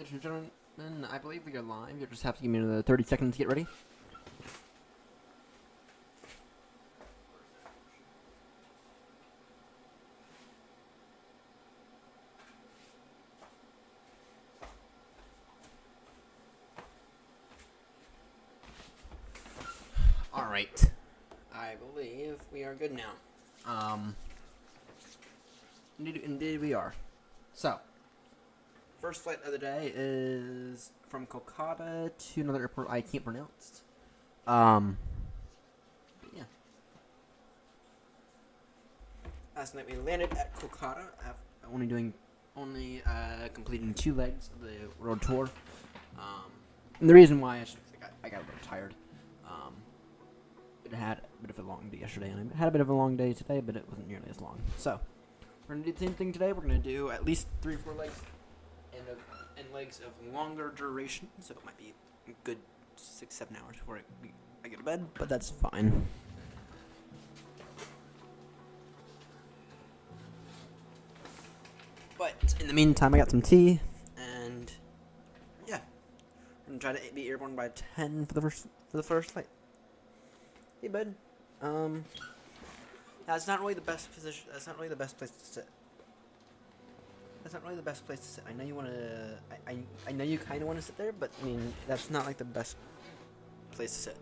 ladies and gentlemen, I believe we are live. You'll just have to give me another 30 seconds to get ready. Alright. I believe we are good now. Indeed we are. So, first flight of the day is from Kolkata to another airport I can't pronounce. Yeah. Last night we landed at Kolkata after only completing 2 legs of the world tour. And the reason why I got a bit tired. It had a bit of a long day yesterday, and I had a bit of a long day today, but it wasn't nearly as long. So, we're going to do the same thing today. We're going to do at least 3 or 4 legs and legs of longer duration, so it might be a good 6-7 hours before I go to bed, but that's fine. But in the meantime, I got some tea, and yeah, I'm gonna try to be airborne by 10 for the first flight. Hey, bud. That's not really the best position. That's not really the best place to sit. I know you want to. I know you kind of want to sit there, but I mean that's not like the best place to sit.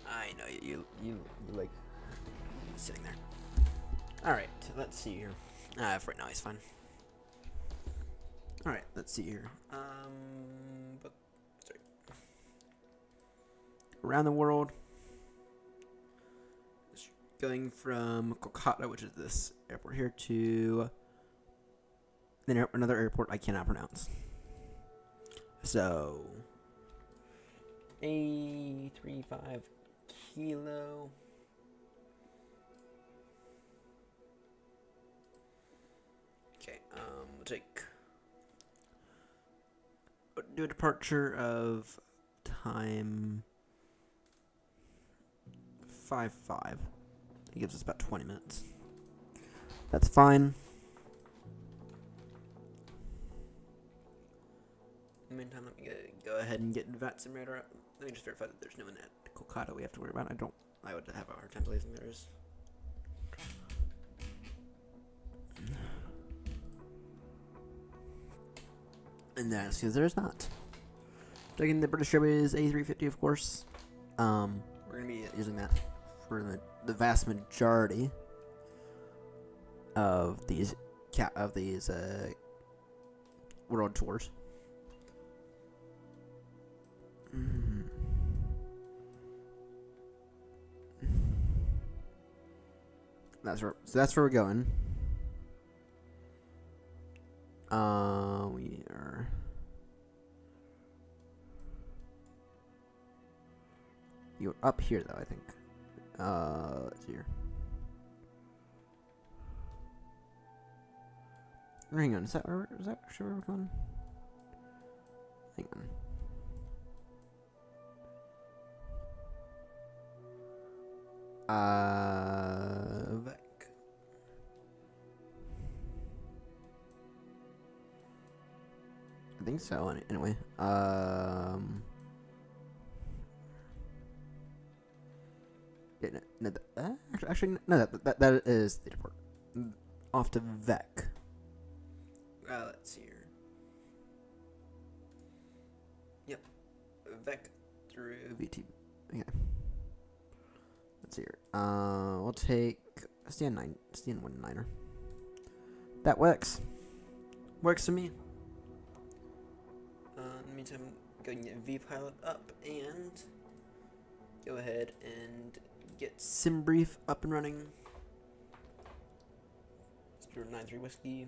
I know you like sitting there. Alright, let's see here. For right now he's fine. Alright, let's see here. Sorry. Around the world. Just going from Kolkata, which is this airport here, to another airport I cannot pronounce. So, A35 Kilo. Okay, we'll do a departure of time 5:05. It gives us about 20 minutes. That's fine. In the meantime, let me go ahead and get VAT Simulator up. Let me just verify that there's no one at Kolkata we have to worry about. I would have a hard time believing there is. And that's because there's not. Taking the British Airways A350, of course. We're going to be using that for the vast majority of these world tours. That's where we're going. We are. You're up here, though, I think. Let's see here. Hang on, is that actually where we're going? Hang on. VECC. I think so. Anyway, yeah, that is the airport. Off to VECC. Let's see here. Yep, VECC through VT. Okay. Let's see here. We'll take SDN-19er. That works. Works for me. In the meantime, go and get VPilot up and go ahead and get SimBrief up and running. Let's do 93 Whiskey.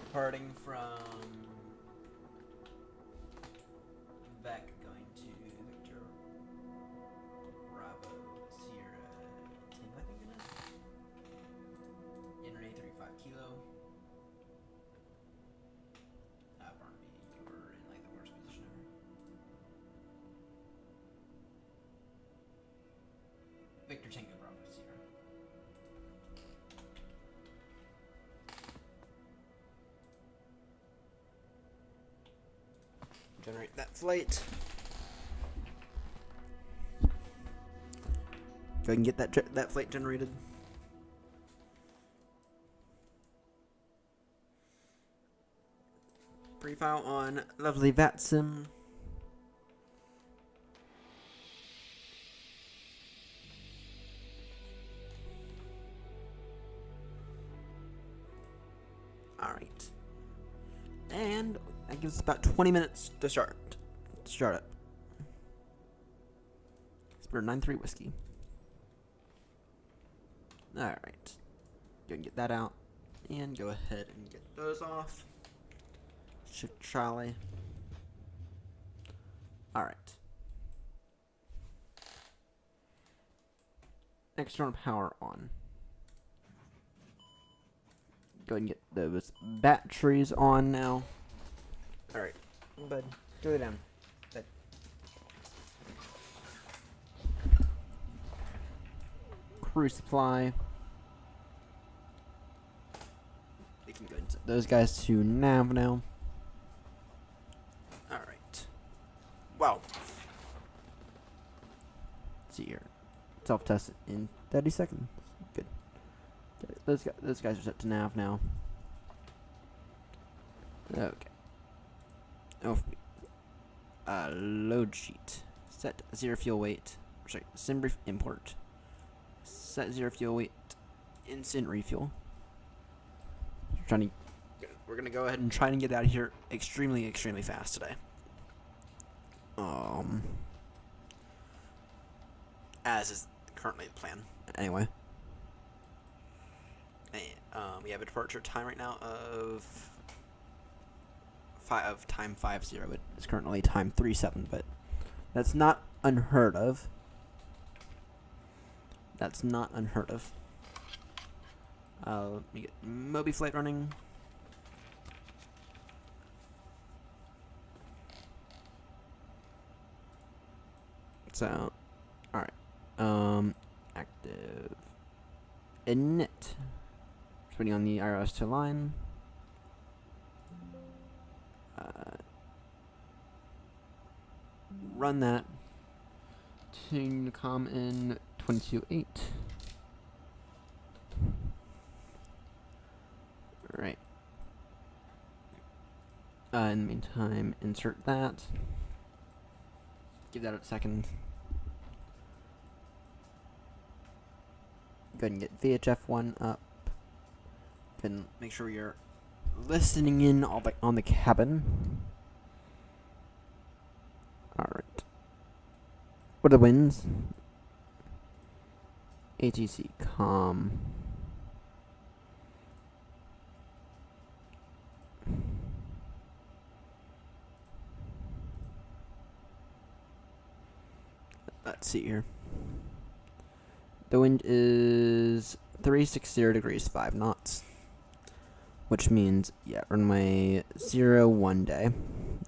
Departing from VECC, going to Victor Bravo Sierra Tango, I think it is. In Alright, that flight. Go ahead and get that flight generated. Prefile on lovely VATSIM. Alright. And that gives us about 20 minutes to start up. Spur 93 whiskey. Alright. Go and get that out. And go ahead and get those off. Charlie. Alright. External power on. Go ahead and get those batteries on now. Alright. Bud, go down. Bud. Crew supply. We can go and set those guys to nav now. Alright. Wow. Let's see here. Self-test in 30 seconds. Good. Those guys are set to nav now. Okay. Load sheet. Set 0 fuel weight. Sorry, sim brief import. Set 0 fuel weight. Instant refuel. We're gonna go ahead and try and get out of here extremely fast today. As is currently the plan. Anyway. We have a departure time right now of time 50. It's currently time 37, but that's not unheard of. Let me get Moby flight running. So, alright. Active init. Just waiting on the IRS to align. Run that. Tune com in 22.8. Right. In the meantime, insert that. Give that a second. Go ahead and get VHF1 up. Then make sure you're listening in on the cabin. Alright. What are the winds? ATC com. Let's see here. The wind is 360 degrees 5 knots. Which means, yeah, runway 01 day.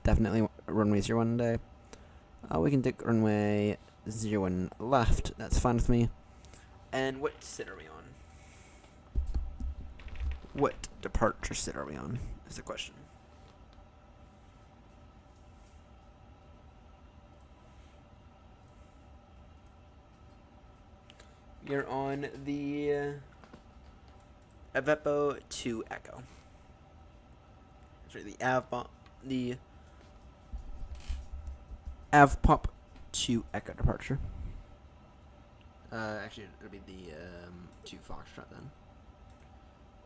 Definitely runway 01 day. We can take runway 01 left. That's fine with me. And what sit are we on? What departure sit are we on? Is the question. You're on the Avepo to Echo. Sorry, the Avpop to Echo departure. Actually, it'll be the to Foxtrot then.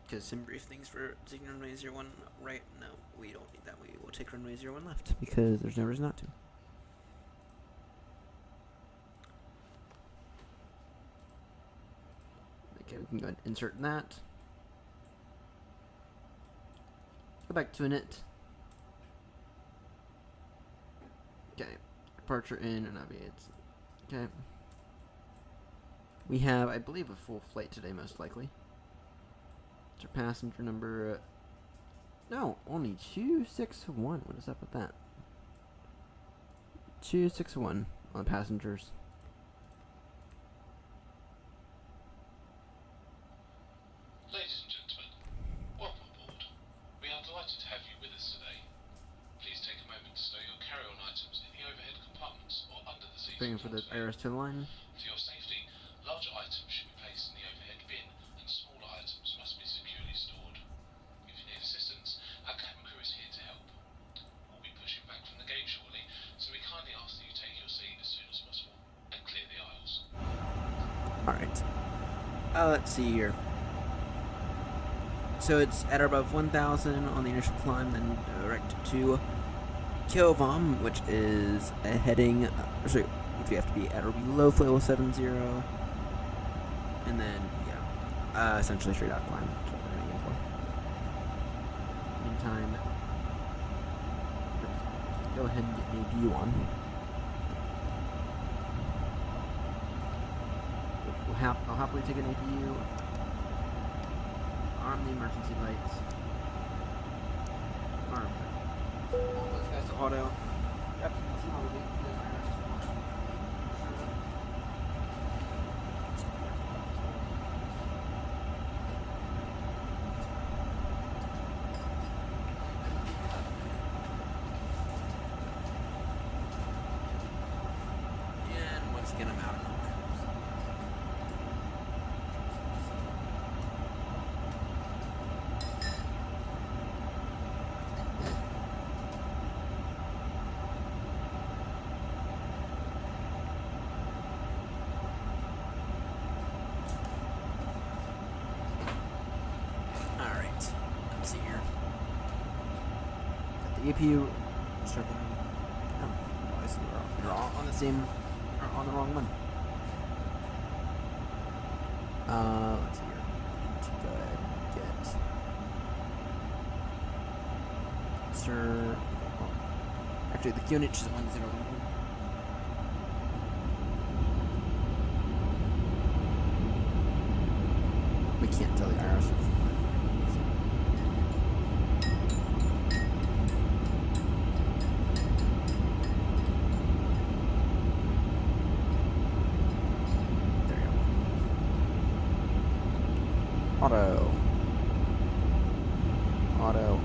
Because sim brief things for taking runway 01 right? No, we don't need that. We will take runway 01 left because there's no reason not to. Okay, we can go ahead and insert that. Go back to init. Okay, departure in and aviates. Okay. We have, I believe, a full flight today, most likely. It's our passenger number. No, only 261. What is up with that? 261 on the passengers. Ladies and gentlemen, welcome aboard. We are delighted to have you with us today. Please take a moment to stow your carry-on items waiting for the IRS to align. For your safety, larger items should be placed in the overhead bin, and smaller items must be securely stored. If you need assistance, our cabin crew is here to help. We'll be pushing back from the gate shortly, so we kindly ask that you take your seat as soon as possible and clear the aisles. Alright. Let's see here. So it's at or above 1,000 on the initial climb, then direct to Kilvom, which is a heading, sorry, which we have to be at or below flow level 70, and then, yeah, essentially straight out climb. That's what we're going to aim for. Meantime, go ahead and get me a view on. I'll happily take an APU. Arm the emergency lights. Arm. Those guys to auto. Yep. See how we wait for this IRS to launch. And once again, I'm out of here. See here. Got the APU starting. Oh, I see you're all on the same, or on the wrong one. Let's see here. Need to go ahead and get Sir. Oh, actually, the unit is 101. We can't tell the IRS. Auto.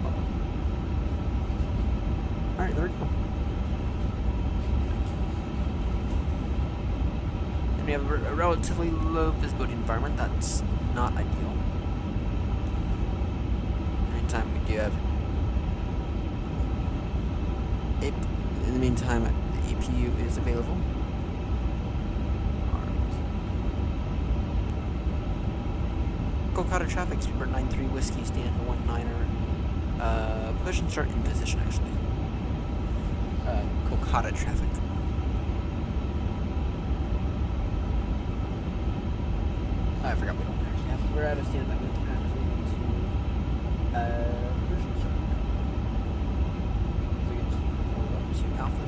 Alright, there we go. And we have a relatively low visibility environment. That's not ideal. Meantime, we do have it. In the meantime, the APU is available. Kolkata traffic, Speedbird 93 Whiskey, stand 19er. Push and start in position, actually. Kolkata traffic. I forgot we don't actually have to. We're at a stand that we don't actually need to. Push and start. So we can just pull up to Alpha.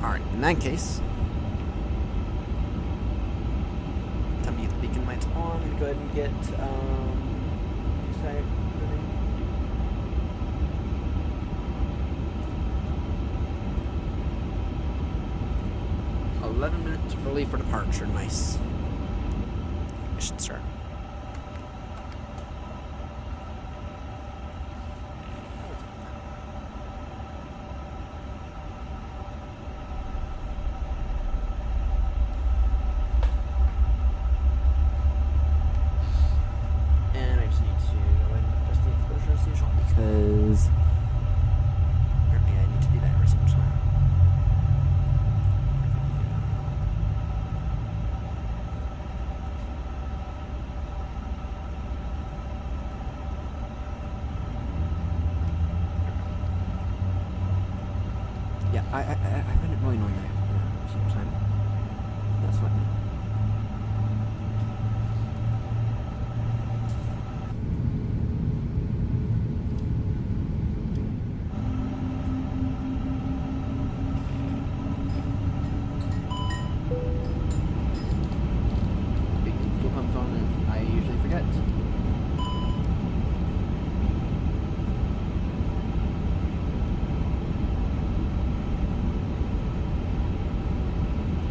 Alright, in that case. Beacon lights on. I'm gonna go ahead and get excited. 11 minutes early for departure. Nice. Mission start. Because apparently I need to do that every single time. Yeah, I find it really annoying that I have to do that every single time. That's fine.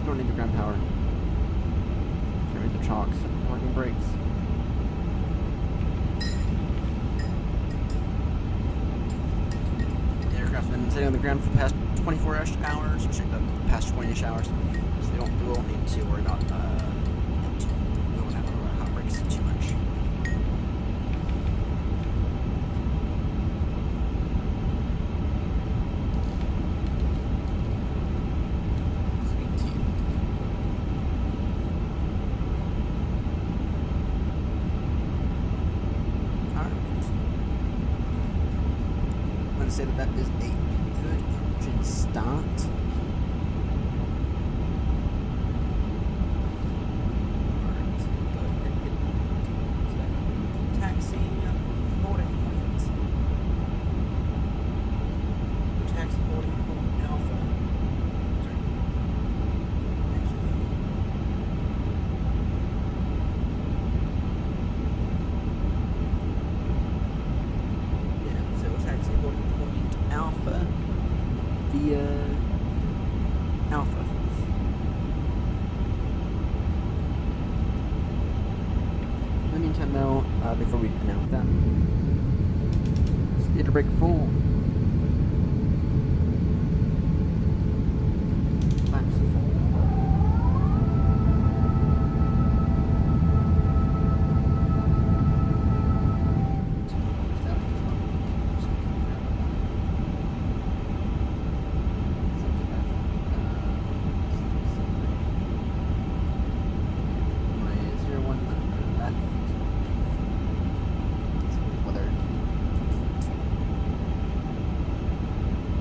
Don't need the ground power. Get rid of the chocks. Parking brakes. The aircraft then sitting on the ground for the past 24-ish hours, or the past 20-ish hours. So we won't need to worry about, we won't have to worry about hot breaks too much. Say that is a good engine start. Taxi boarding point. Taxi boarding point Alpha. Alpha via Alpha. In the meantime, though, before we announce that, speed brake full. Flaps full.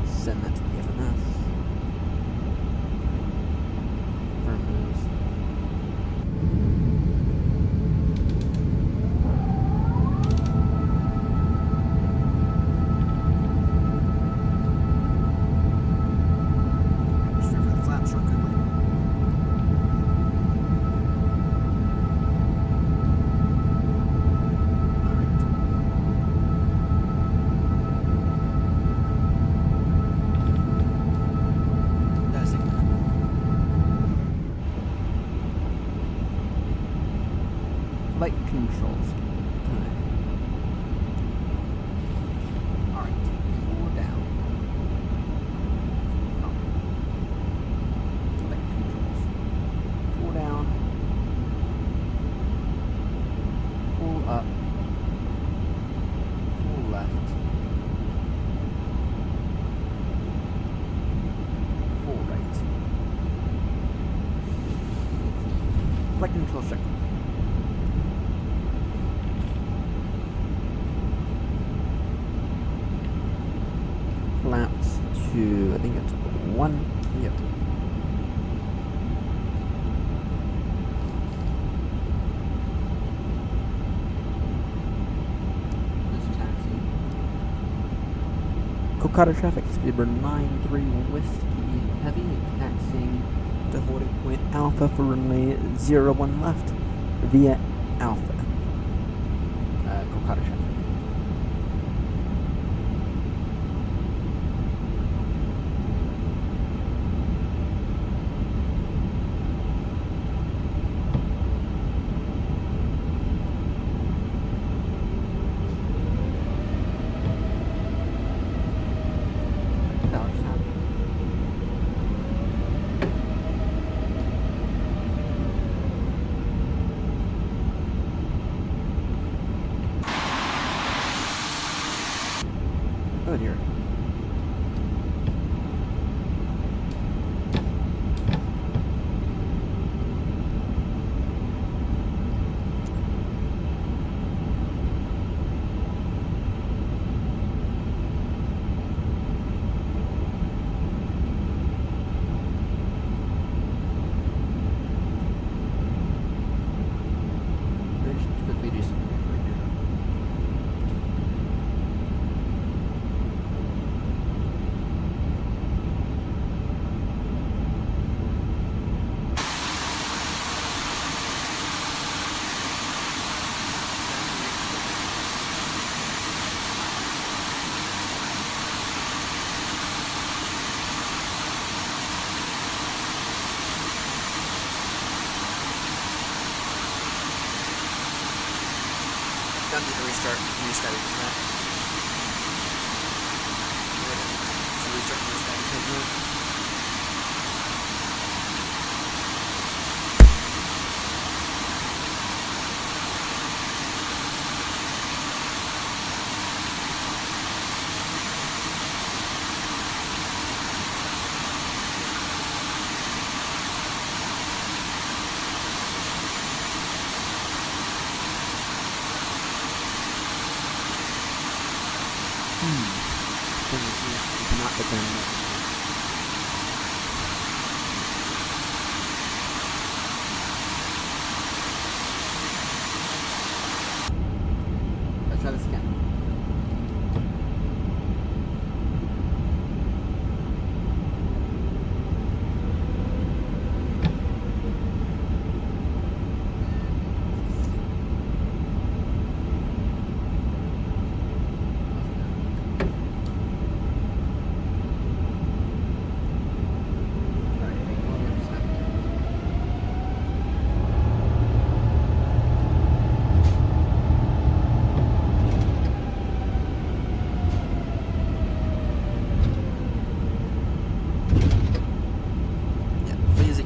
Send that to the FMS. Firm moves. Just for the flaps real quickly. Flight controls. Alright, 4 down. Flight controls. 4 down. Full up. Full left. Full right. Flight control check. Flaps to, I think it's 1. Yep. This taxi. Kolkata traffic, speedbird 93 Whiskey Heavy, taxiing to holding point Alpha for runway 01 left via Alpha. Kolkata traffic. Oh dear. Done to restart. Restart. Not the gun. Let's try this again.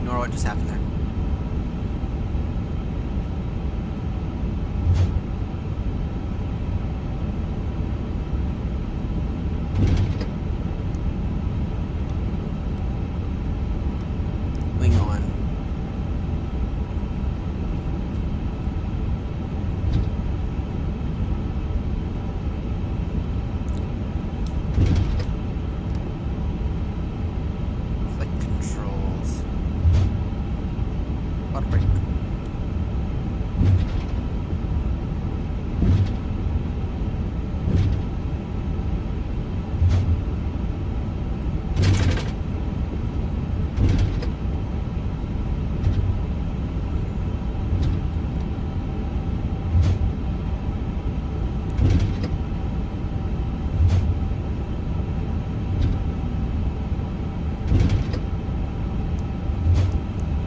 What just happened there? Wing on. Flight controls. Break.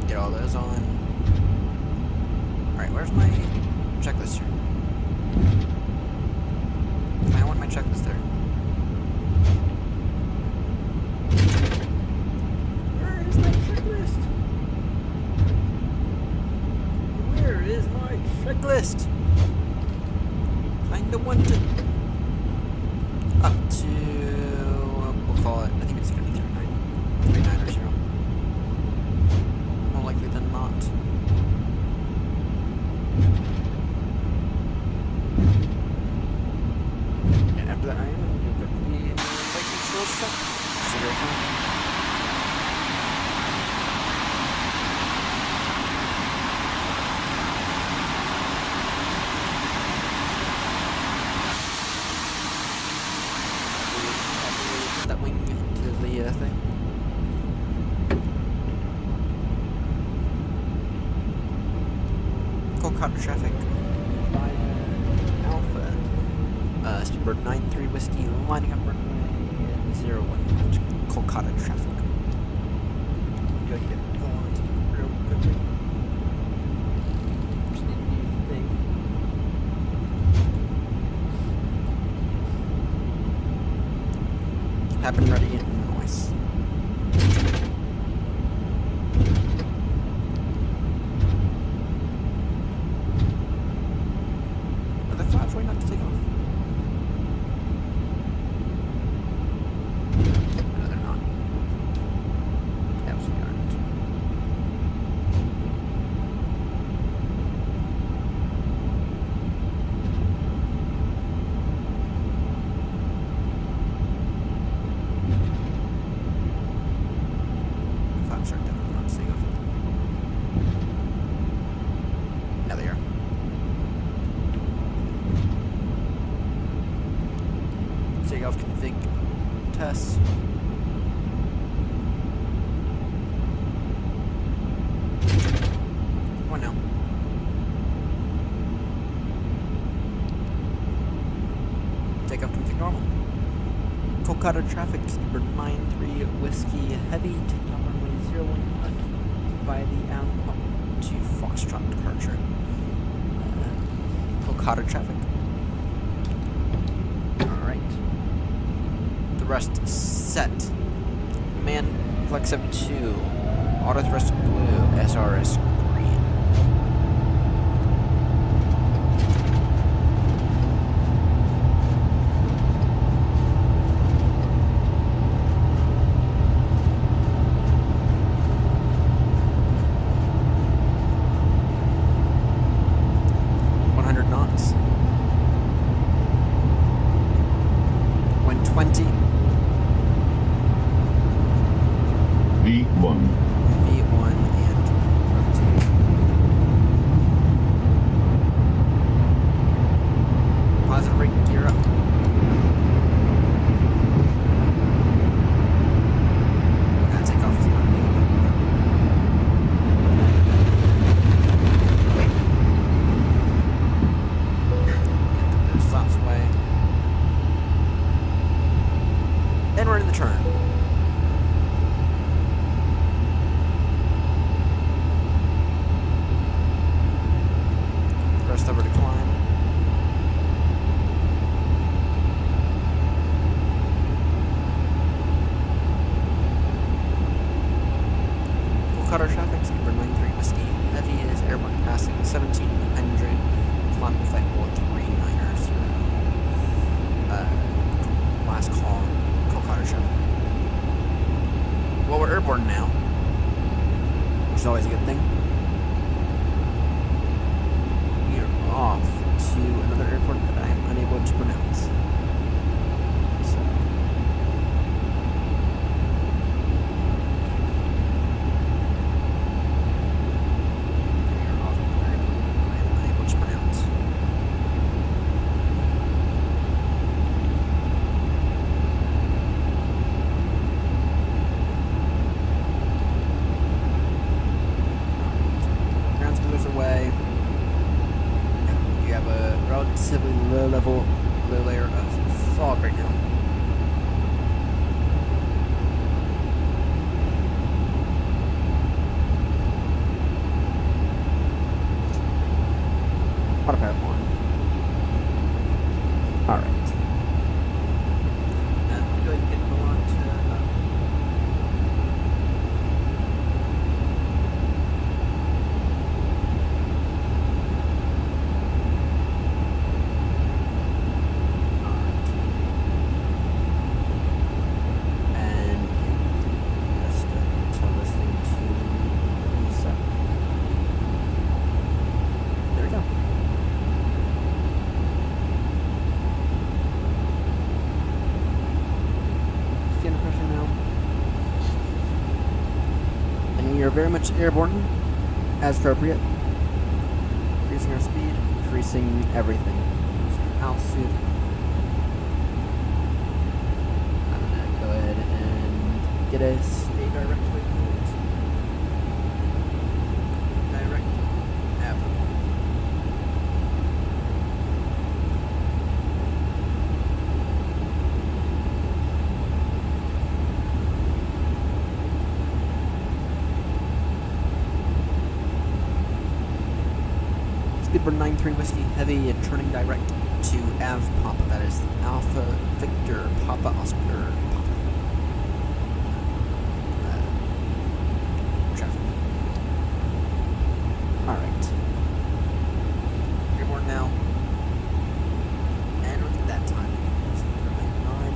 Get all those on. Where's my checklist here? I want my checklist there. Where is my checklist? Where is my checklist? Kinda want it. Up to, we'll call it, I think it's gonna be 39 or 0. More likely than not. And after that, I am going to put the flight control stuff. So very fun. Put that wing into the thing. Kolkata traffic by Alpha. Speedbird 93 Whiskey lining up runway 01 left. Kolkata traffic. Go get on real quickly. Just need a new thing. Happen ready and noise. Are the flaps waiting not to take off? No, they're not. Absolutely aren't. The flaps are definitely not to take off. Now they are. Takeoff config tests. One now. Takeoff config normal. Kolkata traffic, Speedbird 93 Whiskey Heavy, taking off runway 01 left by the Alpha to Foxtrot departure. Kolkata traffic. Alright. The rest set. Man Flex 72. Auto thrust blue. SRS green. Knots. Wind 20. V1. V1 and rotate. Positive rate gear up. That takeoff is not needed. Wait. Get those flaps away. And we're in the turn. Rest over to climb. Full cutter traffic, number 93 Whiskey. Heavy is airborne passing 1700. Climb flight level 390. Last call. Full cutter traffic. Well, we're airborne now, which is always a good thing. Off to another airport that I am unable to pronounce. So we are off to another airport that I am unable to pronounce. Ground spoilers away. We have a relatively low layer of fog right now. Autopilot on. Alright. And we'll go ahead and get the one to we are very much airborne, as appropriate. Increasing our speed, increasing everything. Altitude. I'm gonna go ahead and get a direct waypoint. Direct avenue. Speedbird 93 Whiskey Heavy and turning direct to Av Papa. That is Alpha Victor Papa Oscar Papa. Traffic. Alright. Airborne now. And look at that time. 9:59.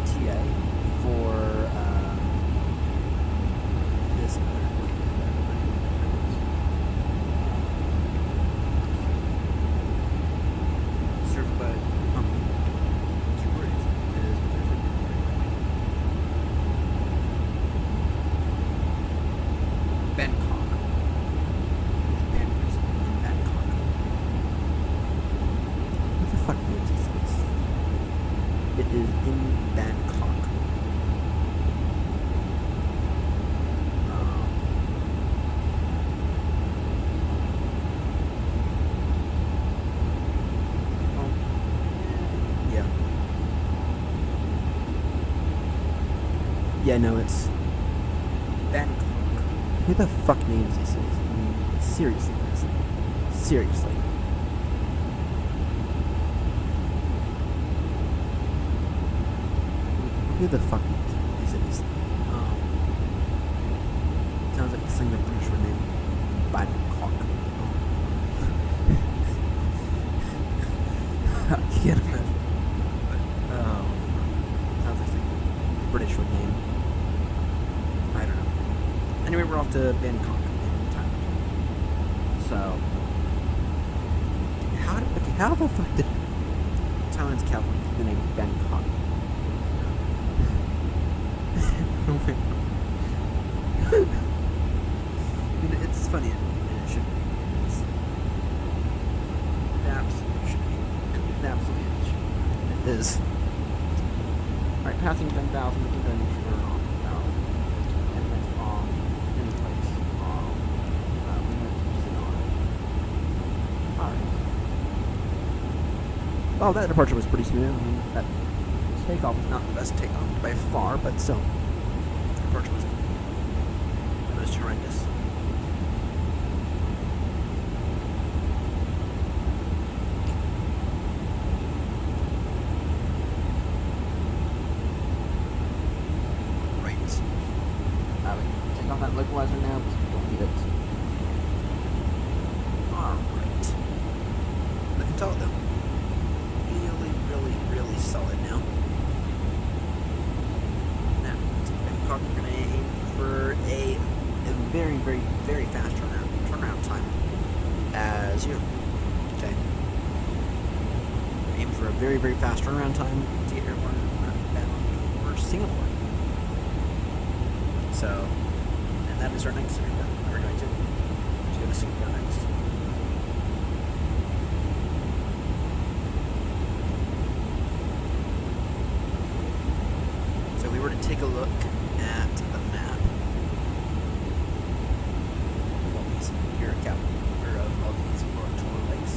TA for this other. It is in Bangkok. Yeah. Yeah, no, it's Bangkok. Who the fuck names these things? I mean, seriously, guys. Seriously. Who who the fuck is it? Sounds like something the British would name Bangkok. I can't imagine. But, sounds like something the British would name. I don't know. Anyway, we're off to Bangkok in Thailand. So, how the fuck did Thailand's capital get the name Bangkok? Oh my god. I mean, it's funny, and it should be. It absolutely should be. It absolutely should be. It is. Alright, passing 10,000, we can then turn off now. And that's off in place. We went to sit on it. Alright. Well, that departure was pretty smooth. I mean, that takeoff was not the best takeoff by far, but still. The departure was horrendous. Right. We can take off that localizer now because we don't need it. Alright. Looking solid though. Really solid now. Now, Bangkok, we're going to aim for a very fast turnaround time as you. Okay. Aim for a very fast turnaround time to get airborne bound for Singapore. So, and that is our next area. We're going to go to Singapore next. So we were to take a look at the map. Here at Capital of all these World Tour lakes.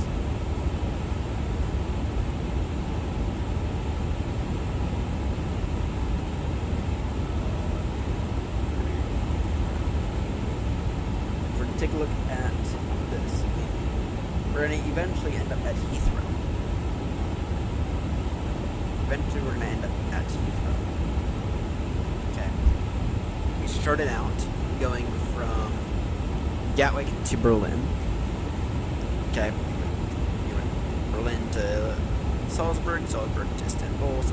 We're going to take a look at this. We're going to eventually end up at Heathrow. Eventually we're going to end up at Heathrow. Okay. We started out going from Gatwick to Berlin. Okay. We went Berlin to Salzburg, Salzburg to Istanbul,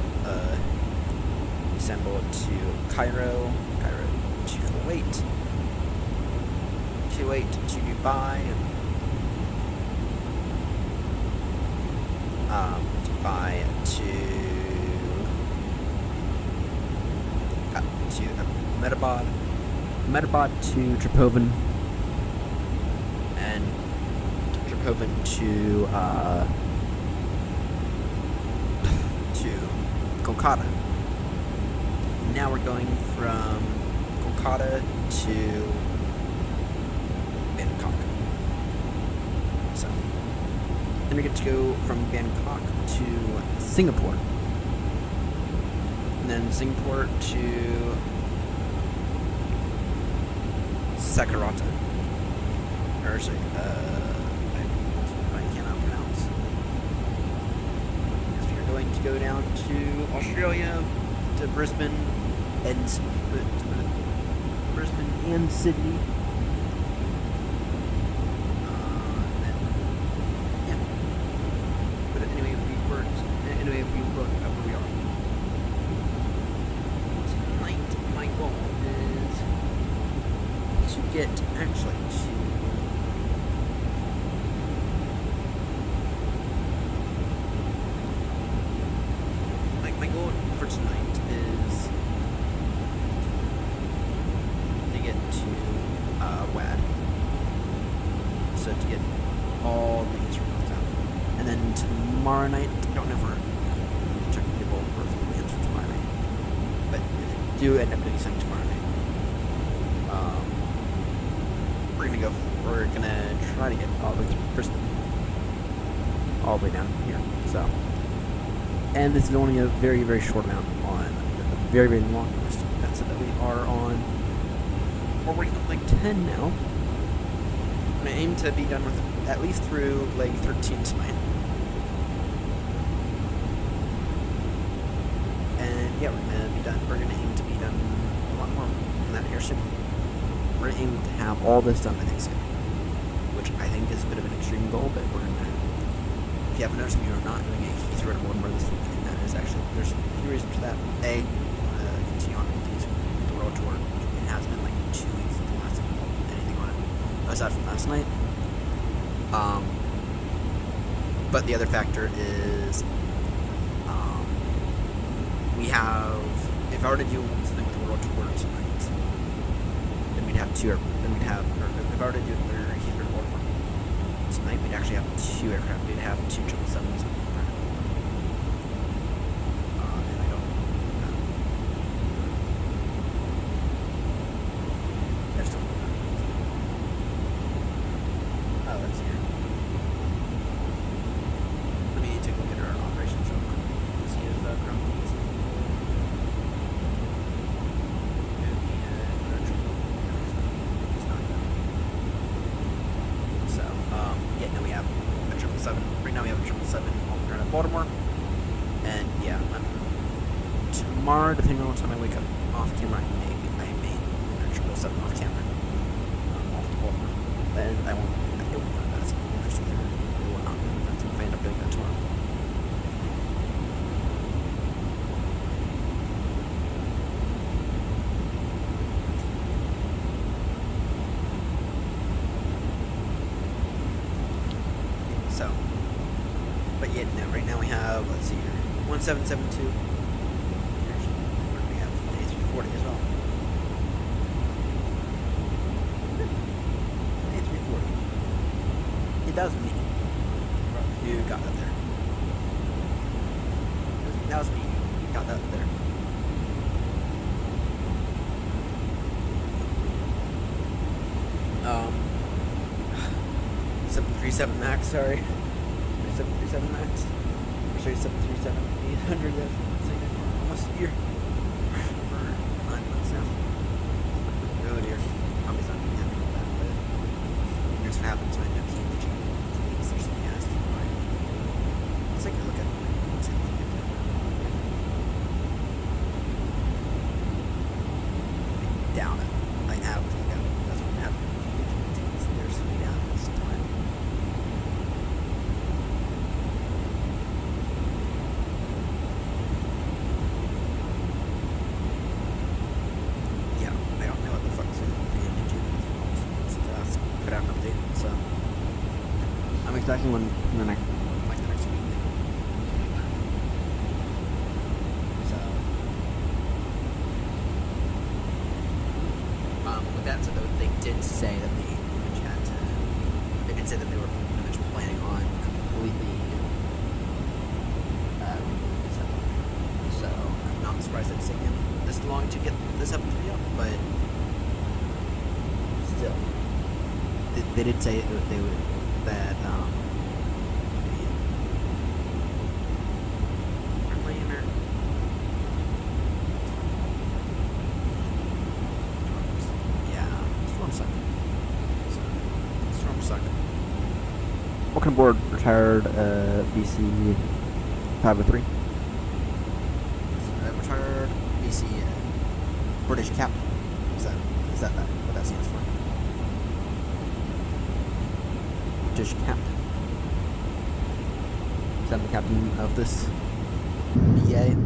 Istanbul to Cairo, Cairo to Kuwait, Kuwait to Dubai, Dubai to Ahmedabad to Triphovan, and Triphovan to Kolkata. Now we're going from Kolkata to Bangkok. So then we get to go from Bangkok to Singapore, and then Singapore to Sakurata. Or sorry, I cannot pronounce. Yes, we are going to go down to Australia, to Brisbane and Sydney. Yeah. But anyway, if we look at where we are tonight, my goal is to get actually to my goal for tonight is to get to WADD. So to get all the instruments out. And then tomorrow night, I don't know if we're checking the bowl for the answer tomorrow night. But if we do end up doing something tomorrow night, we're gonna try to get all the way to Brisbane. All the way down here. So, and this is only a very short amount on the very long list. That's it that we are on. We're working on leg 10 now. I'm gonna aim to be done with at least through leg 13 tonight. And yeah, we're gonna be done. We're gonna aim to be done a lot more than that here soon. We're aiming to have all this done by Thanksgiving, which I think is a bit of an extreme goal, but we're gonna. If you haven't noticed, we are not doing a Heathrow to Baltimore this week, and that is actually there's a few reasons for that. A, continue on with the world tour. It has been like 2 weeks since the last time we did anything on it, aside from last night. But the other factor is, we have. If I were to do something with the world tour tonight, then we'd have two. Then we'd have. Or if I were to do it Heathrow to Baltimore tonight, we'd actually have 2 aircraft. We'd have 2 777s. And I don't. I just don't. Oh, that's here. Let me take a look at our operations real quick. See if ground is. Yeah, now we have a 777. Right now we have a 777 on at Baltimore. And yeah, tomorrow, depending on what time I wake up off camera, I may a 777 off camera. Off to Baltimore. And I won't. It won't be that interesting there. It will not be that if I end up doing that tomorrow. So, but yeah, no, right now we have, let's see here, 1772. We have the A340 as well. A340. It does me. You got that there. That was me. You got that there. Um, 737 MAX, sorry. 737 MAX. I'll show you 737-800 that's been for almost a year. For 9 months now. Oh dear. Probably not going to be happy with that, but here's what happens when PMDG leaves. There's something has to be right. Let's take a look at it. Let's see if we can get that. Down it. I absolutely doubt it. That's what happened. There's something down this time. Yeah, I don't know what the fuck's in PMDG. Let's put out an update. So I'm expecting one in the next week. So with that said, though, they did say that they did say that they were pretty much planning on completely so I'm not surprised that it's taken this long to get this up to be up, but still, they did say they would that Welcome aboard, retired VECC-503. Retired VC British captain. Is that what that stands for? British captain. Is that the captain of this BA?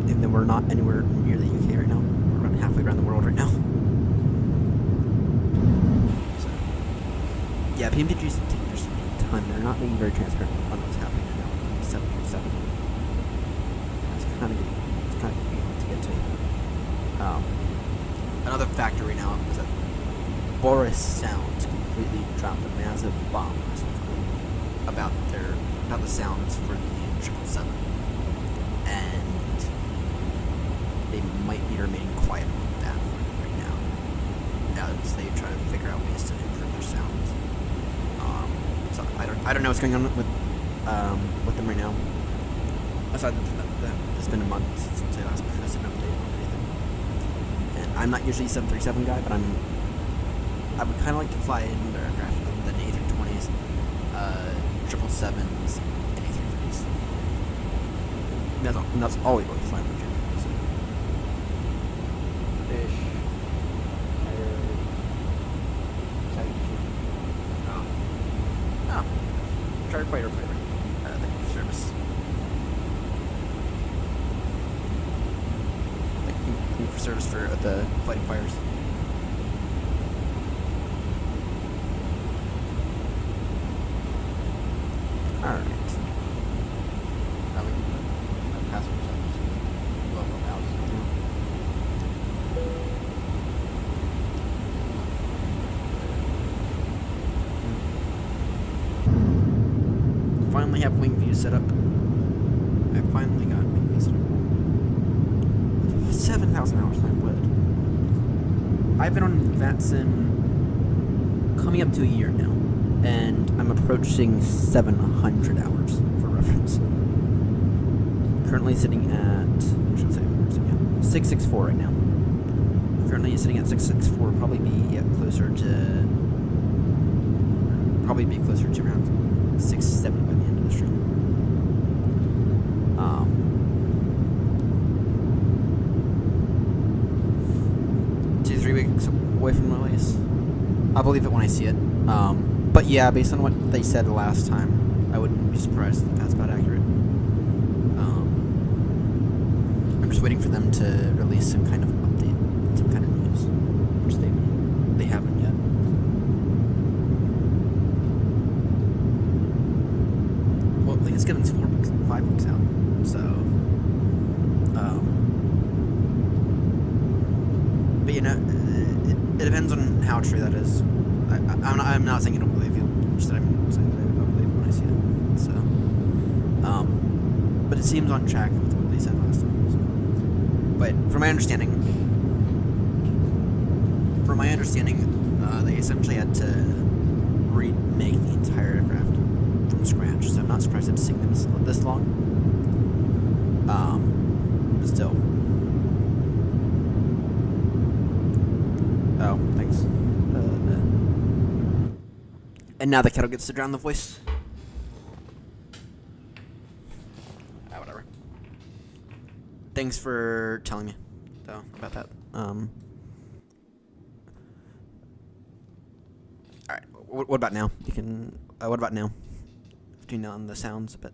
Even though we're not anywhere near the UK right now. We're about halfway around the world right now. So, yeah, PMDG is taking their time. They're not being very transparent on what's happening right now. 737. It's kind of good to get to. Another factor right now is that Boris Sounds completely dropped a massive bomb about the sounds for the 777, and they might be remaining quiet about that right now as they try to figure out ways to improve their sounds. So I don't know what's going on with them right now. Aside from that, it's been a month since I last posted an update on anything. And I'm not usually a 737 guy, but I would kind of like to fly another aircraft than A320s, 777s, and A350s. And that's all we really fly in Virginia. fish, oh, charter fighter. Thank you for service. Thank you for service for the fighting fires. Alright. Finally have wing view set up. I finally got wing view set up. 7,000 hours I would. I've been on that sim coming up to a year now, and I'm approaching 700 hours for reference. Currently sitting at, what should I say, 664 right now. Currently sitting at 664, probably be closer to around 670 by the end of the stream. 2-3 weeks away from release. I'll believe it when I see it. But yeah, based on what they said the last time, I wouldn't be surprised if that's about accurate. I'm just waiting for them to release some kind of update, some kind of news, which they haven't yet. Well, Thanksgiving's 5 weeks out, so. But you know, it depends on how true that is. I'm not saying I don't believe you. Just that I'm saying that I don't believe it when I see it. So, but it seems on track with what they said last time. So. But from my understanding, they essentially had to remake the entire aircraft from scratch. So I'm not surprised it's taking them this long. But still. Oh, thanks. And now the kettle gets to drown the voice. Whatever. Thanks for telling me, though, about that. Alright, what about now? You can, what about now? Tune down the sounds a bit.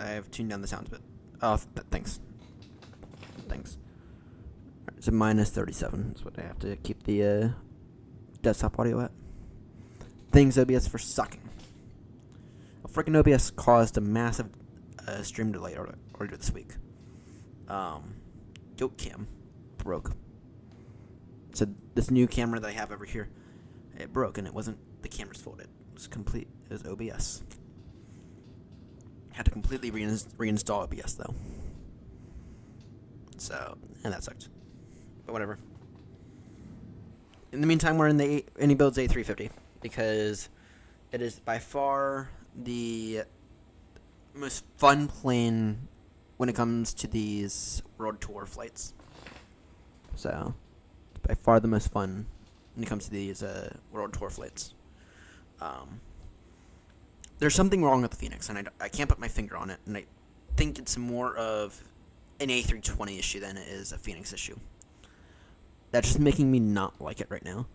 I've tuned down the sounds a bit. Oh, thanks. Thanks. Right, so minus 37 is what I have to keep the desktop audio at. Thanks, OBS, for sucking. Well, freaking OBS caused a massive stream delay earlier this week. Goat cam broke. So this new camera that I have over here, it broke, and it wasn't the camera's fault. It was complete. It was OBS. Had to completely reinstall OBS though. So, and that sucked. But whatever. In the meantime, we're in the IniBuilds A350 because it is by far the most fun plane when it comes to these world tour flights. So, it's by far the most fun when it comes to these world tour flights. There's something wrong with the Phoenix, and I can't put my finger on it, and I think it's more of an A320 issue than it is a Phoenix issue. That's just making me not like it right now,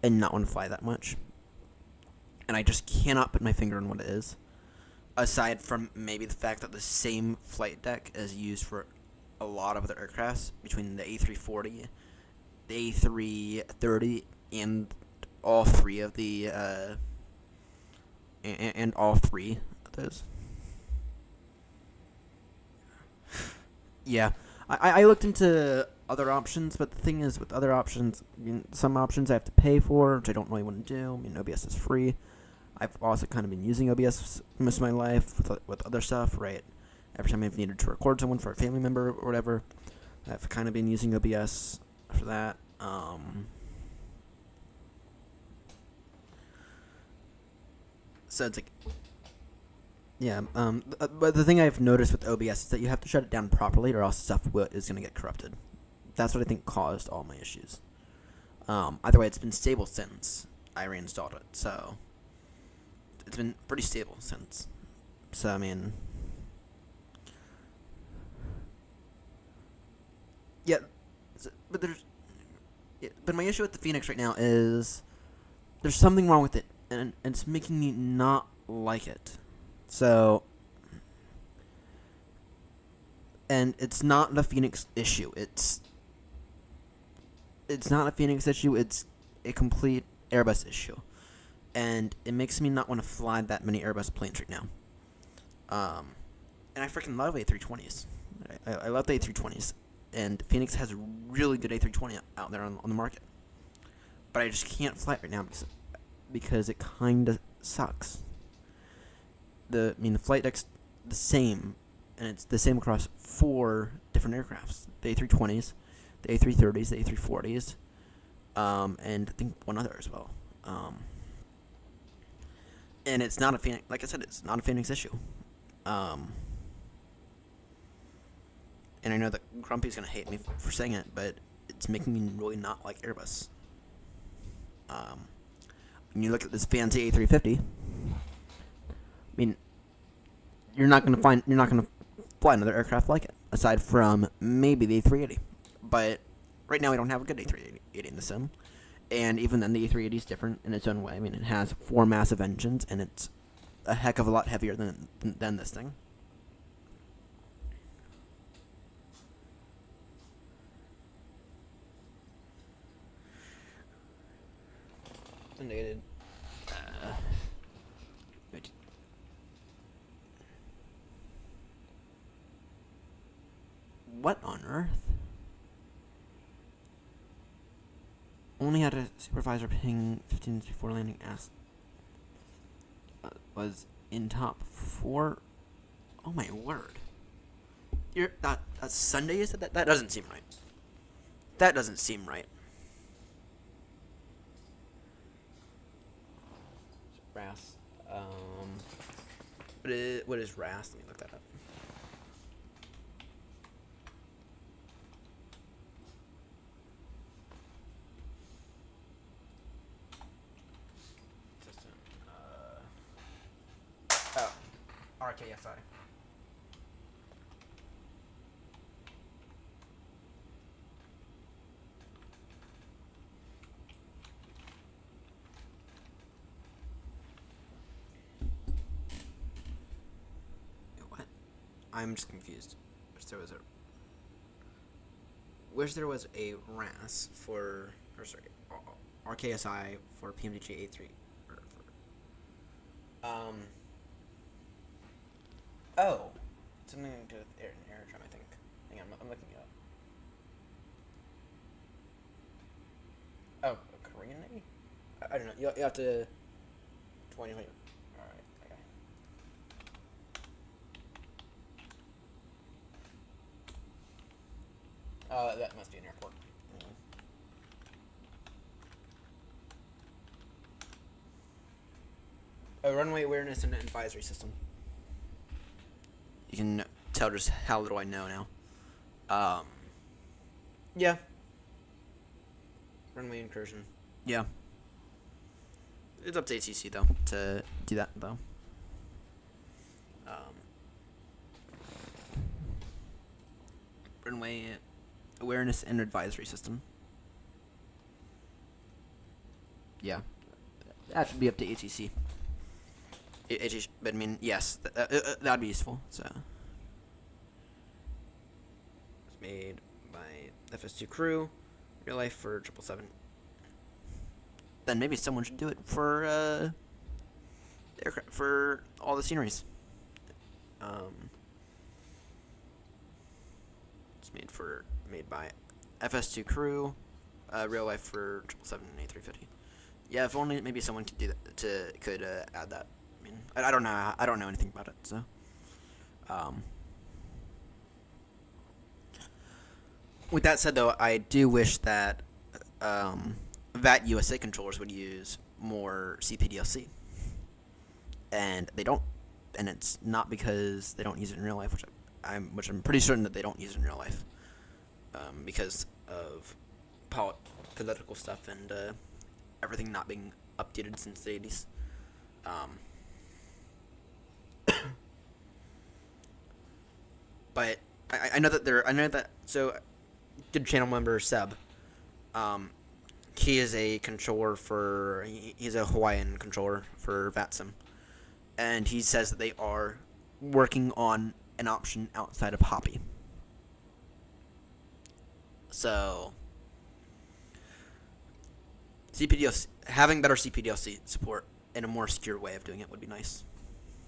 and not want to fly that much. And I just cannot put my finger on what it is, aside from maybe the fact that the same flight deck is used for a lot of other aircrafts, between the A340, the A330, and all three of the, and all three of those. Yeah, I looked into other options, but the thing is, with other options, I mean, some options I have to pay for, which I don't really want to do. I mean, OBS is free. I've also kind of been using OBS most of my life with other stuff, right? Every time I've needed to record someone for a family member or whatever, I've kind of been using OBS for that. So it's like, yeah, but the thing I've noticed with OBS is that you have to shut it down properly or else stuff is going to get corrupted. That's what I think caused all my issues. Either way, it's been stable since I reinstalled it, so it's been pretty stable since. So I mean, yeah, but my issue with the Phoenix right now is there's something wrong with it, and it's making me not like it. So, and it's not the Phoenix issue. It's not a Phoenix issue. It's a complete Airbus issue, and it makes me not want to fly that many Airbus planes right now. And I freaking love A320s. I love the A320s, and Phoenix has a really good A320 out there on the market. But I just can't fly it right now because it kind of sucks. The flight deck's the same, and it's the same across 4 different aircrafts: the A320s, the A330s, the A340s, and I think one other as well. And it's not a Phoenix. Like I said, it's not a Phoenix issue. And I know that Grumpy's gonna hate me for saying it, but it's making me really not like Airbus. When you look at this fancy A350, I mean, you're not gonna fly another aircraft like it, aside from maybe the A380. But right now we don't have a good A380 in the sim, and even then the A380 is different in its own way. I mean, it has 4 massive engines, and it's a heck of a lot heavier than this thing. Negated. What on earth? Only had a supervisor ping 15 minutes before landing. Was in top 4. Oh my word! That's Sunday. You said that? That doesn't seem right. That doesn't seem right. RAS. What is RAS? Let me look that up. System. RKSI. I'm just confused. Wish there was a RAS for, RKSI for PMDG A3. Oh, something to do with aerodrome, I think. Hang on, I'm looking it up. Oh, a Korean Navy? I don't know. You have to 2020. That must be an airport. A runway awareness and advisory system. You can tell just how little I know now. Yeah. Runway incursion. Yeah. It's up to ATC though to do that though. Runway awareness and advisory system. Yeah, that should be up to ATC. But I mean, yes, that'd be useful. So it's made by FS2 crew, real life for 777. Then maybe someone should do it for aircraft for all the sceneries. It's made by FS2 crew, real life for 777 and A350. Yeah, if only maybe someone could do that. Could add that. I mean, I don't know. I don't know anything about it. So, with that said, though, I do wish that VAT USA controllers would use more CPDLC, and they don't. And it's not because they don't use it in real life, which I'm pretty certain that they don't use it in real life, because of political stuff and everything not being updated since the 80s. but I know that so good channel member Seb, he is a controller for he's a Hawaiian controller for VATSIM, and he says that they are working on an option outside of Hoppy. So CPDLC, having better CPDLC support and a more secure way of doing it would be nice.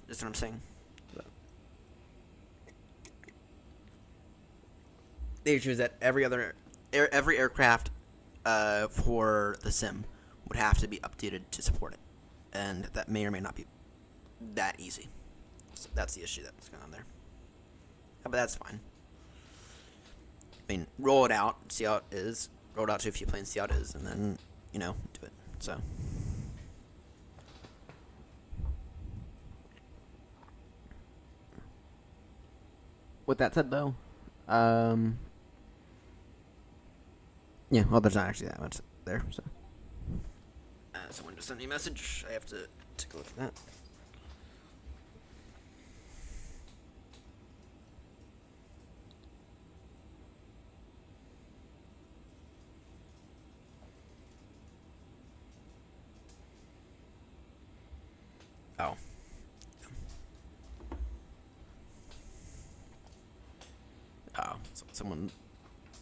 Is what I'm saying. The issue is that every aircraft for the sim would have to be updated to support it, and that may or may not be that easy. So that's the issue that's going on there. But that's fine. I mean, roll it out, see how it is. Roll it out to a few planes, see how it is, and then, you know, do it. So. With that said, though, yeah, well, there's not actually that much there, so. Someone just sent me a message. I have to take a look at that. Oh. Oh, someone,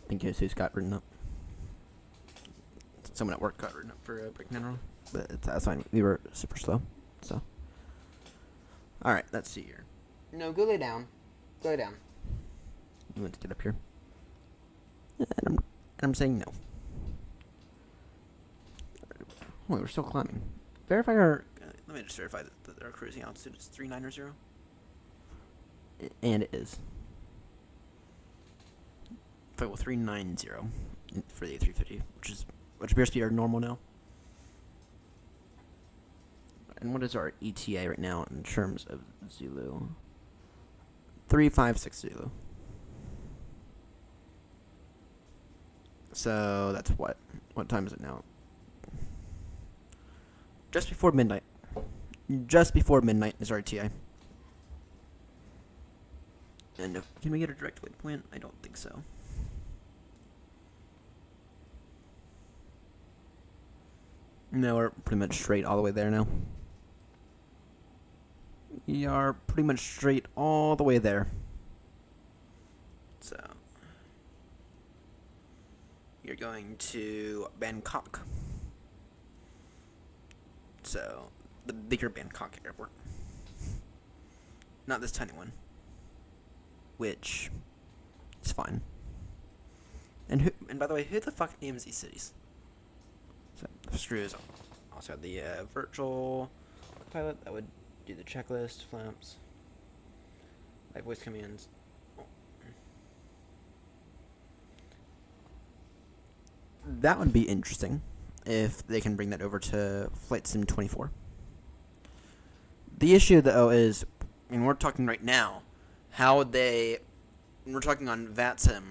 I think Jesus got written up. Someone at work got written up for breaking down wrong. But that's fine. We were super slow, so. Alright, let's see here. No, go lay down. Go lay down. You want to get up here? And I'm saying no. Oh, we're still climbing. Verify our... let me just verify that our cruising altitude is 3900. And it is. Well, 390 for the A350, which appears to be our normal now. And what is our ETA right now in terms of Zulu? 356 Zulu. So that's what? What time is it now? Just before midnight. Just before midnight is our ETA. And can we get a direct waypoint? I don't think so. No, we're pretty much straight all the way there now. We are pretty much straight all the way there. So, you're going to Bangkok. So, the bigger Bangkok airport. Not this tiny one. Which is fine. And by the way, who the fuck names these cities? So, screws. Also have the virtual pilot that would do the checklist, flaps, like voice commands. Oh. That would be interesting if they can bring that over to Flight Sim 24. The issue, though, is, I mean, we're talking right now, how would they, when we're talking on VATSIM,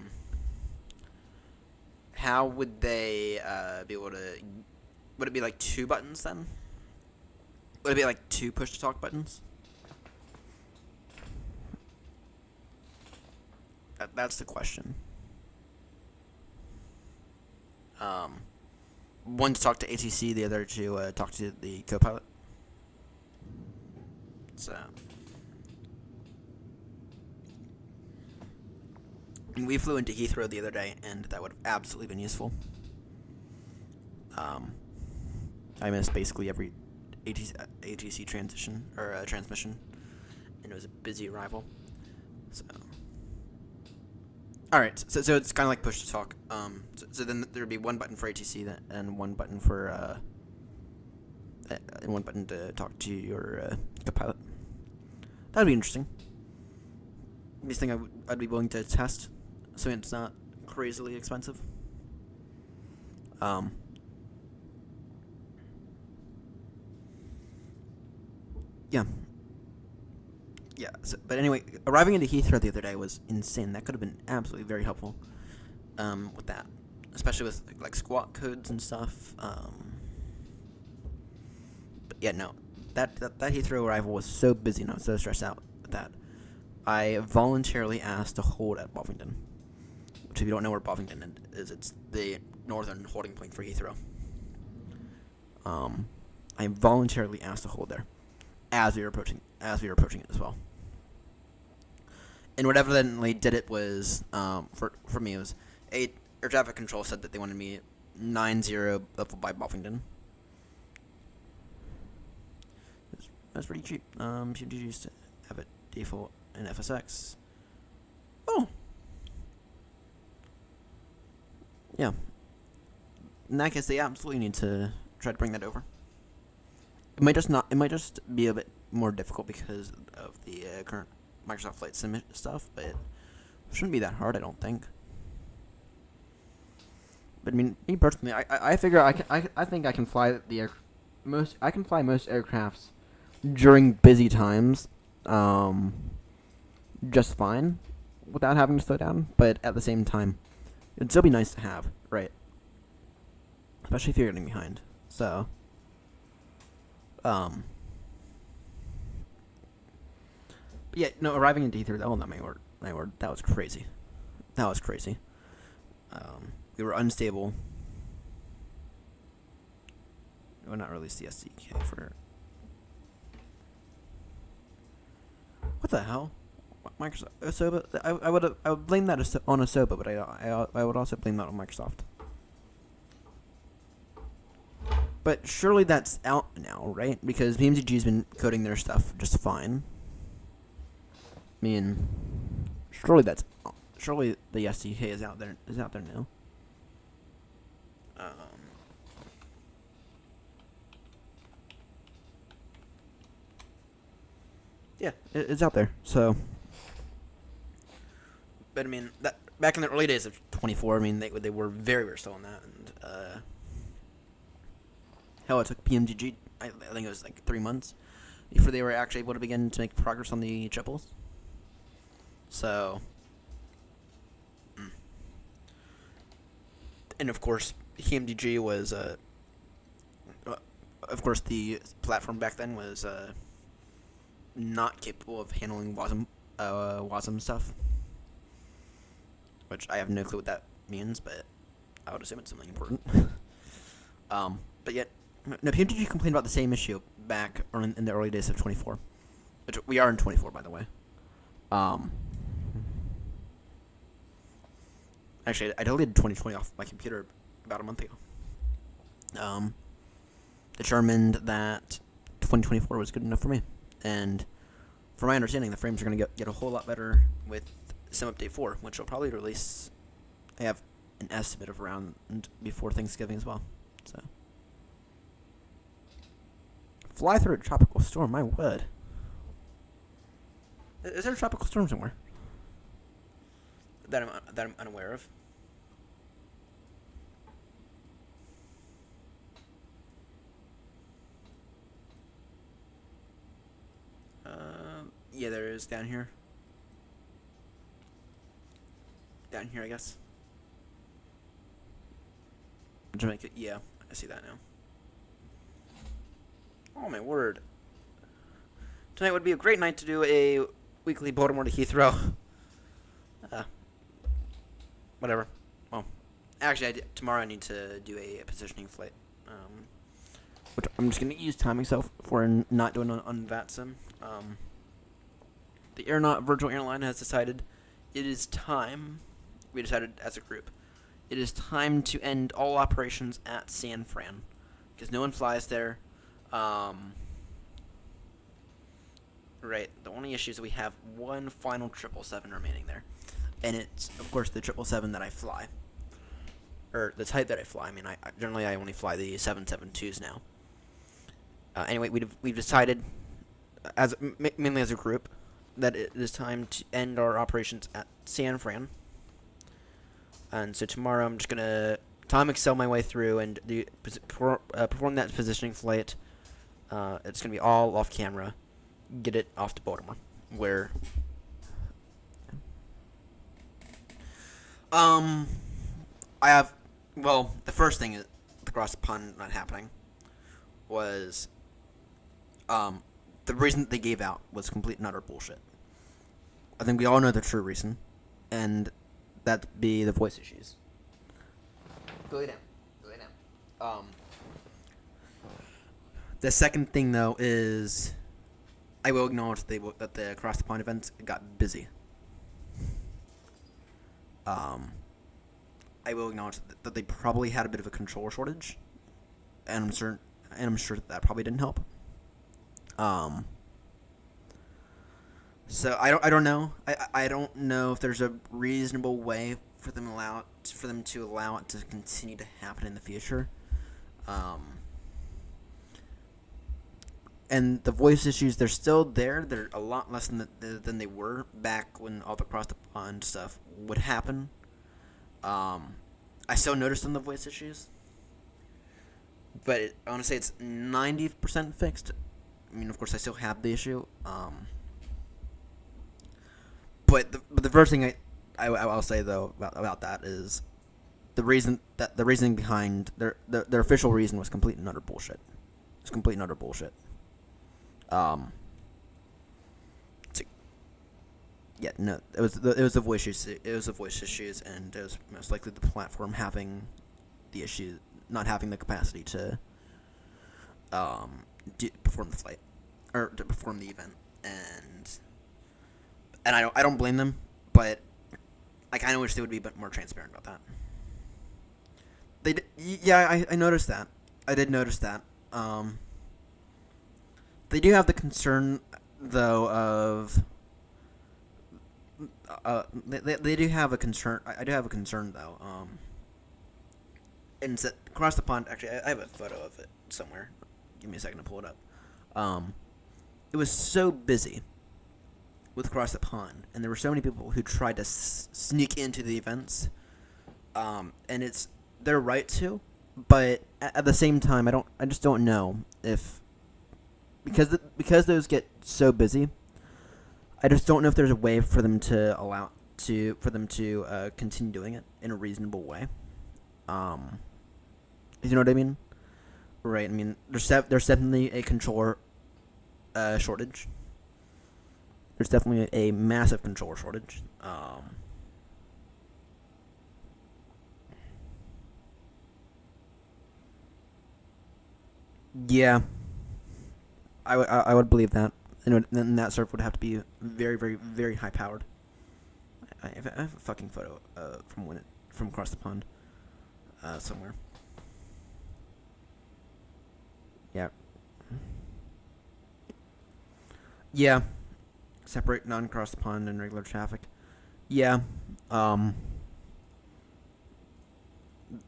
how would they be able to, would it be like 2 buttons then? Would it be like 2 push-to-talk buttons? That's the question. One to talk to ATC, the other to talk to the co-pilot. So, and we flew into Heathrow the other day, and that would have absolutely been useful. I missed basically every ATC transition or transmission, and it was a busy arrival. So, all right, so it's kind of like push to talk. So then there would be 1 button for ATC and 1 button for and 1 button to talk to your co-pilot. That'd be interesting. This thing I'd be willing to test, so it's not crazily expensive. Yeah. So, but anyway, arriving into Heathrow the other day was insane. That could have been absolutely very helpful with that, especially with like squawk codes and stuff. But yeah, no, that Heathrow arrival was so busy and I was so stressed out with that. I voluntarily asked to hold at Buffington. Which, if you don't know where Buffington is, it's the northern holding point for Heathrow. I voluntarily asked to hold there as we were approaching it as well. And what evidently did it was, for me, it was air traffic control said that they wanted me 9-0 by Buffington. That's pretty cheap. PMDG used to have it default in FSX. Oh. Yeah. In that case, they absolutely need to try to bring that over. It might just be a bit more difficult because of the current Microsoft Flight Sim stuff, but it shouldn't be that hard, I don't think. But I mean, me personally, I figure I think I can fly most aircrafts during busy times, just fine, without having to slow down. But at the same time, it'd still be nice to have, right? Especially if you're getting behind. So, but yeah, no, arriving into Heathrow, my word, that was crazy. That was crazy. We were unstable. Well, not release the SDK for. What the hell? Microsoft Asoba. I would blame that on Asoba, but I would also blame that on Microsoft. But surely that's out now, right? Because PMDG's been coding their stuff just fine. I mean, surely the SDK is out there now. Yeah, it's out there. So, but I mean, that back in the early days of 24, I mean, they were very slow on that, and hell, it took PMDG. I think it was like 3 months before they were actually able to begin to make progress on the triples. So, and of course, PMDG was, of course, the platform back then was not capable of handling WASM stuff, which I have no clue what that means, but I would assume it's something important. But yet, no, PMDG complained about the same issue back in the early days of 24, which we are in 24, by the way. Actually, I deleted 2020 off my computer about a month ago. Determined that 2024 was good enough for me. And from my understanding, the frames are going to get a whole lot better with Sim Update 4, which will probably release, I have an estimate of around before Thanksgiving as well. So, fly through a tropical storm, my word. Is there a tropical storm somewhere that I'm unaware of? Yeah, there is down here. Down here, I guess. Jamaica, yeah, I see that now. Oh my word. Tonight would be a great night to do a weekly Baltimore to Heathrow. Whatever. Well, actually, tomorrow I need to do a positioning flight. Which I'm just going to use time myself for not doing on VATSIM. The AirNott virtual airline has decided it is time, we decided as a group, it is time to end all operations at San Fran. Because no one flies there. Right, the only issue is we have one final 777 remaining there. And it's, of course, the 777 that I fly. Or the type that I fly. I mean, generally I only fly the 772s now. Anyway, we've decided, mainly as a group, that it is time to end our operations at San Fran. And so tomorrow I'm just going to time excel my way through and perform that positioning flight. It's going to be all off camera. Get it off to Baltimore, where I have, well, the first thing is the cross the pond not happening was the reason that they gave out was complete and utter bullshit. I think we all know the true reason, and that'd be the voice issues. Go lay down. Go lay down. The second thing, though, is I will acknowledge that the across the pond events got busy. I will acknowledge that they probably had a bit of a controller shortage, and I'm sure that probably didn't help. So I don't know. I don't know if there's a reasonable way for them to allow it to continue to happen in the future. And the voice issues, they're still there. They're a lot less than they were back when all the across the pond stuff would happen. I still noticed them, the voice issues, but I want to say it's 90% fixed. I mean, of course, I still have the issue. But the first thing I'll say though about that is the reasoning behind their official reason was complete and utter bullshit. It's complete and utter bullshit. Yeah, no, it was the voice issues. It was the voice issues, and it was most likely the platform having the issue, not having the capacity to perform the flight or to perform the event, and I don't blame them, but I kind of wish they would be a bit more transparent about that. I noticed that. I did notice that. They do have the concern though of. They do have a concern. I do have a concern though. And it's that across the pond. Actually, I have a photo of it somewhere. Give me a second to pull it up. It was so busy with across the pond, and there were so many people who tried to sneak into the events. And it's their right to, but at the same time, I just don't know if because those get so busy. I just don't know if there's a way for them to continue doing it in a reasonable way. You know what I mean? Right. I mean, there's definitely a controller shortage. There's definitely a massive controller shortage. Yeah, I would believe that. And then that server would have to be very, very, very high powered. I have a fucking photo from across the pond somewhere. Yeah. Yeah. Separate non-cross the pond and regular traffic. Yeah. There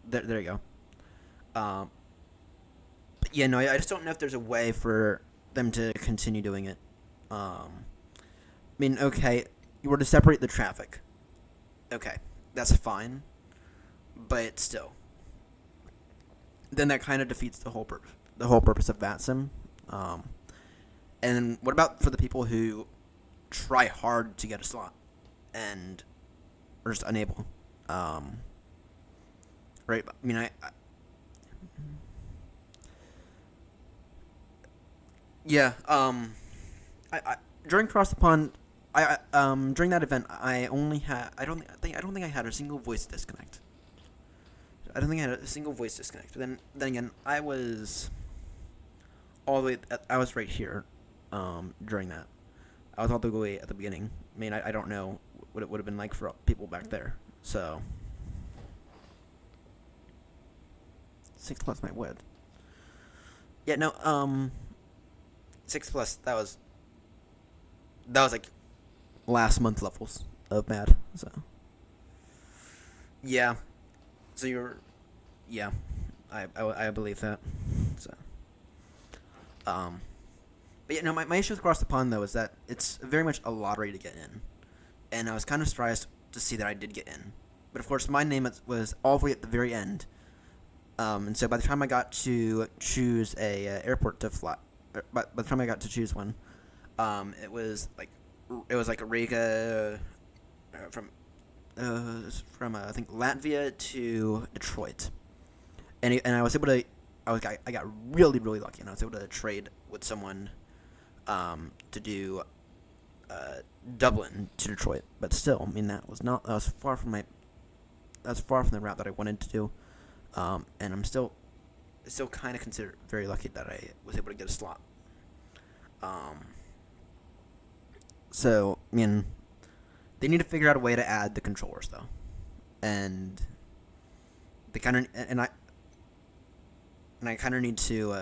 you go. But yeah, no, I just don't know if there's a way for them to continue doing it. I mean, okay, you were to separate the traffic. Okay, that's fine, but still, then that kind of defeats the whole purpose of VATSIM. And what about for the people who try hard to get a slot and are just unable? Right? I mean, yeah. I during Cross the Pond, during that event, I don't think I had a single voice disconnect. I don't think I had a single voice disconnect. Then again, I was all the way. I was right here, during that. I was all the way at the beginning. I mean, I don't know what it would have been like for people back there. So 6 plus my WOOO-WADD. Yeah, no. 6 plus. That was like last month levels of MAD. So yeah. So yeah. I believe that. So but yeah, no. My issue with Across the Pond though is that it's very much a lottery to get in, and I was kind of surprised to see that I did get in. But of course, my name was all the way at the very end. And so by the time I got to choose a airport to fly. By the time I got to choose one, it was like a Riga from I think Latvia to Detroit, and I was able to I got really lucky, and I was able to trade with someone to do Dublin to Detroit, but still, I mean, that was far from the route that I wanted to do, and I'm still kind of considered very lucky that I was able to get a slot. So, I mean, they need to figure out a way to add the controllers, though, and they kind of I kind of need to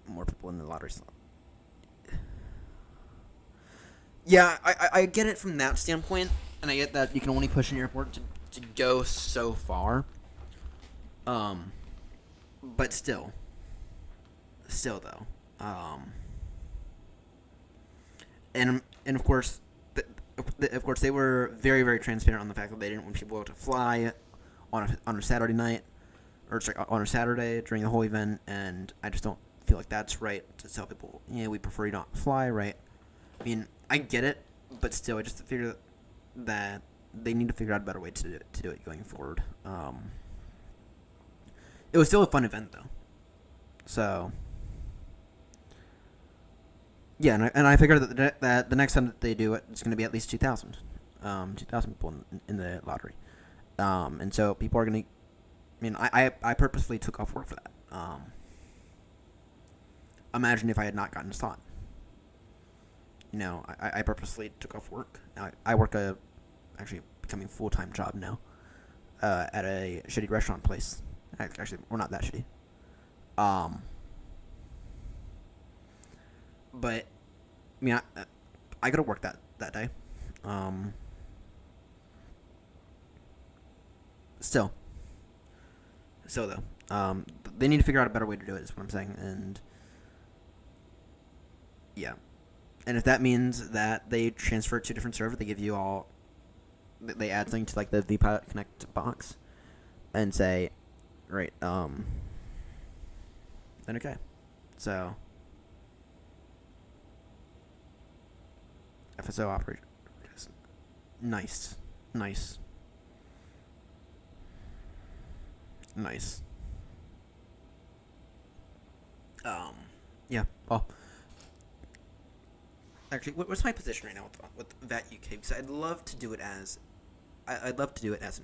more people in the lottery slot. Yeah, I get it from that standpoint, and I get that you can only push an airport to go so far. But still though, and of course, they were very, very transparent on the fact that they didn't want people to fly on a Saturday night, or sorry, on a Saturday during the whole event, and I just don't feel like that's right to tell people, yeah, we prefer you not fly, right? I mean, I get it, but still, I just figure that they need to figure out a better way to do it going forward. It was still a fun event, though. So, yeah, and I figured that the next time that they do it, it's going to be at least 2,000 people in the lottery. And so people are going to, I mean, I purposely took off work for that. Imagine if I had not gotten a slot. You know, I purposely took off work. I work actually becoming a full-time job now, at a shitty restaurant place. Actually, we're not that shitty. But, I mean, I could have worked that day. Still though, they need to figure out a better way to do it, is what I'm saying, and yeah. And if that means that they transfer it to a different server, they give you all, they add something to like the vPilot Connect box, and say, right, then okay. So, FSO operation, nice. Yeah. Well, actually, what's my position right now with VAT UK? Because I'd love to do it as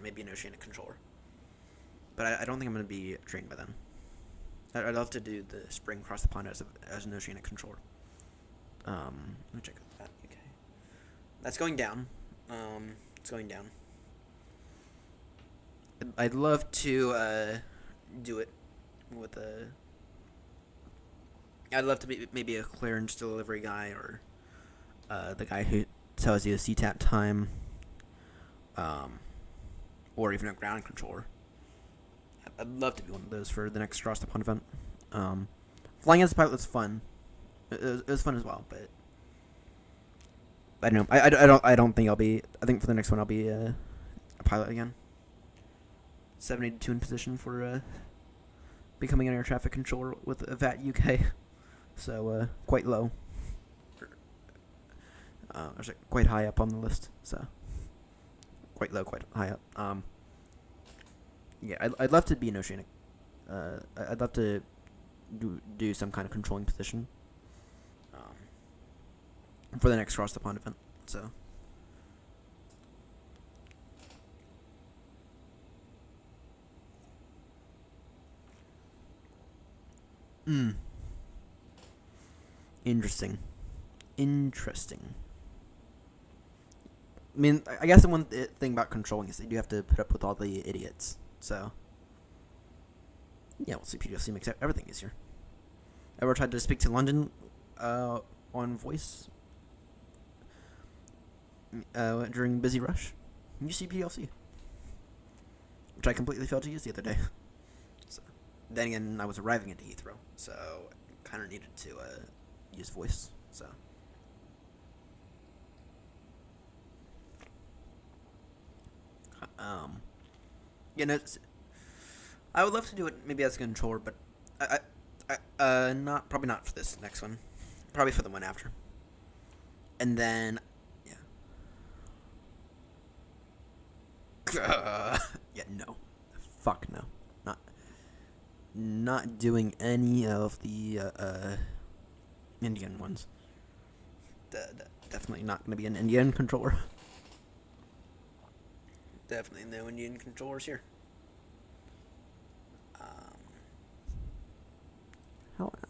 maybe an Oceanic controller, but I don't think I'm going to be trained by then. I'd love to do the spring across the pond as an Oceanic controller. Let me check VAT UK. That's going down. It's going down. I'd love to do it with a. I'd love to be maybe a clearance delivery guy, or the guy who tells you the CTAT time, or even a ground controller. I'd love to be one of those for the next Cross the Pond event. Flying as a pilot was fun. It was fun as well, but I don't know. I don't think I'll be. I think for the next one I'll be a pilot again. 782 in position for becoming an air traffic controller with a VAT UK. So quite low. Actually, quite high up on the list. So quite low, quite high up. Yeah, I'd love to be an Oceanic. I'd love to do some kind of controlling position for the next Cross the Pond event. So. Interesting. I mean, I guess the one thing about controlling is that you have to put up with all the idiots. So, yeah, well, CPDLC makes everything easier. Ever tried to speak to London on voice during busy rush? Use CPDLC, which I completely failed to use the other day. So, then again, I was arriving into Heathrow, so kind of needed to use voice. So. You know, I would love to do it maybe as a controller, but probably not for this next one. Probably for the one after. And then, yeah. Yeah, no. Fuck no. Not doing any of the Indian ones. Definitely not going to be an Indian controller. Definitely no Indian controllers here.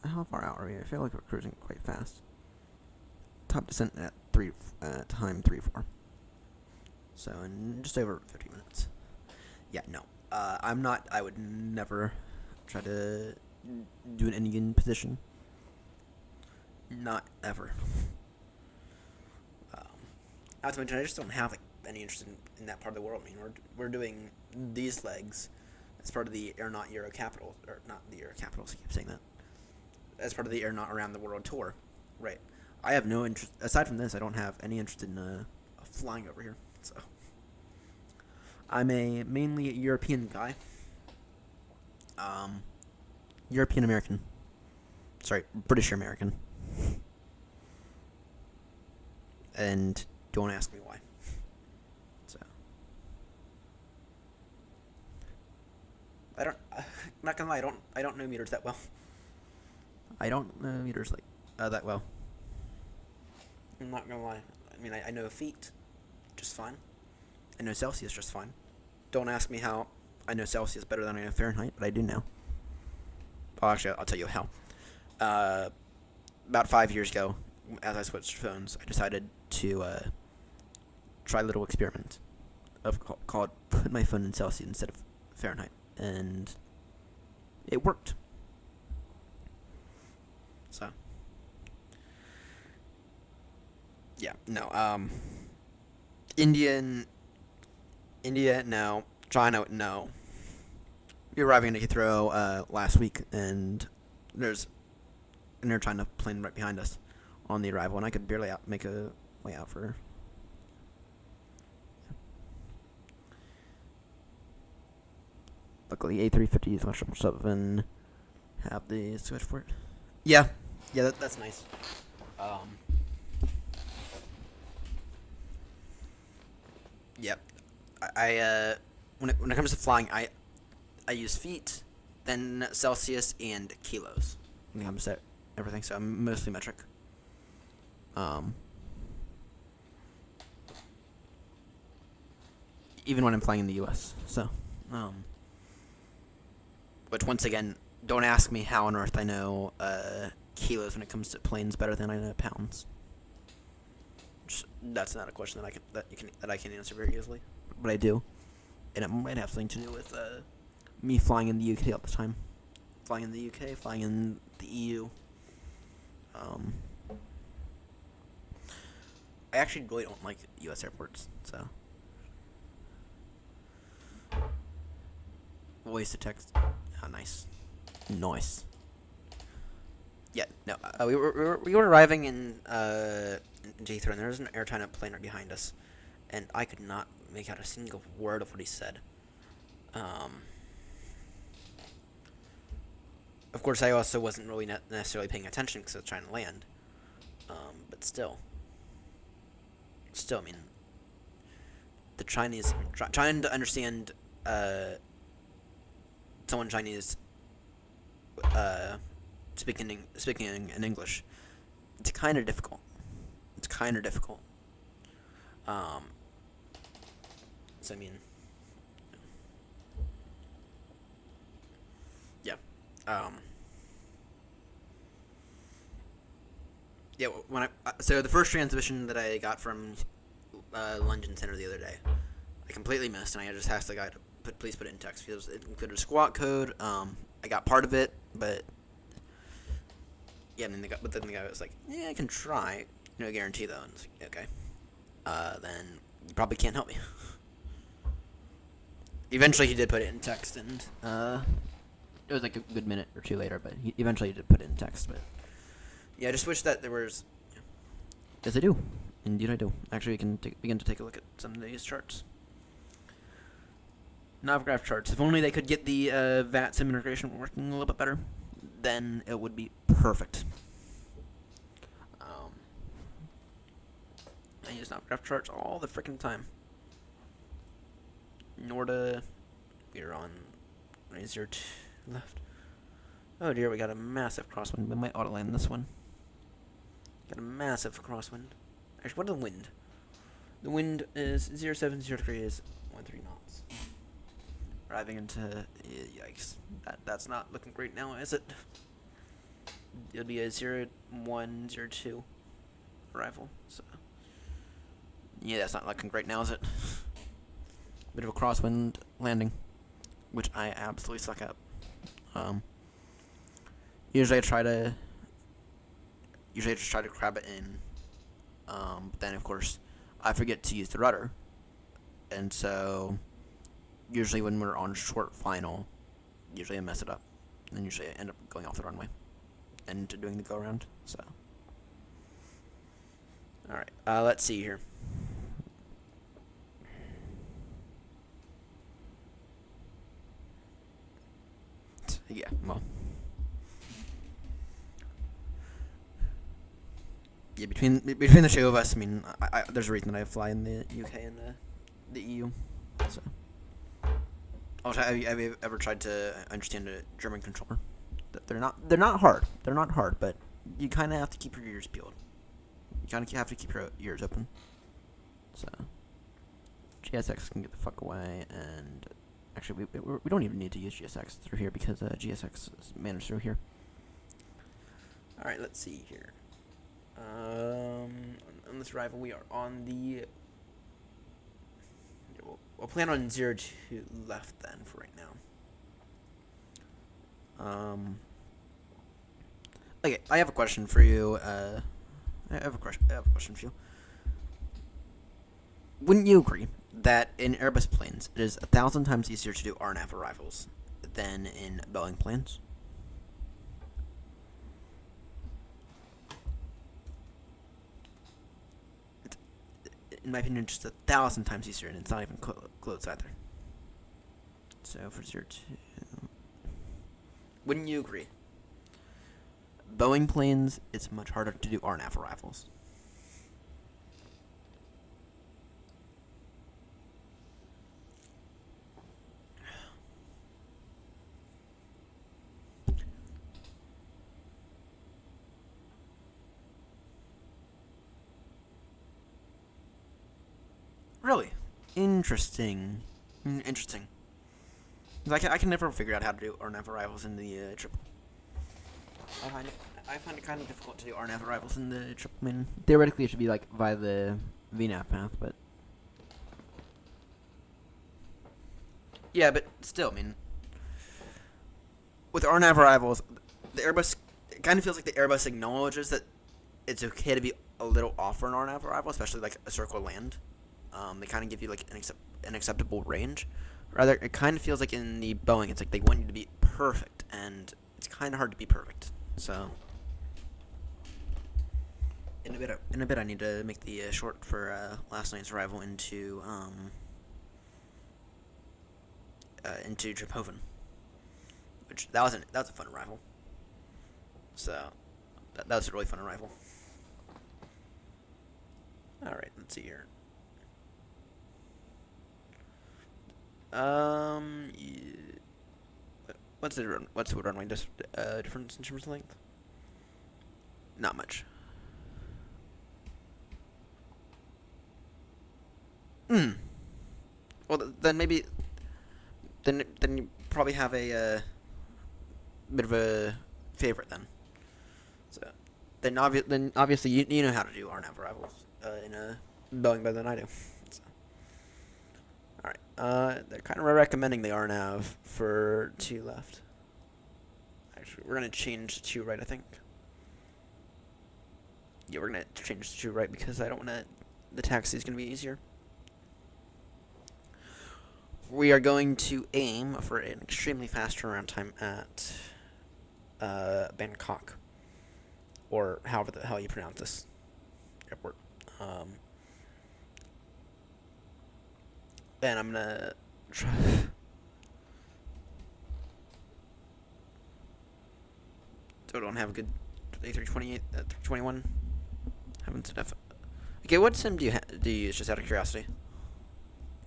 How far out are we? I feel like we're cruising quite fast. Top descent at time 3-4. So in just over 50 minutes. Yeah, no. I'm not. I would never try to do an Indian position. Not ever. Not to mention, I just don't have like any interest in that part of the world. I mean, we're doing these legs as part of the AirNott Euro Capital, or not the Euro Capitals. I keep saying that. As part of the AirNott Around the World tour, right? I have no interest. Aside from this, I don't have any interest in flying over here. So I'm a mainly European guy. European American. Sorry, British American. And don't ask me why. So I don't. Not gonna lie, I don't know meters that well. I don't know meters like that well. I'm not gonna lie. I mean, I know feet just fine. I know Celsius just fine. Don't ask me how I know Celsius better than I know Fahrenheit, but I do now. Oh, actually, I'll tell you how. About 5 years ago, as I switched phones, I decided to try a little experiment called put my phone in Celsius instead of Fahrenheit, and it worked. So, yeah, no, India, no. China, no. We were arriving at Heathrow last week, and there's an Air China plane right behind us on the arrival, and I could barely make a way out for her. Luckily, A350/7 have the switch for it. Yeah, that's nice. Yep. I when it comes to flying, I use feet, then Celsius and kilos when it comes to everything. So I'm mostly metric. Even when I'm flying in the U.S. So, which once again, don't ask me how on earth I know kilos when it comes to planes better than I know pounds. That's not a question that I can answer very easily, but I do, and it might have something to do with me flying in the UK all the time, flying in the UK, flying in the EU. I actually really don't like U.S. airports, so voice to text. Oh, nice. Yeah, no. We were arriving in Heathrow, and there was an Air China plane right behind us, and I could not make out a single word of what he said. Of course, I also wasn't really necessarily paying attention because I was trying to land. But still, I mean, the Chinese trying to understand someone Chinese speaking in English, it's kind of difficult. So I mean, yeah. Yeah. So the first transmission that I got from London Center the other day, I completely missed, and I just asked the guy to please put it in text because it included a squawk code. I got part of it, but yeah. And then the guy was like, "Yeah, I can try. No guarantee though." And I was like, "Okay, then you probably can't help me." Eventually, he did put it in text, and it was like a good minute or two later, but he eventually did put it in text. But yeah, I just wish that there was. Yes, I do. Indeed, I do. Actually, we can begin to take a look at some of these charts. Navgraph charts. If only they could get the VAT sim integration working a little bit better, then it would be perfect. I use Navgraph charts all the freaking time. Norda, we're on 0-2 left. Oh dear, we got a massive crosswind. We might auto land this one. Got a massive crosswind. Actually, what is the wind? The wind is 0703 is 13 knots. Driving into yikes. That's not looking great now, is it? It'll be a 0102 arrival. So yeah, that's not looking great now, is it? Bit of a crosswind landing, which I absolutely suck at. Usually I just try to crab it in. But then of course I forget to use the rudder, and so usually when we're on short final, usually I mess it up, and usually I end up going off the runway and doing the go around. So all right, let's see here. Yeah, well, yeah. Between the two of us, I mean, there's a reason that I fly in the UK and the EU. So, also, have you ever tried to understand a German controller? They're not hard. They're not hard, but you kind of have to keep your ears peeled. You kind of have to keep your ears open. So, GSX can get the fuck away, and actually, we don't even need to use GSX through here because GSX is managed through here. All right, let's see here. On this arrival, we are on the. We'll plan on 02 left then for right now. Okay, I have a question for you. I have a question for you. Wouldn't you agree that in Airbus planes it is 1,000 times easier to do RNAV arrivals than in Boeing planes? In my opinion, just 1,000 times easier, and it's not even close either. So for 02, wouldn't you agree? Boeing planes, it's much harder to do RNAV arrivals. Really? Interesting. Interesting. 'Cause I can never figure out how to do RNAV arrivals in the triple. I find it kind of difficult to do RNAV arrivals in the triple. I mean, theoretically it should be like via the VNAV path, but yeah, but still, I mean, with RNAV arrivals, the Airbus, it kind of feels like the Airbus acknowledges that it's okay to be a little off for an RNAV arrival, especially like a circle land. They kind of give you like an acceptable range. Rather, it kind of feels like in the Boeing, it's like they want you to be perfect, and it's kind of hard to be perfect. So, in a bit, I need to make the short for last night's arrival into Triphoven, which that was a fun arrival. So, that was a really fun arrival. All right, let's see here. Yeah. What's the runway difference in terms of length? Not much. Well, then maybe. Then you probably have a bit of a favorite then. So then obviously you know how to do RNAV arrivals in a Boeing better than I do. Alright, they're kind of recommending the RNAV for 2 left. Actually, we're going to change to 2 right, I think. Yeah, we're going to change to 2 right because I don't want to... The taxi is going to be easier. We are going to aim for an extremely fast turnaround time at Bangkok. Or however the hell you pronounce this airport. And I'm gonna try. So I don't have a good A328, 321. Haven't enough. Okay, what sim do you use? Just out of curiosity.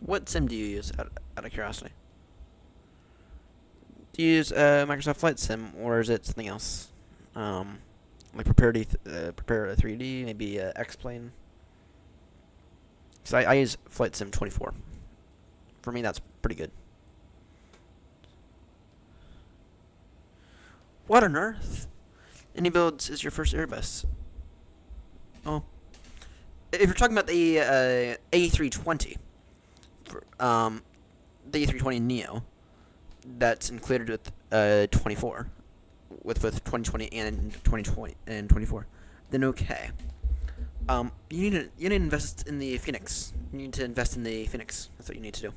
What sim do you use out of curiosity? Do you use Microsoft Flight Sim or is it something else? like prepare a 3D, maybe X-Plane. So I use Flight Sim 24. For me, that's pretty good. What on earth? IniBuilds is your first Airbus. Oh. If you're talking about the A320, the A320 Neo, that's included with 24, with 2020 and 2020 and 24, then okay. You need to invest in the Phoenix. You need to invest in the Phoenix. That's what you need to do.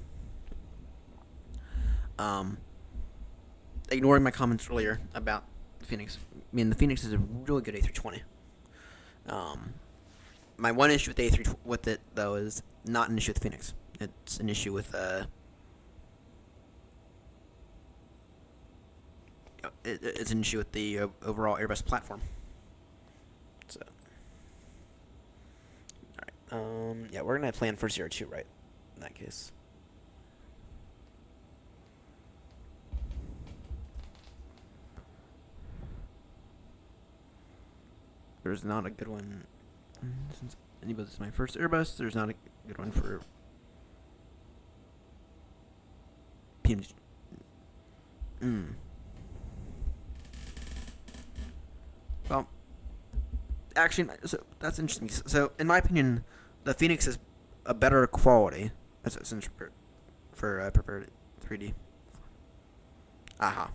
Ignoring my comments earlier about the Phoenix, I mean the Phoenix is a really good A320. My one issue with the A3 with it though is not an issue with the Phoenix. It's an issue with it's an issue with the overall Airbus platform. So, all right. Yeah, we're gonna plan for 02, right? In that case. There's not a good one. Since IniBuilds is my first Airbus, there's not a good one for PMDG. Well, actually, so that's interesting. So, in my opinion, the Phoenix is a better quality for prepared 3D. Aha.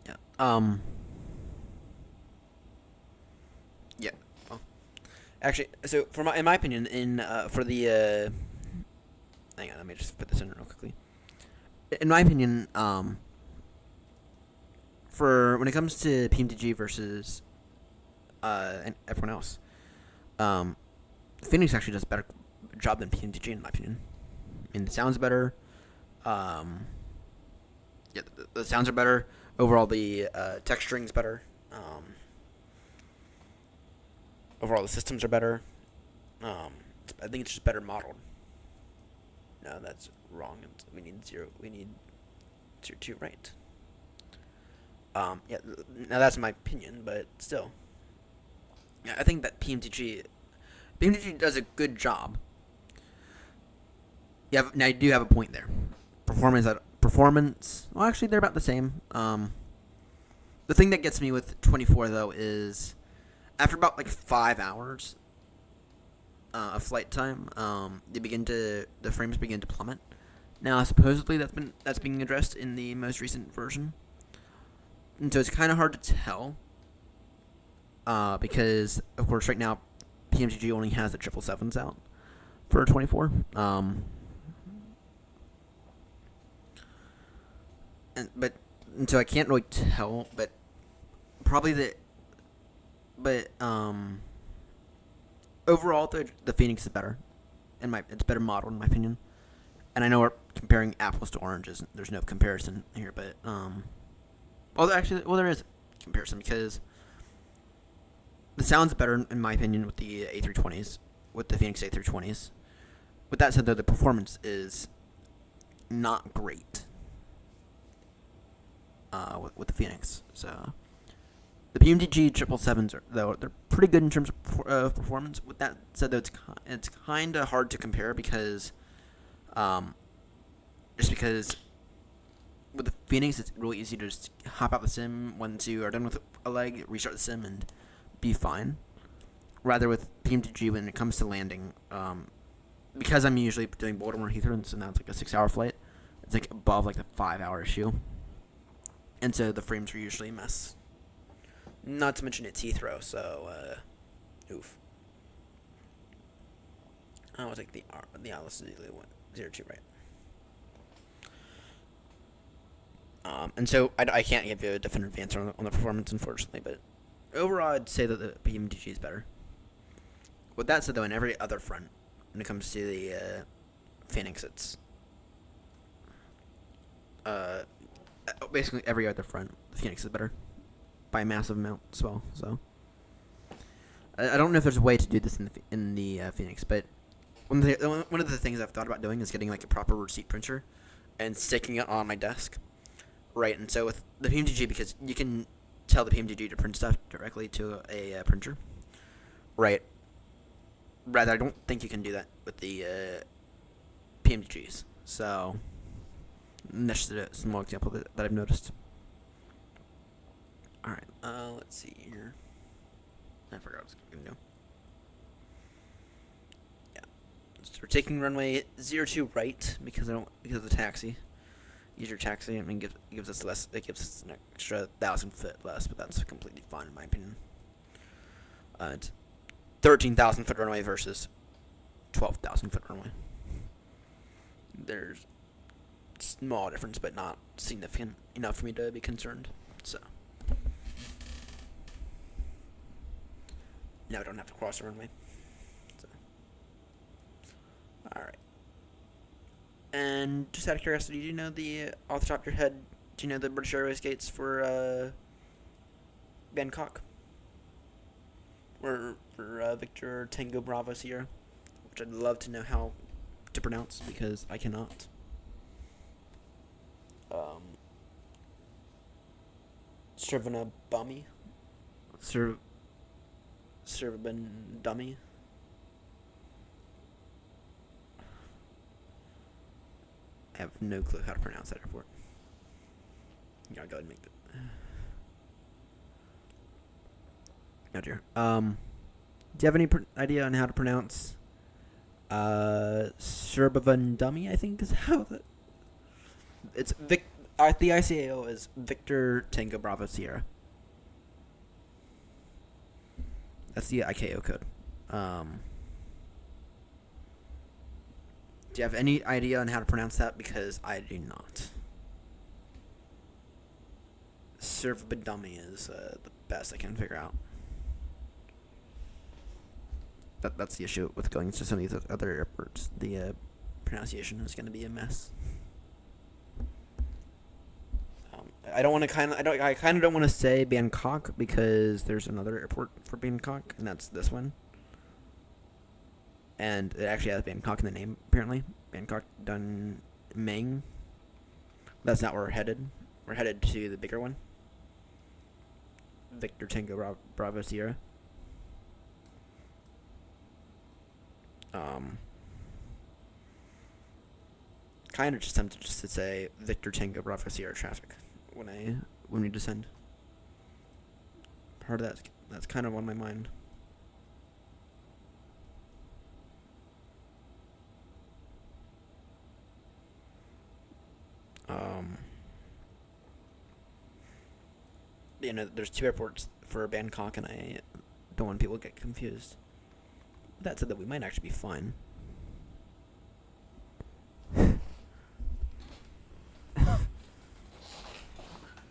Yeah. Yeah. Well, actually, so in my opinion, for the hang on, let me just put this in real quickly. In my opinion, for when it comes to PMDG versus and everyone else, Phoenix actually does a better job than PMDG in my opinion. I mean, the sounds better. Yeah, the sounds are better. Overall, the texturing's better. Overall, the systems are better. I think it's just better modeled. No, that's wrong. We need 02, right? Yeah. Now that's my opinion, but still, yeah, I think that PMDG does a good job. Yeah, now you do have a point there. Performance. Well, actually, they're about the same. The thing that gets me with 24 though is after about like 5 hours of flight time, the frames begin to plummet. Now, supposedly that's being addressed in the most recent version, and so it's kind of hard to tell. Because of course, right now, PMDG only has the 777s out for 24. And so I can't really tell, but probably overall the Phoenix is better, it's better modeled in my opinion. And I know we're comparing apples to oranges. There's no comparison here, but there is a comparison because the sound's better in my opinion with the A320s, with the Phoenix A320s. With that said, though, the performance is not great with the Phoenix. So the PMDG 777s they're pretty good in terms of performance. With that said, though, it's kind of hard to compare because just because with the Phoenix it's really easy to just hop out the sim once you are done with a leg, restart the sim, and be fine. Rather with PMDG, when it comes to landing, because I'm usually doing Baltimore and Heathrow, and so now it's like a 6-hour flight, it's like above like the 5-hour issue, and so the frames are usually a mess. Not to mention it's Heathrow, so oof. I was like the Alice is 02, right? And so I can't give you a definitive answer on the performance, unfortunately, but overall, I'd say that the PMDG is better. With that said, though, in every other front, when it comes to the Phoenix, it's basically every other front, the Phoenix is better by a massive amount as well. So I don't know if there's a way to do this in the Phoenix, but one of the things I've thought about doing is getting like a proper receipt printer and sticking it on my desk. Right, and so with the PMDG, because you can tell the PMDG to print stuff directly to a printer. Right. Rather, I don't think you can do that with the PMDGs. So, that's just a small example that I've noticed. Alright, let's see here. I forgot what I was going to do. Yeah. So we're taking runway 02 right because of the taxi. Use your taxi. I mean, gives us less. It gives us an extra 1,000 foot less, but that's completely fine in my opinion. It's 13,000 foot runway versus 12,000 foot runway. There's small difference, but not significant enough for me to be concerned. So now I don't have to cross the runway. So, all right. And just out of curiosity, do you know off the top of your head, do you know the British Airways gates for Bangkok? Or for Victor Tango Bravo Sierra? Which I'd love to know how to pronounce because I cannot. Servana Bummy? Servan Dummy? I have no clue how to pronounce that airport. Yeah, I'll go ahead and make that. Oh dear. Do you have any idea on how to pronounce Serban Dummy? I think is how that. It's the ICAO is Victor Tango Bravo Sierra. That's the ICAO code. Do you have any idea on how to pronounce that? Because I do not. Servabadummy is the best I can figure out. That's the issue with going to some of these other airports. The pronunciation is going to be a mess. I kind of don't want to say Bangkok because there's another airport for Bangkok, and that's this one. And it actually has Bangkok in the name, apparently. Bangkok Dun Meng. That's not where we're headed. We're headed to the bigger one. Victor Tango Bravo Sierra. Kind of just tempted just to say Victor Tango Bravo Sierra traffic when we descend. Part of that's kind of on my mind. You know, there's two airports for Bangkok, and I don't want people to get confused. That said, that we might actually be fine.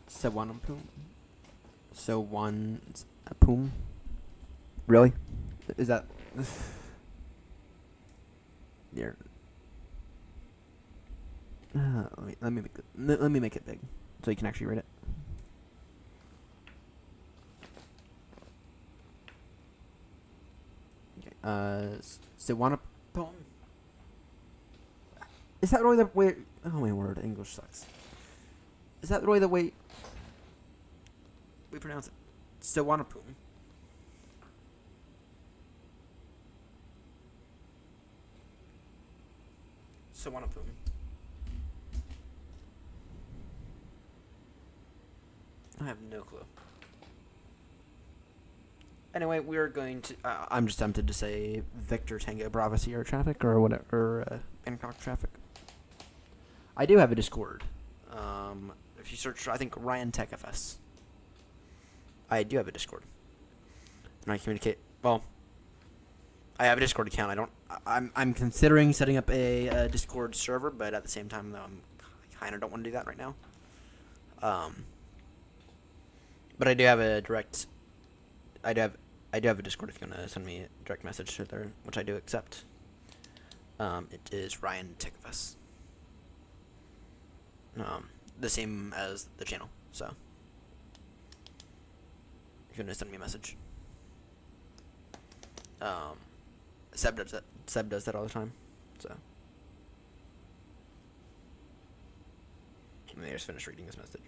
Sawanapum? Really? Is that... Here. Let me make it big so you can actually read it. Okay. Sawanapum. Is that really the way? Oh my word, English sucks. Is that really the way we pronounce it? Sawanapum. Sawanapum. I have no clue. Anyway, we're going to... I'm just tempted to say Victor Tango Bravo Sierra traffic or whatever, Bangkok traffic. I do have a Discord. If you search, I think, Ryan Tech FS. I do have a Discord. And I communicate... Well, I have a Discord account. I'm considering setting up a Discord server, but at the same time, though, I kind of don't want to do that right now. But I do have a direct... I do have a Discord if you want to send me a direct message to there, which I do accept. It is Ryan Tickfus. The same as the channel, so if you want to send me a message. Seb does that. Seb does that all the time, so. Let me just finish reading this message.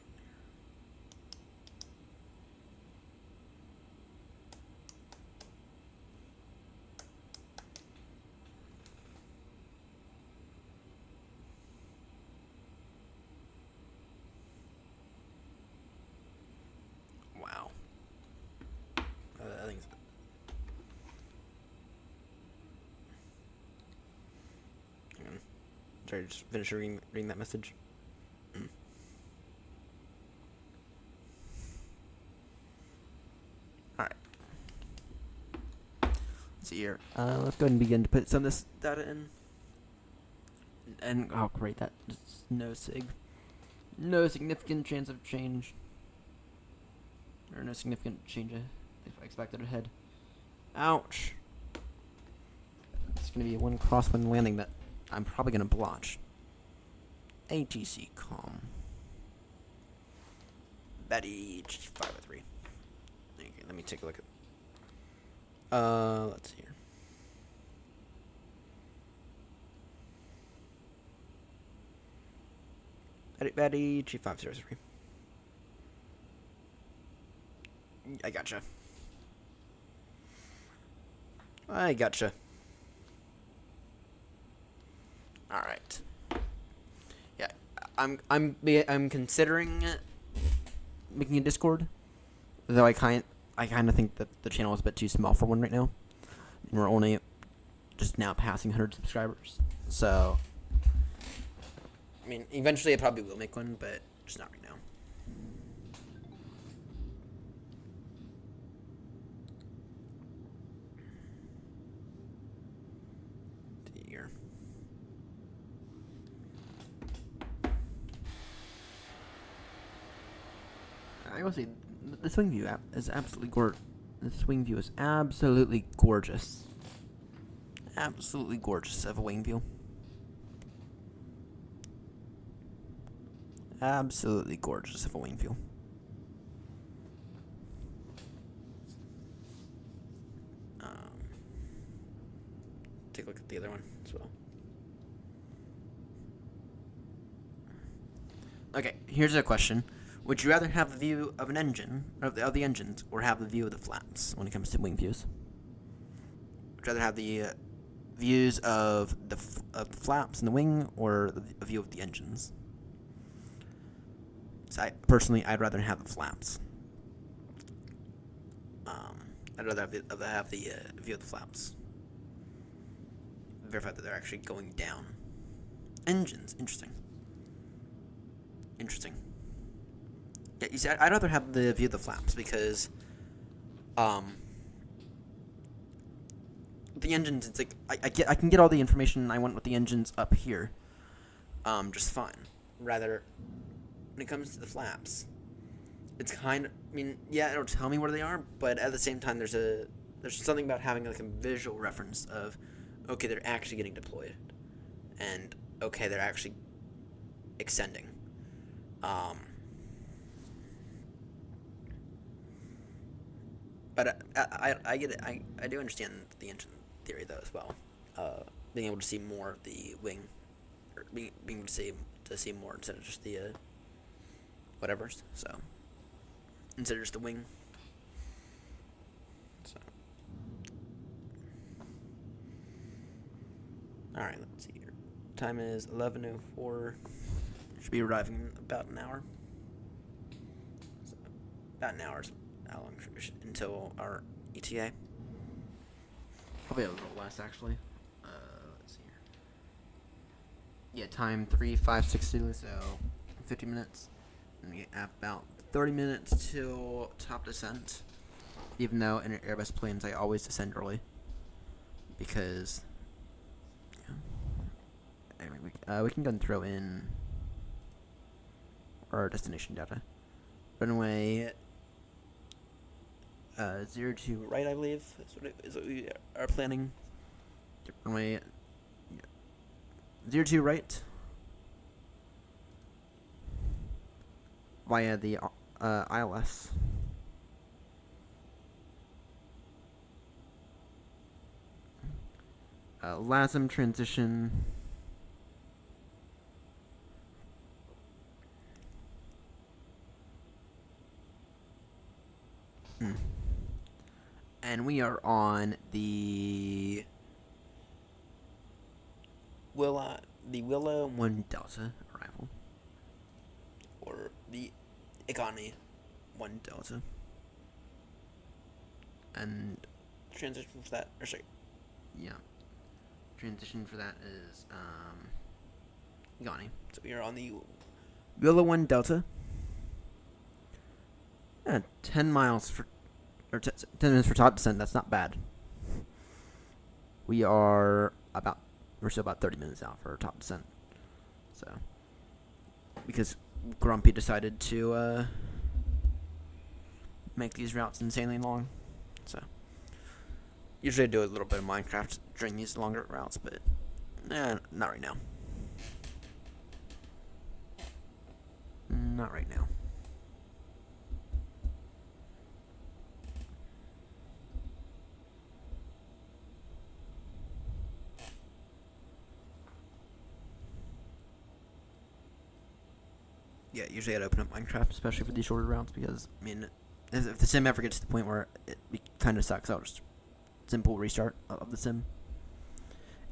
Sorry, just finish reading that message. Alright. Let's see here. Let's go ahead and begin to put some of this data in. And, oh great, that is no sig. No significant chance of change. Or no significant change if I expected ahead. Ouch. It's going to be a one crosswind landing that I'm probably going to blotch. ATC calm. Betty G503. Okay, let me take a look at. Let's see here. Betty G503. I gotcha. All right. Yeah, I'm considering making a Discord, though I kind of think that the channel is a bit too small for one right now, and we're only just now passing 100 subscribers. So, I mean, eventually I probably will make one, but just not right now. I will say, the swing view is absolutely gorgeous. The swing view is absolutely gorgeous. Absolutely gorgeous of a wing view. Absolutely gorgeous of a wing view. Take a look at the other one as well. Okay, here's a question. Would you rather have the view of an engine, of the engines, or have the view of the flaps when it comes to wing views? Would you rather have the views of the flaps and the wing, or the view of the engines? So I'd rather have the flaps. I'd rather have the view of the flaps. Verify that they're actually going down. Engines, interesting. Yeah, you see, I'd rather have the view of the flaps because, the engines, it's like I can get all the information I want with the engines up here, just fine. Rather, when it comes to the flaps, it's kind of, I mean, yeah, it'll tell me where they are, but at the same time, there's something about having like a visual reference of, okay, they're actually getting deployed, and okay, they're actually extending. But I get it. I do understand the engine theory though as well. Being able to see more of the wing, or being able to see more instead of just the whatever's. So instead of just the wing. So all right, let's see here. Time is 11:04. Should be arriving in about an hour. So about an hour is how long until our ETA? Probably a little less, actually. Let's see here. Yeah, time 3:560, so 50 minutes. And we have about 30 minutes till top descent. Even though in Airbus planes, I always descend early. Because, yeah. Anyway, we can go and throw in our destination data. Runway 02 right, I believe, is what we are planning. Runway 02 right via the ILS. LASM transition. And we are on the Willow 1 Delta arrival, or the Economy 1 Delta, and transition for that, transition for that is Yanni. So we are on the Willow 1 Delta. 10 miles for, or 10 minutes for top descent. That's not bad. We're still about 30 minutes out for our top descent. So, because Grumpy decided to make these routes insanely long. So, usually I do a little bit of Minecraft during these longer routes, but not right now. Not right now. Yeah, usually I'd open up Minecraft, especially for these shorter routes, because, I mean, if the sim ever gets to the point where it kind of sucks, I'll just simple restart of the sim.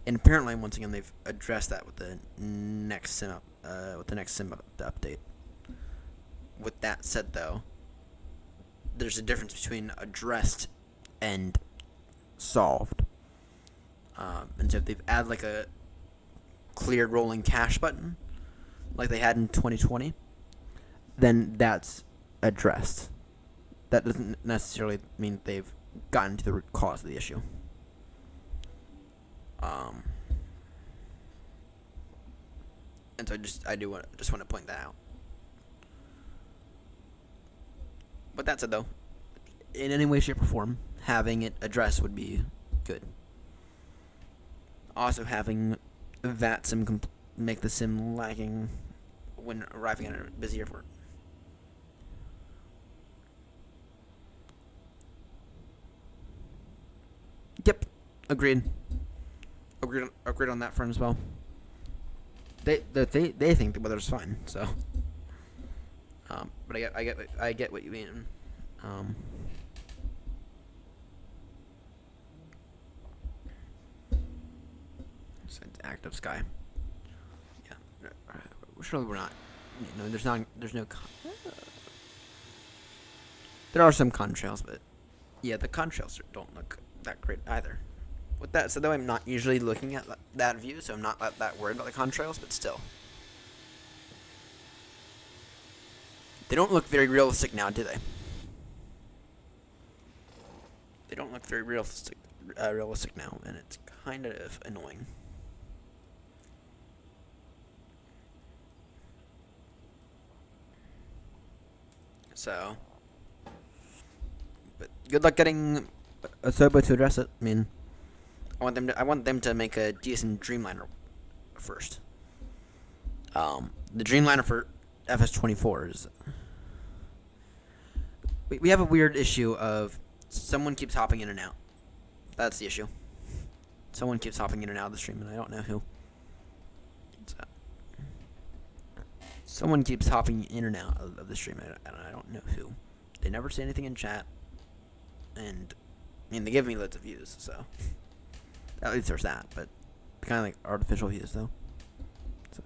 And apparently, once again, they've addressed that with the next sim update. With that said, though, there's a difference between addressed and solved. And so if they've added like a clear rolling cache button, like they had in 2020, then that's addressed. That doesn't necessarily mean they've gotten to the root cause of the issue. And so I just want to point that out. But that said, though, in any way, shape, or form, having it addressed would be good. Also, having that sim make the sim lagging when arriving at a busy airport. Yep, agreed. Agreed on that front as well. They think the weather's fine, so. But I get what you mean. It's active sky. Yeah, surely we're not. There's no. There are some contrails, but yeah, the contrails don't look that great either. With that said, though, I'm not usually looking at that view, so I'm not that worried about the contrails, but still. They don't look very realistic now, do they? They don't look very realistic now, and it's kind of annoying. So, but good luck getting Asobo to address it. I mean, I want them to make a decent Dreamliner first. The Dreamliner for FS24 is. We have a weird issue of someone keeps hopping in and out. That's the issue. Someone keeps hopping in and out of the stream, and I don't know who. Someone keeps hopping in and out of the stream, and I don't know who. They never say anything in chat, and I mean they give me loads of views, so at least there's that. But kind of like artificial views, though. So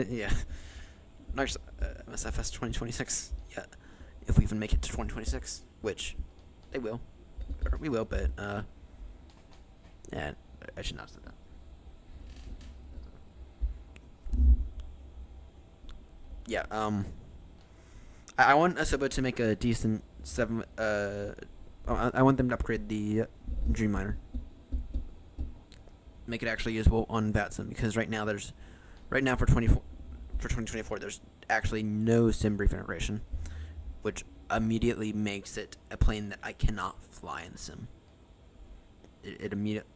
yeah. Next, msfs 2026. Yeah, if we even make it to 2026, which they will, or we will, but yeah, I should not have said that. Yeah, I want Asobo to make a decent I want them to upgrade the Dreamliner, make it actually usable on VATSIM, because right now for 2024, there's actually no sim brief integration, which immediately makes it a plane that I cannot fly in the sim. It immediately.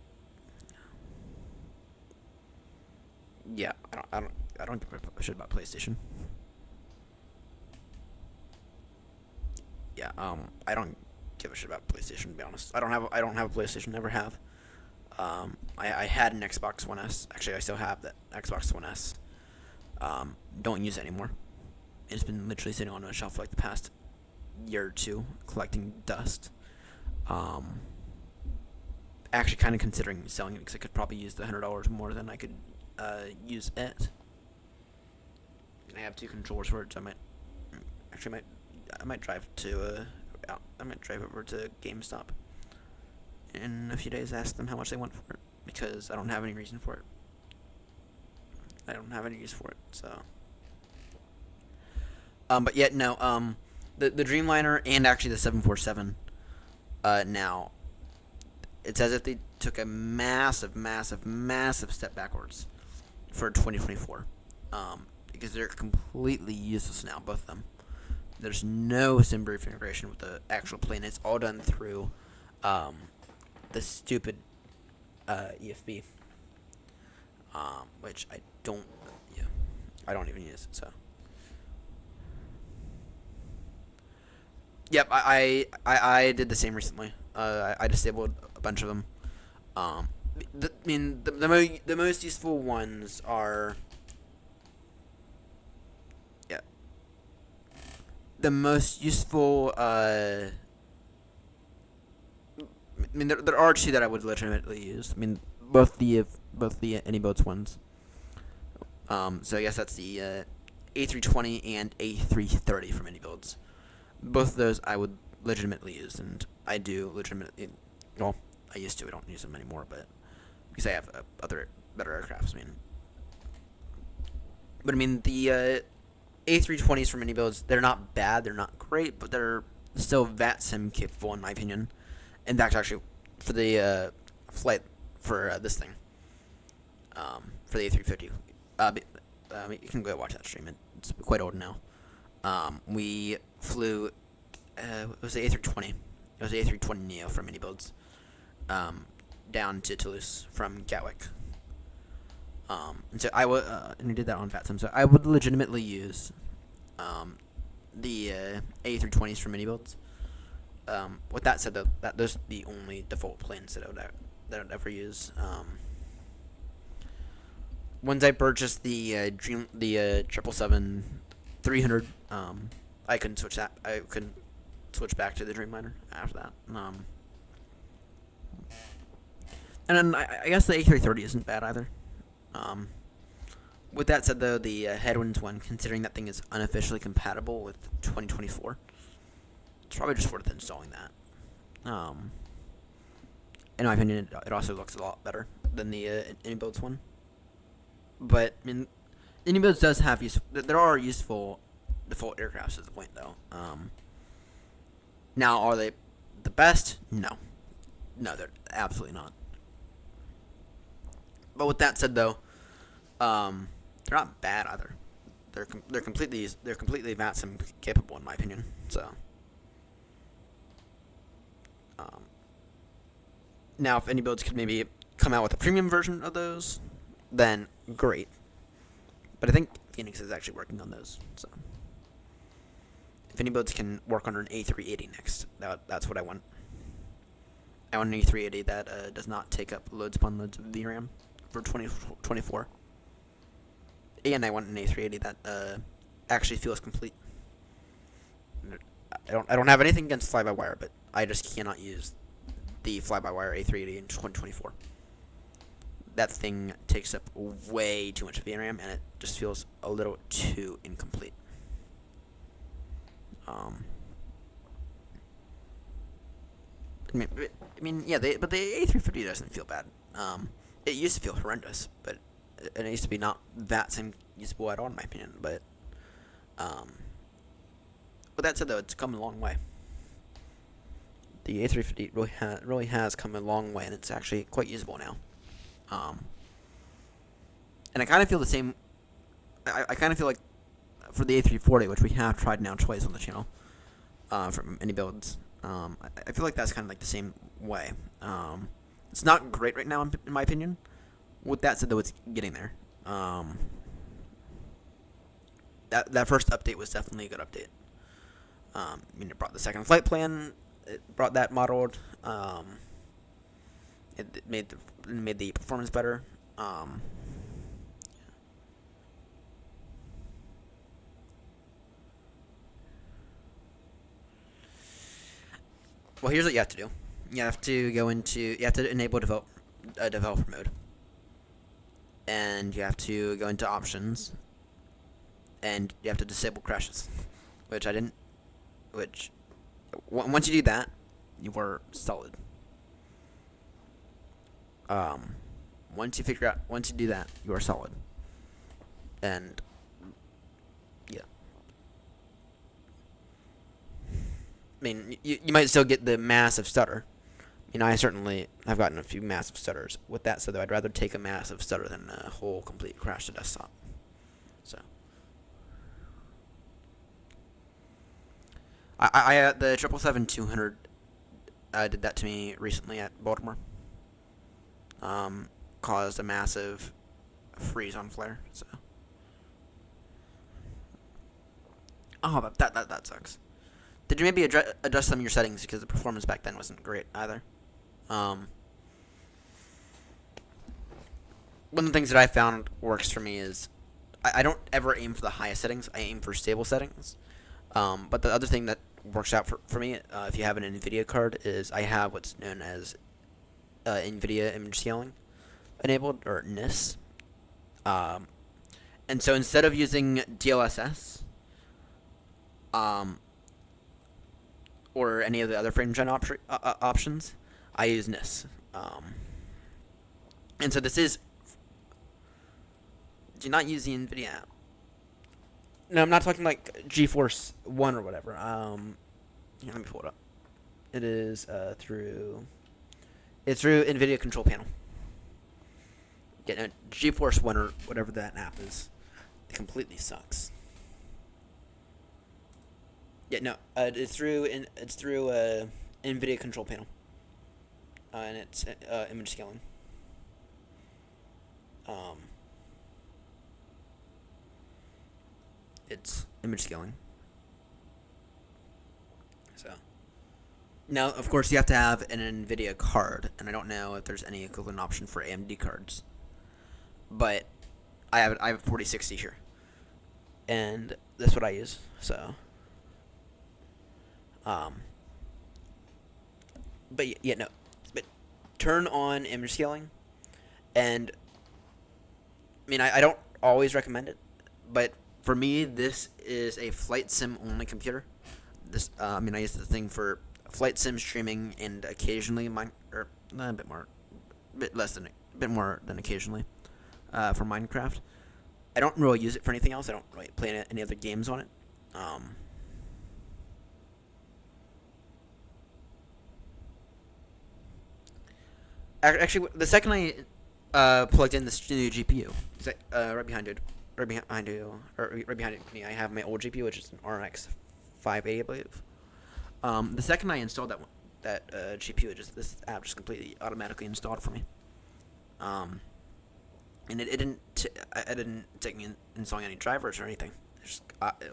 Yeah, I don't give a shit about PlayStation. Yeah, I don't give a shit about PlayStation, to be honest. I don't have a PlayStation, never have. I had an Xbox One S. Actually, I still have that Xbox One S. Don't use it anymore. It's been literally sitting on a shelf for like the past year or two, collecting dust. Actually kind of considering selling it, because I could probably use the $100 more than I could use it. And I have 2 controllers for it, so I might drive over to GameStop in a few days, ask them how much they want for it, because I don't have any reason for it. I don't have any use for it. So, but yet no. The Dreamliner and actually the 747. Now, it's as if they took a massive step backwards for 2024. Because they're completely useless now, both of them. There's no sim brief integration with the actual plane. It's all done through the stupid EFB, which I don't even use. So, yep, I did the same recently. I disabled a bunch of them. The most useful ones are. The most useful, there are two that I would legitimately use. Both the AnyBuilds ones. So I guess that's the A320 and A330 from AnyBuilds. Both of those I would legitimately use, and I do legitimately. Well, I used to. I don't use them anymore, but because I have other better aircrafts. The A320s from AnyBuilds, they're not bad, they're not great, but they're still VATSIM capable in my opinion. In fact, actually, for the flight for this thing, for the A350, you can go watch that stream. It's quite old now. We flew, it was the A320. It was the A320 Neo from AnyBuilds, down to Toulouse from Gatwick. And so and we did that on VATSIM. So I would legitimately use the A320s from AnyBuilds. With that said, though, those are the only default planes that I'd ever use. Once I purchased the 777-300, I couldn't switch that. I couldn't switch back to the Dreamliner after that. And then I guess the A330 isn't bad either. With that said, though, the Headwinds one, considering that thing is unofficially compatible with 2024, it's probably just worth installing that. In my opinion, it also looks a lot better than the AnyBuilds one. But AnyBuilds does have there are useful default aircrafts at the point, though. Now, are they the best? No, they're absolutely not. But with that said, though, they're not bad either. They're completely VATSIM capable in my opinion. So, now if AnyBuilds could maybe come out with a premium version of those, then great. But I think Phoenix is actually working on those. So, if AnyBuilds can work on an A380 next, that's what I want. I want an A380 that does not take up loads upon loads of VRAM for 2024. And I want an A380 that actually feels complete. I don't have anything against fly-by-wire, but I just cannot use the fly-by-wire A380 in 2024. That thing takes up way too much VRAM, and it just feels a little too incomplete. But the A350 doesn't feel bad. It used to feel horrendous, but it used to be not that same usable at all, in my opinion. But with that said, though, it's come a long way. The A350 really has come a long way, and it's actually quite usable now. And I kind of feel the same. I kind of feel like for the A340, which we have tried now twice on the channel, from AnyBuilds, I feel like that's kind of like the same way. It's not great right now, in my opinion. With that said, though, it's getting there. That first update was definitely a good update. It brought the second flight plan. It brought that modeled. It made the performance better. Well, here's what you have to do. You have to enable developer mode. And you have to go into options. And you have to disable crashes. Which I didn't. Once you do that, you are solid. Once you do that, you are solid. and yeah. I mean, you might still get the massive stutter. You know, I certainly have gotten a few massive stutters. With that said, though, I'd rather take a massive stutter than a whole complete crash to desktop. So, I the 777-200 did that to me recently at Baltimore. Caused a massive freeze on flare. So, oh, that sucks. Did you maybe adjust some of your settings because the performance back then wasn't great either? One of the things that I found works for me is I don't ever aim for the highest settings. I aim for stable settings. But the other thing that works out for me, if you have an NVIDIA card, is I have what's known as NVIDIA image scaling enabled, or NIS. And so instead of using DLSS, or any of the other frame gen options, I use NIS. And so this is... Do not use the NVIDIA app. No, I'm not talking like GeForce 1 or whatever. Here, let me pull it up. It is through... It's through NVIDIA Control Panel. Yeah, no, GeForce 1 or whatever that app is. It completely sucks. Yeah, no, it's through NVIDIA Control Panel, and it's image scaling. It's image scaling. So now, of course, you have to have an NVIDIA card, and I don't know if there's any equivalent option for AMD cards, but I have a 4060 here, and that's what I use. So. But yeah, no. But turn on image scaling, and I mean, I don't always recommend it, but for me, this is a flight sim only computer. This, I mean, I use the thing for flight sim streaming and occasionally a bit more than occasionally, for Minecraft. I don't really use it for anything else. I don't really play any other games on it. Actually, the second I plugged in this new GPU, right behind me, I have my old GPU, which is an RX 580, I believe. The second I installed that GPU, this app just completely automatically installed for me. And it didn't take me installing any drivers or anything.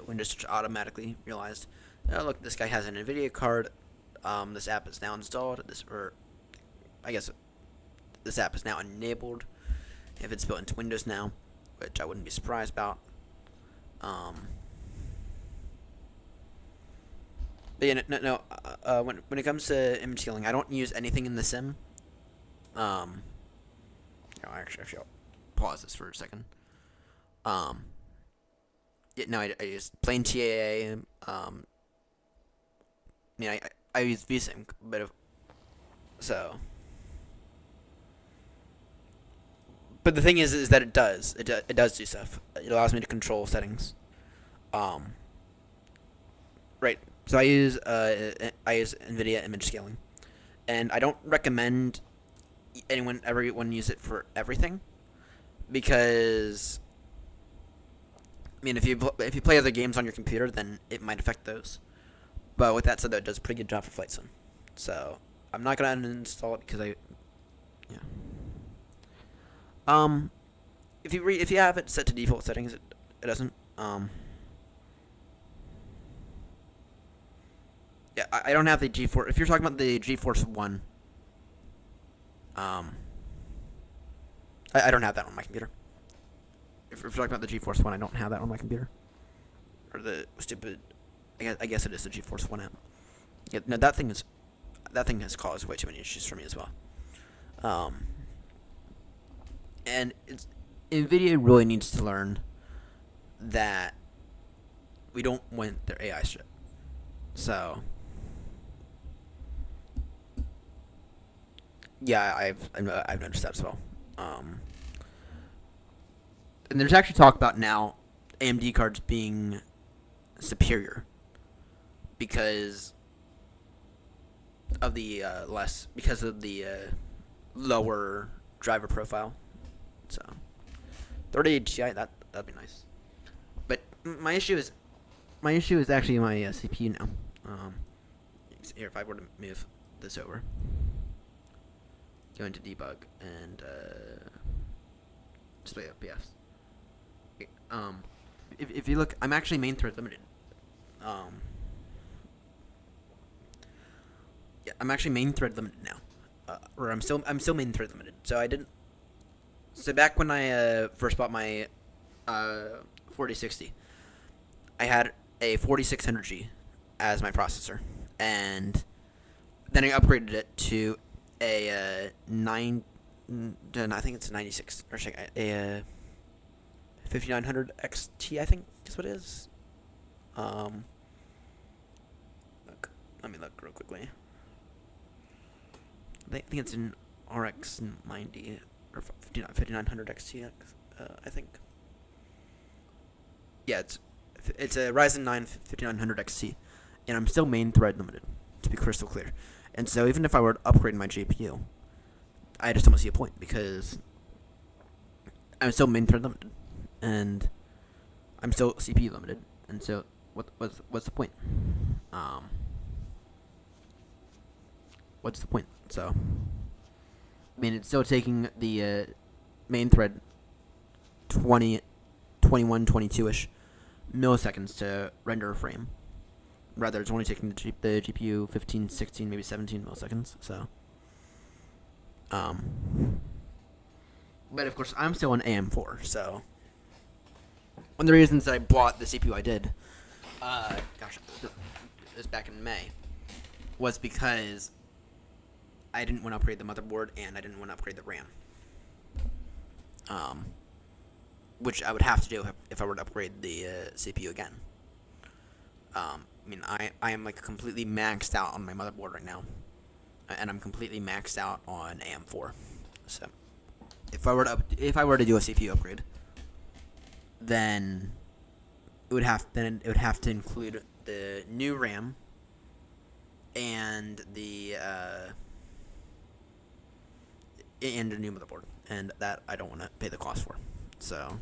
Windows just automatically realized, oh look, this guy has an NVIDIA card. This app is now installed. This app is now enabled if it's built into Windows now, which I wouldn't be surprised about. But yeah, when it comes to image scaling, I don't use anything in the sim. Actually, I'll pause this for a second. I use plain TAA. I use VSync, But the thing is that it does do stuff. It allows me to control settings. Right. So I use NVIDIA image scaling, and I don't recommend everyone use it for everything, because I mean, if you play other games on your computer, then it might affect those. But with that said, though, it does a pretty good job for flight sim. So I'm not gonna uninstall it because if you have it set to default settings, it doesn't. Yeah, I don't have the GeForce. If you're talking about the GeForce 1, I don't have that on my computer. If you're talking about the GeForce 1, I don't have that on my computer. Or the stupid, I guess it is the GeForce 1 app. Yeah, no, that thing has caused way too many issues for me as well. And NVIDIA really needs to learn that we don't want their AI shit. So, yeah, I've noticed that as well. and there's actually talk about now AMD cards being superior because of the lower driver profile. So 30 Ti, that'd be nice. But my issue is actually my CPU now. Here, if I were to move this over, go into debug and display FPS. If you look, I'm actually main thread limited. Yeah, I'm actually main thread limited now, or I'm still main thread limited. So I didn't. So back when I first bought my 4060, I had a 4600G as my processor, and then I upgraded it to a I think it's a 96 or a 5900 XT. I think is what it is. Look, let me look real quickly. I think it's an RX 90 or 5900 XT. I think. Yeah, it's a Ryzen 9 5900 XT, and I'm still main thread limited, to be crystal clear. And so even if I were to upgrade my GPU, I just don't see a point because I'm still main thread limited, and I'm still CPU limited. And so what's the point? What's the point? So, I mean, it's still taking the main thread 21, 22-ish milliseconds to render a frame. Rather, it's only taking the GPU 15, 16, maybe 17 milliseconds. So, but of course, I'm still an AM4. So, one of the reasons that I bought the CPU I did, it was back in May, was because I didn't want to upgrade the motherboard and I didn't want to upgrade the RAM. Which I would have to do if I were to upgrade the CPU again. I mean, I am like completely maxed out on my motherboard right now, and I'm completely maxed out on AM4. So, if I were to do a CPU upgrade, then it would have to include the new RAM and and a new motherboard, and that I don't want to pay the cost for. So,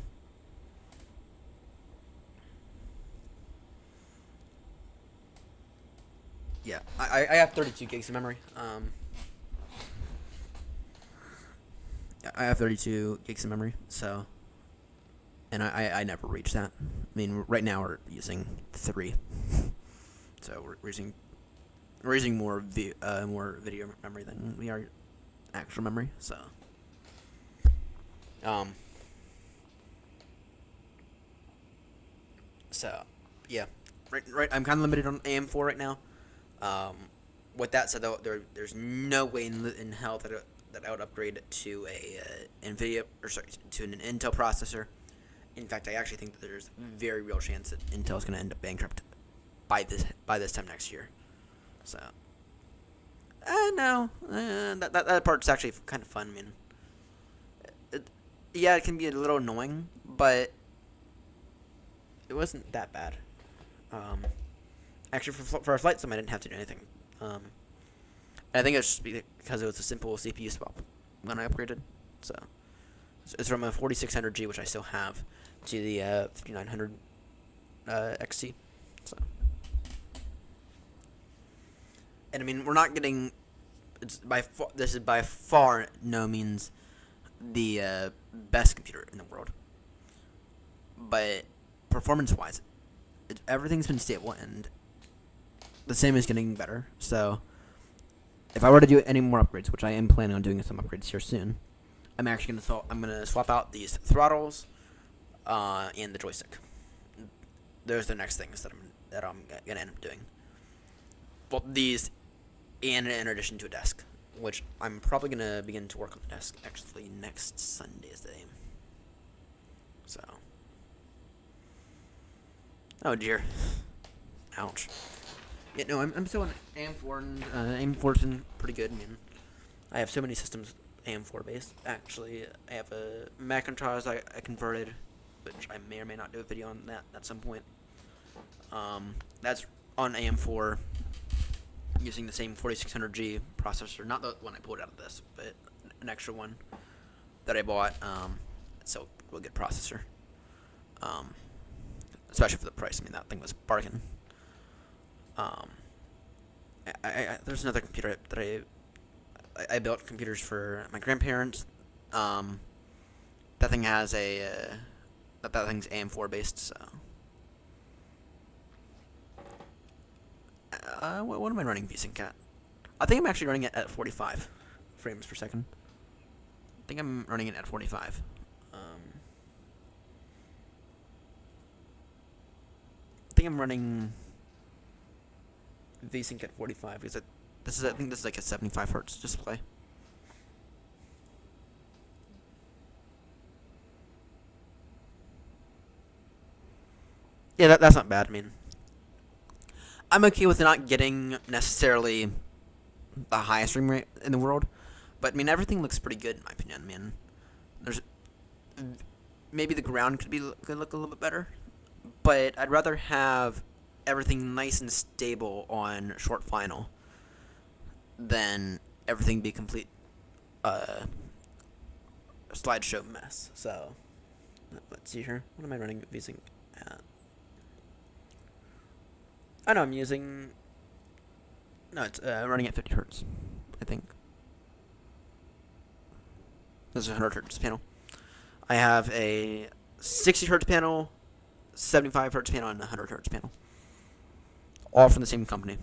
yeah, I have 32 gigs of memory. I have 32 gigs of memory. So, and I never reach that. I mean, right now we're using 3, so we're using more video memory than we are actual memory. So, So, yeah, right. I'm kind of limited on AM4 right now. With that said, though, there's no way in hell that I would upgrade to a NVIDIA to an Intel processor. In fact, I actually think that there's a very real chance that Intel is going to end up bankrupt by this time next year. So, no, that part's actually kind of fun. I mean, it can be a little annoying, but it wasn't that bad. Actually, for a flight sim, I didn't have to do anything. I think it's just because it was a simple CPU swap when I upgraded. So it's from a 4600G, which I still have, to the 5900 XT. So, and I mean, we're not getting. This is by far no means the best computer in the world, but performance-wise, everything's been stable, and the same is getting better. So, if I were to do any more upgrades, which I am planning on doing some upgrades here soon, I'm actually gonna swap out these throttles and the joystick. Those are the next things that I'm gonna end up doing. Well, these, and in addition to a desk, which I'm probably gonna begin to work on the desk actually next Sunday is the aim. So. Oh dear. Ouch. Yeah, no, I'm still on AM4, and AM4's been pretty good. I mean, I have so many systems AM4 based. Actually, I have a Macintosh I converted which I may or may not do a video on that at some point. That's on AM4 using the same 4600G processor, not the one I pulled out of this, but an extra one that I bought. So real good processor, especially for the price. I mean, that thing was bargain. There's another computer that I built computers for my grandparents. That thing has that thing's AM4 based. So, what am I running VSync at? I think I'm actually running it at 45 frames per second. I think I'm running it at 45. I think I'm running VSync at 45 because I think this is like a 75 hertz display. Yeah, that's not bad. I mean, I'm okay with not getting necessarily the highest frame rate in the world, but I mean, everything looks pretty good in my opinion. I mean, there's maybe the ground could look a little bit better, but I'd rather have everything nice and stable on short final than everything be complete slideshow mess. So let's see here. What am I running VSync at? I know I'm using. No, it's running at 50 hertz. I think this is a 100 hertz panel. I have a 60 hertz panel, 75 hertz panel, and a 100 hertz panel. All from the same company.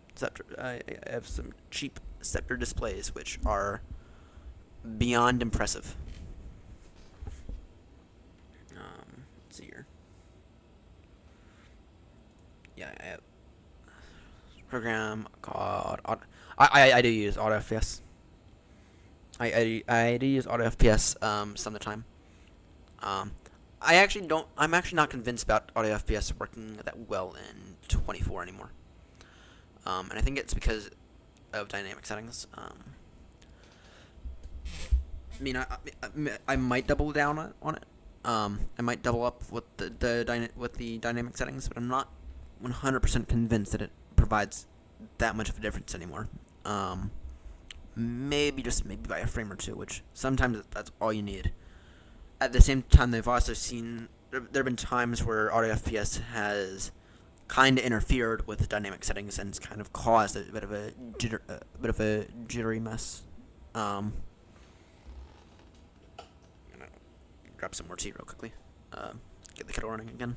Except I have some cheap Scepter displays, which are beyond impressive. Let's see here. Yeah, I have a program called I do use AutoFPS. I do use AutoFPS some of the time. I'm actually not convinced about AutoFPS working that well in 24 anymore. And I think it's because of dynamic settings. I mean, I might double down on it. I might double up with the dynamic settings, but I'm not 100% convinced that it provides that much of a difference anymore. Maybe by a frame or two, which sometimes that's all you need. At the same time, they've also seen there have been times where AutoFPS has kind of interfered with the dynamic settings and it's kind of caused a bit of a jittery mess. I'm gonna grab some more tea real quickly. Get the kettle running again.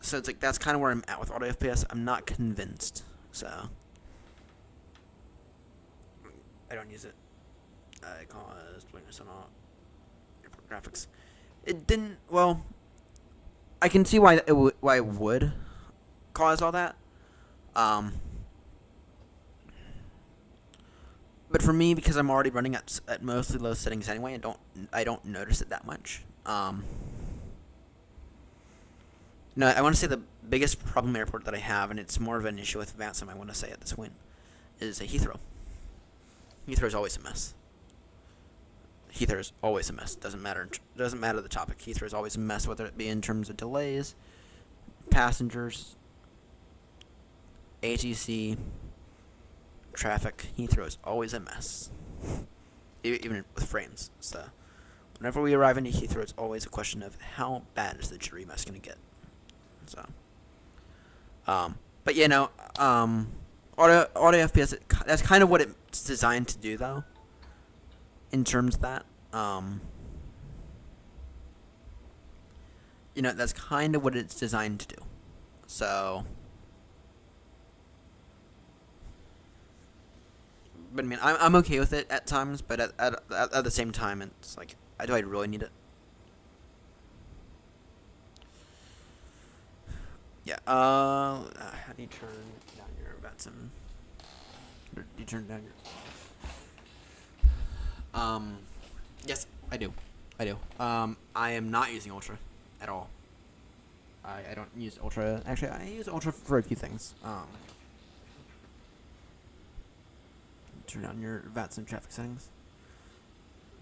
So it's like that's kind of where I'm at with AutoFPS. I'm not convinced, so I don't use it. It caused weakness on all graphics. It didn't. Well, I can see why it would cause all that. But for me, because I'm already running at mostly low settings anyway, I don't notice it that much. No, I want to say the biggest problem airport that I have, and it's more of an issue with VATSIM, I want to say at this point, is a Heathrow. Heathrow is always a mess. Heathrow is always a mess. Doesn't matter the topic. Heathrow is always a mess, whether it be in terms of delays, passengers, ATC, traffic. Heathrow is always a mess, even with frames. So whenever we arrive into Heathrow, it's always a question of how bad is the jittery mess going to get. So, but you know, AutoFPS, that's kind of what it's designed to do, though. In terms of that, you know, that's kind of what it's designed to do. So, but I mean, I'm okay with it at times, but at the same time, it's like, do I really need it? Yeah. How do you turn down your VATSIM? Or do you turn down your? Yes, I do. I am not using Ultra at all. I don't use Ultra. Actually, I use Ultra for a few things. Turn down your VATSIM traffic settings.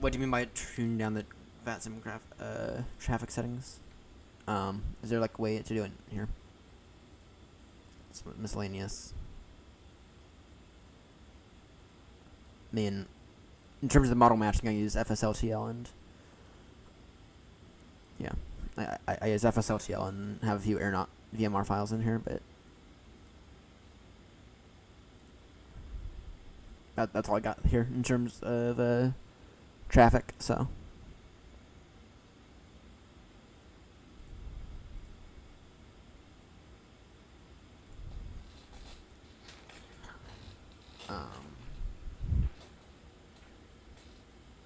What do you mean by turning down the VATSIM traffic settings. Is there like a way to do it here? It's miscellaneous. I mean, in terms of the model matching, I use FSLTL and yeah, I use FSLTL and have a few AirNott VMR files in here, but that's all I got here in terms of traffic. So.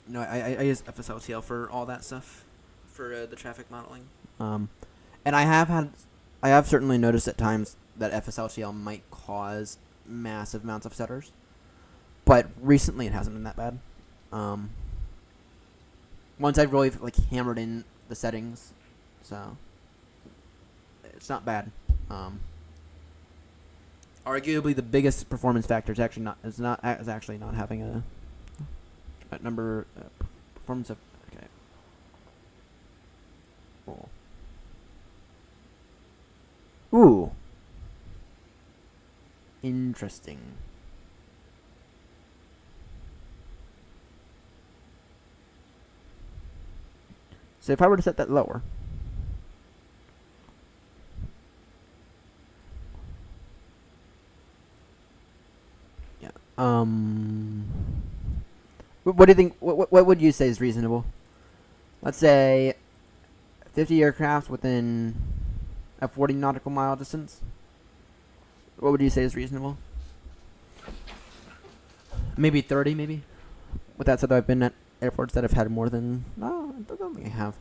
No, I use FSLTL for all that stuff, for the traffic modeling. And I have certainly noticed at times that FSLTL might cause massive amounts of stutters, but recently it hasn't been that bad. Once I've really like hammered in the settings, so it's not bad. Arguably, the biggest performance factor is actually not having a number performance of okay. Cool. Ooh. Interesting. So if I were to set that lower. Yeah. What do you think? What would you say is reasonable? Let's say 50 aircrafts within a 40 nautical mile distance. What would you say is reasonable? Maybe 30, maybe. With that said, I've been at airports that have had more than. No, I don't think I have.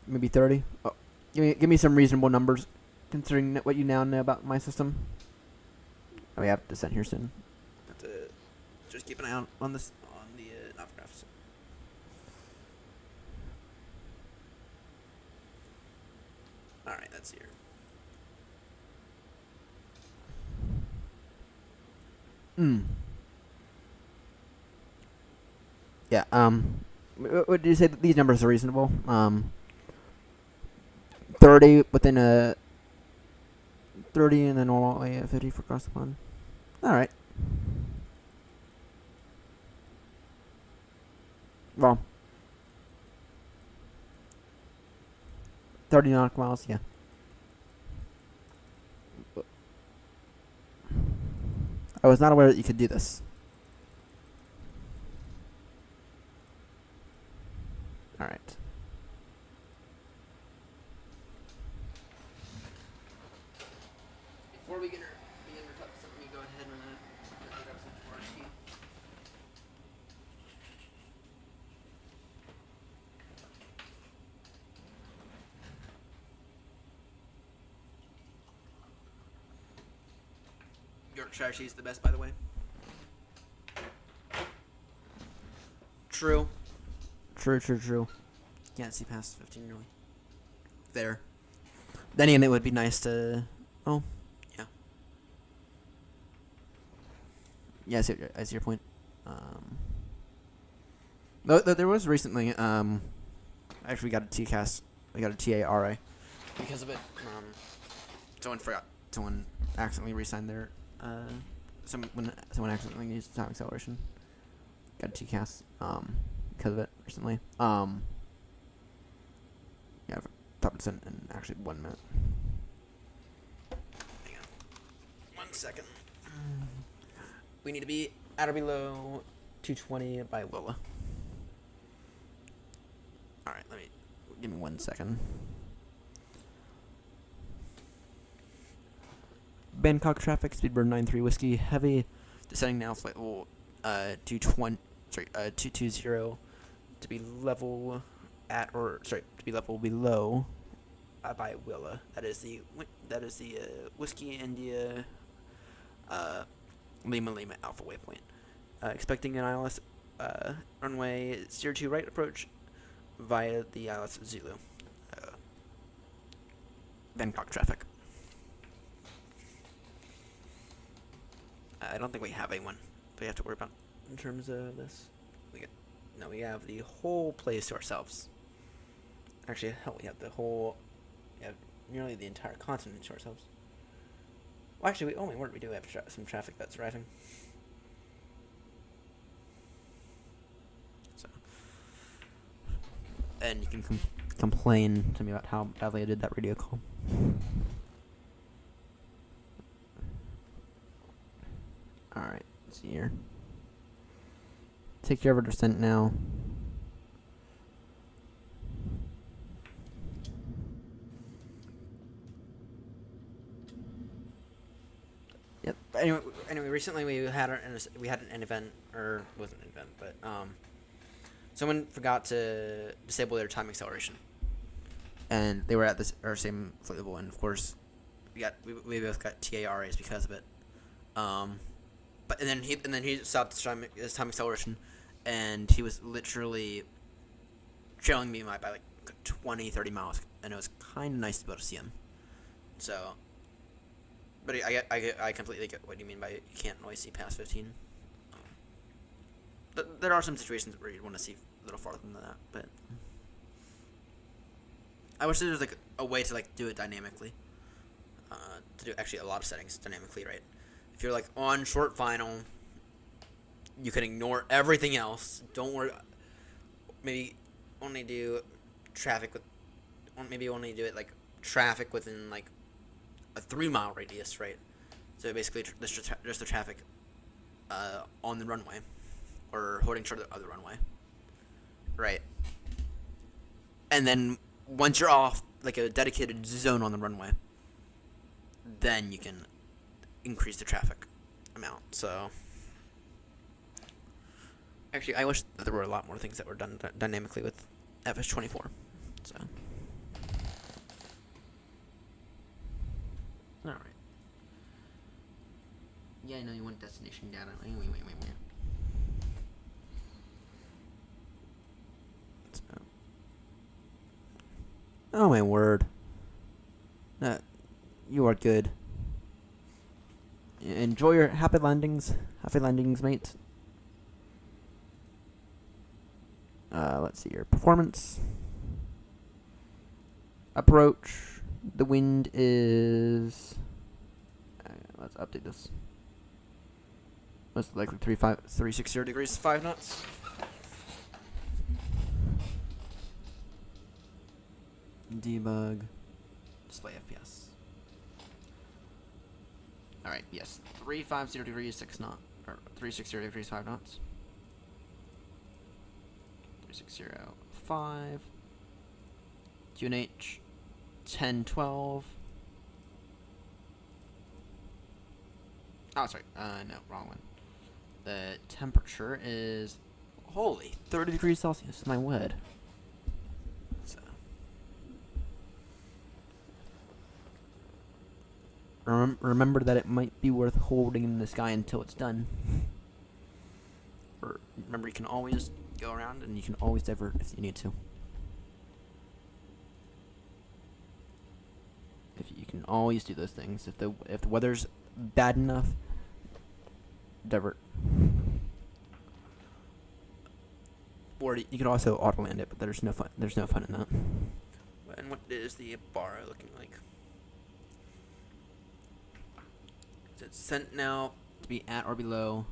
Maybe 30. Oh, give me some reasonable numbers, considering what you now know about my system. Oh, we have descent here soon. Have to just keep an eye on this on the nav graphs. All right, that's here. Yeah. Would you say that these numbers are reasonable? 30 within a 30 and then normally 50 for across the pond. All right. Well, 30 nautical miles, yeah. I was not aware that you could do this. All right. Before we begin our talk, let me go ahead and grab some RT. Yorkshire cheese the best, by the way. True. True. Can't see past 15 really. There. Then again, it would be nice to. Oh, yeah. Yeah, I see your point. There was recently. Actually, we got a TCAS. We got a TARA because of it. Someone accidentally re-signed their. Someone accidentally used time acceleration. Got a TCAS. Because of it recently. Yeah, I've talked to in actually 1 minute. Hang on. 1 second. We need to be at or below 220 by Lola. Alright, give me 1 second. Bangkok traffic, speedbird 93 whiskey, heavy, descending now, flight level 220 to be level at to be level below by Willa. That is the Whiskey India Lima Alpha waypoint. Expecting an ILS runway 02 right approach via the ILS Zulu. Bangkok traffic. I don't think we have anyone we have to worry about in terms of this. We have the whole place to ourselves. Actually, hell, we have nearly the entire continent to ourselves. Well, actually, we do have some traffic that's arriving. So, and you can complain to me about how badly I did that radio call. Alright, let's see here. Take care of our descent now. Yep. Anyway, recently we had an event, or it wasn't an event, but someone forgot to disable their time acceleration, and they were at our same flight level, and of course, we both got TARAs because of it. But and then he stopped his time acceleration, and he was literally trailing me by like 20, 30 miles, and it was kind of nice to be able to see him. So, but I completely get what you mean by you can't always see past 15. But there are some situations where you'd want to see a little farther than that, but I wish there was like a way to like do it dynamically. To do actually a lot of settings dynamically, right? If you're like on short final, you can ignore everything else. Don't worry. Maybe only do traffic like traffic within like a 3-mile radius, right? So basically just the traffic on the runway or holding short of the runway, right? And then once you're off like a dedicated zone on the runway, then you can increase the traffic amount. So actually, I wish that there were a lot more things that were done dynamically with FS24. So all right. Yeah, I know you want destination data. Wait. Oh my word. You are good. Enjoy your happy landings. Happy landings, mate. Let's see your performance. Approach. The wind is... let's update this. Most likely 360 degrees, 5 knots. Debug. Display FPS. Alright, yes. 350 degrees, 6 knots. Or 360 degrees, 5 knots. 360, 5. QNH, 10, 12. Oh, sorry. No, wrong one. The temperature is... holy, 30 degrees Celsius. My word. So... remember that it might be worth holding in the sky until it's done. Or remember, you can always go around and you can always divert if you need to. You can always do those things. If the weather's bad enough, divert. Or you could also auto land it, but there's no fun. There's no fun in that. And what is the bar looking like? It's sent now to be at or below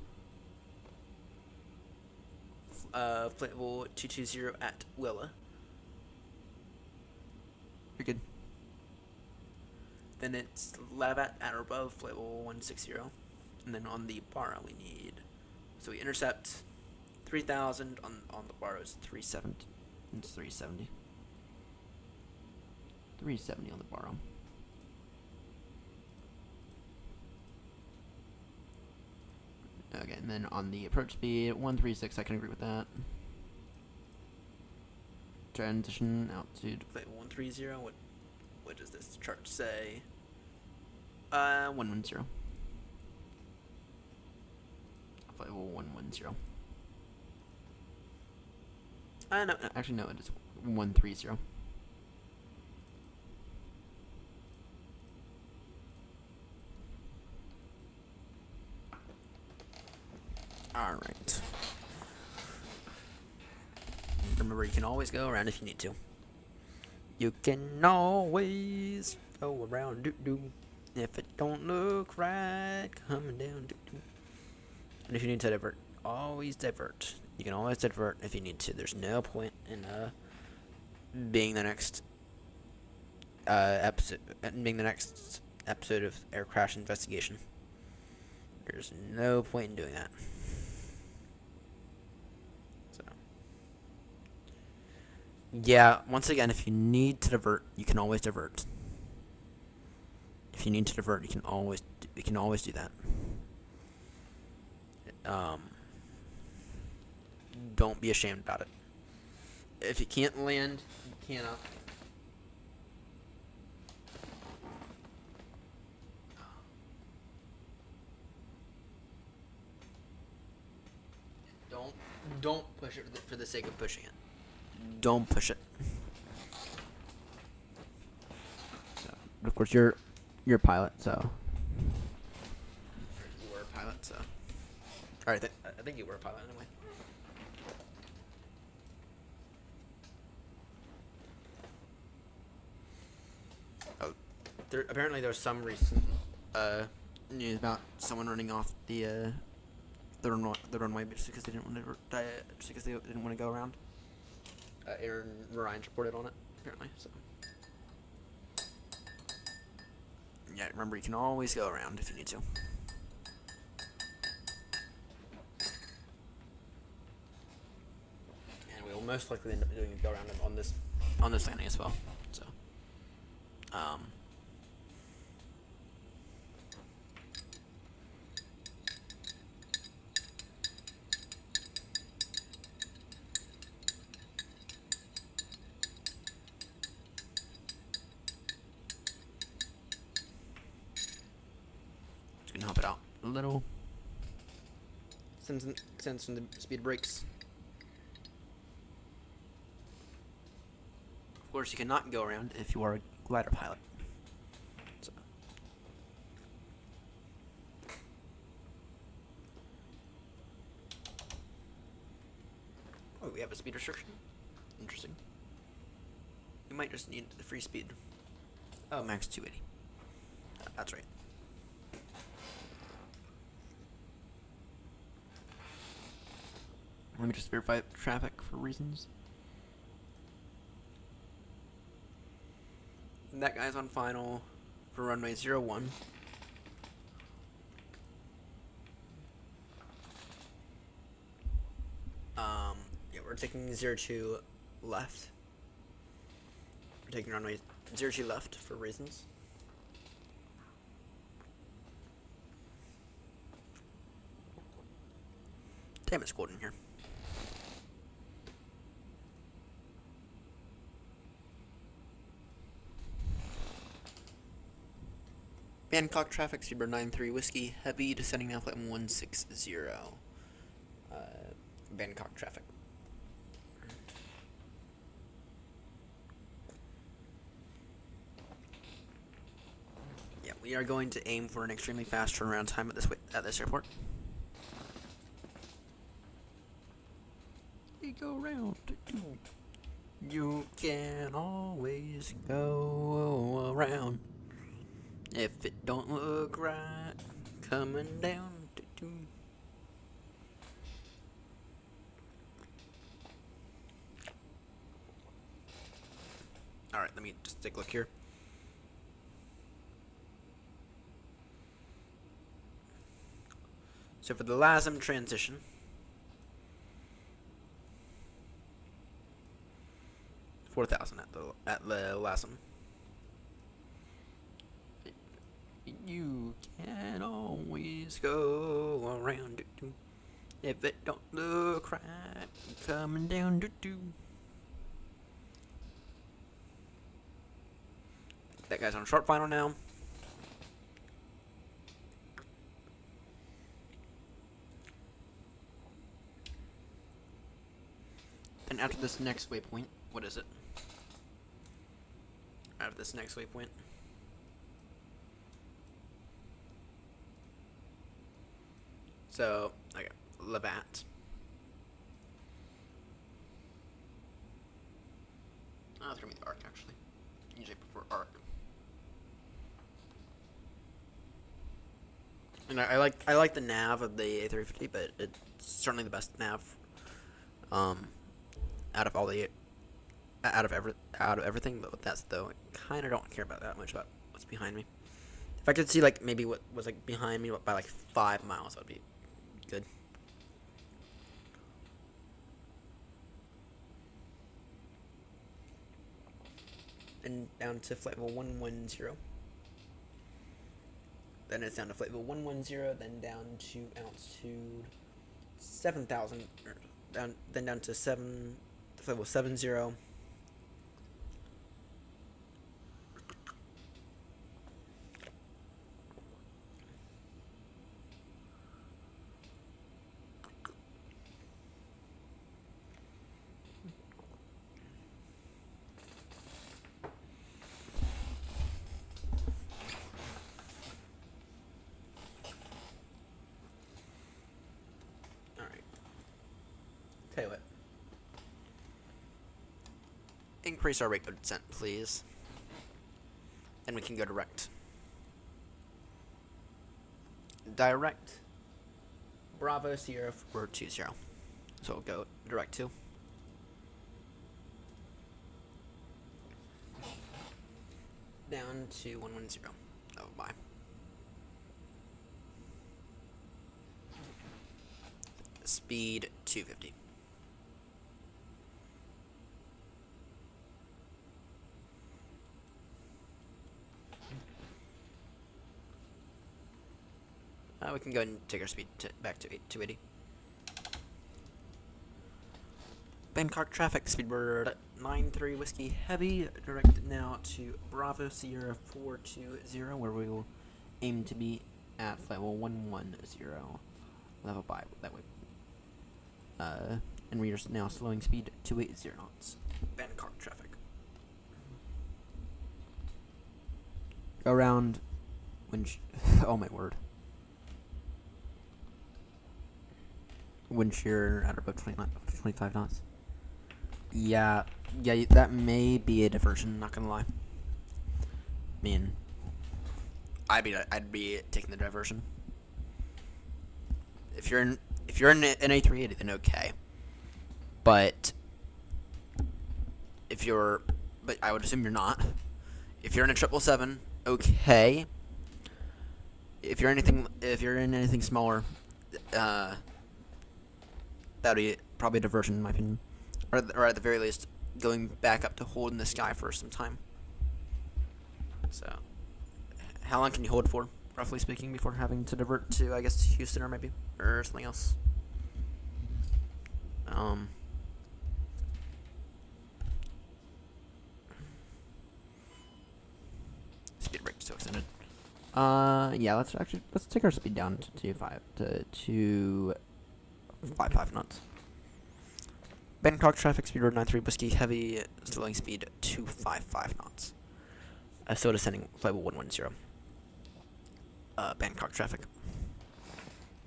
flight level 220 at Willa. You're good. Then it's Lavat at or above flight level 160. And then on the bar we need, so we intercept 3,000 on the bar is 370. It's 370. 370 on the bar. Okay, and then on the approach speed, 136, I can agree with that. Transition altitude, flight 130, what does this chart say? 110. Flight 110. No, actually no, it is 130. Alright. Remember, you can always go around if you need to. You can always go around, doo-doo. If it don't look right, coming down, doo-doo. And if you need to divert, always divert. You can always divert if you need to. There's no point in being the next episode of Air Crash Investigation. There's no point in doing that. So, yeah, once again, if you need to divert, you can always divert. If you need to divert, you can always do that. Don't be ashamed about it. If you can't land, you cannot. Don't push it for the sake of pushing it. Don't push it. So, of course, you're a pilot, so. You were a pilot, so. Alright, I think you were a pilot anyway. Oh, apparently there's some recent news about someone running off the runway just because they didn't want to go around. Aaron Ryan's reported on it apparently. So yeah, remember you can always go around if you need to. And we will most likely end up doing a go around on this landing as well. So just gonna help it out a little. Send some the speed brakes. Of course, you cannot go around if you are a glider pilot. So. Oh, we have a speed restriction. Interesting. We might just need the free speed. Oh, max 280. That's right. Let me just verify traffic for reasons. That guy's on final for runway 01. Yeah, we're taking 02 left. We're taking runway 02 left for reasons. Damn, it's cold in here. Bangkok traffic, Zebra 93 Whiskey, heavy, descending now flight 160. Bangkok traffic. Yeah, we are going to aim for an extremely fast turnaround time at this airport. We go around. You can always go around. If it don't look right, coming down. Alright, let me just take a look here. So for the LASM transition, $4,000 at the LASM. You can always go around. If it don't look right, coming down. That guy's on short final now. And after this next waypoint, what is it? After this next waypoint. So, okay, Levat. Oh, it's gonna be the arc actually. Usually I prefer arc. And I like the nav of the A350, but it's certainly the best nav. Out of all the out of everything. But with that though, I kind of don't care about that much about what's behind me. If I could see like maybe what was like behind me by like 5 miles, that would be good. And down to flight level 110. Then it's down to flight level 110. Then down to altitude 7,000. Then down to flight level 70. Tell you what. Increase our rate of descent, please. And we can go direct. Direct. Bravo Sierra 420. So we'll go direct to. Down to 110. Oh, bye. Speed 250. We can go ahead and take our speed back to 280. Bangkok traffic, speedbird 93 Whiskey Heavy, direct now to Bravo Sierra 420, where we will aim to be at level 110, level 5, that way. And we are now slowing speed 280 knots. Bangkok traffic. Go around oh my word. Wind shear at about 25 knots. Yeah, that may be a diversion, not gonna lie. I mean, I'd be taking the diversion. If you're in an A380, then okay. But I would assume you're not. If you're in a 777, okay. If you're in anything smaller, that'd be probably a diversion in my opinion, or at the very least, going back up to hold in the sky for some time. So, how long can you hold for, roughly speaking, before having to divert to, I guess, Houston or maybe, or something else? Speed break so extended. Yeah, let's take our speed down to 255 knots. Bangkok traffic, speed road 93 Whiskey Heavy, slowing speed 255 knots. Still descending, flight 110. Bangkok traffic.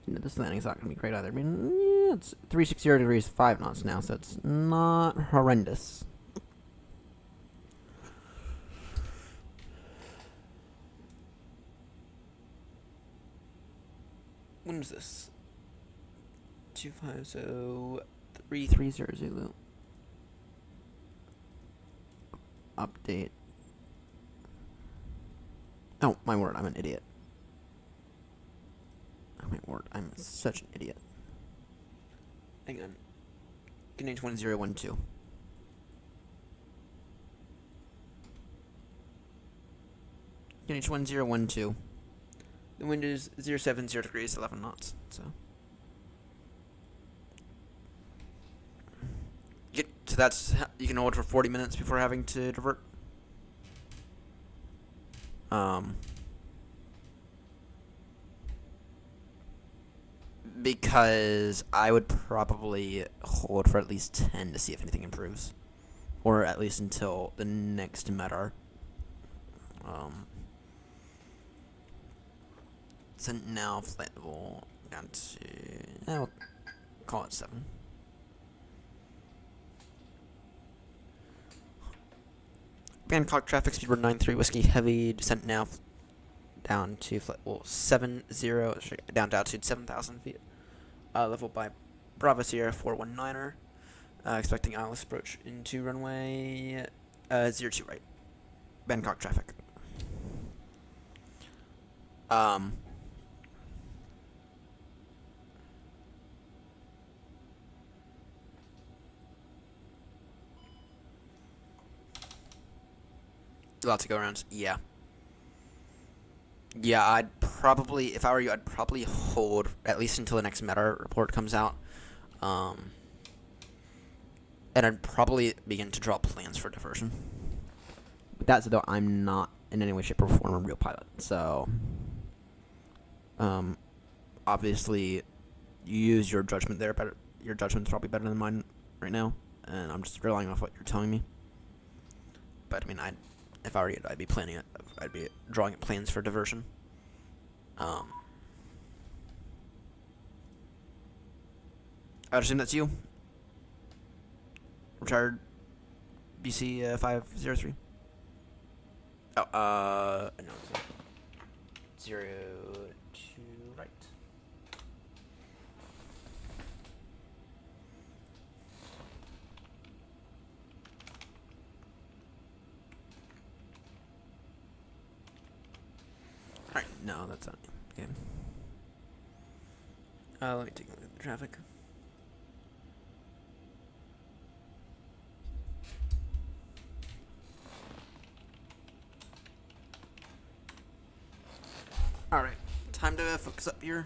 This landing's not going to be great either. I mean, yeah, it's 360 degrees, 5 knots now, so it's not horrendous. When is this? 250-330 Zulu. Update. Oh, my word, I'm an idiot. Oh, my word, I'm such an idiot. Hang on. Canadian 1012. Canadian 1012. The wind is 070 degrees, 11 knots, so. So that's, you can hold for 40 minutes before having to divert. Because I would probably hold for at least 10 to see if anything improves. Or at least until the next MEDAR. So now flight level down to call it 7. Bangkok traffic, speed 93 Whiskey Heavy, descent now down to down to altitude 7,000 feet. Level by Bravo Sierra 419er. Expecting ILS approach into runway 02 right. Bangkok traffic. Lots of go arounds. Yeah. Yeah, I'd probably, if I were you, I'd probably hold at least until the next meta report comes out. And I'd probably begin to draw plans for diversion. With that said, though, I'm not in any way, shape, or form a real pilot. So, obviously, you use your judgment there. Better, your judgment's probably better than mine right now. And I'm just relying off what you're telling me. But, I mean, if I were you, I'd be planning it. I'd be drawing plans for diversion. I would assume that's you. Retired BC 503. Oh, no, it's not. 02 right. Alright, no, that's not you. Okay. Let me take a look at the traffic. Alright, time to focus up here.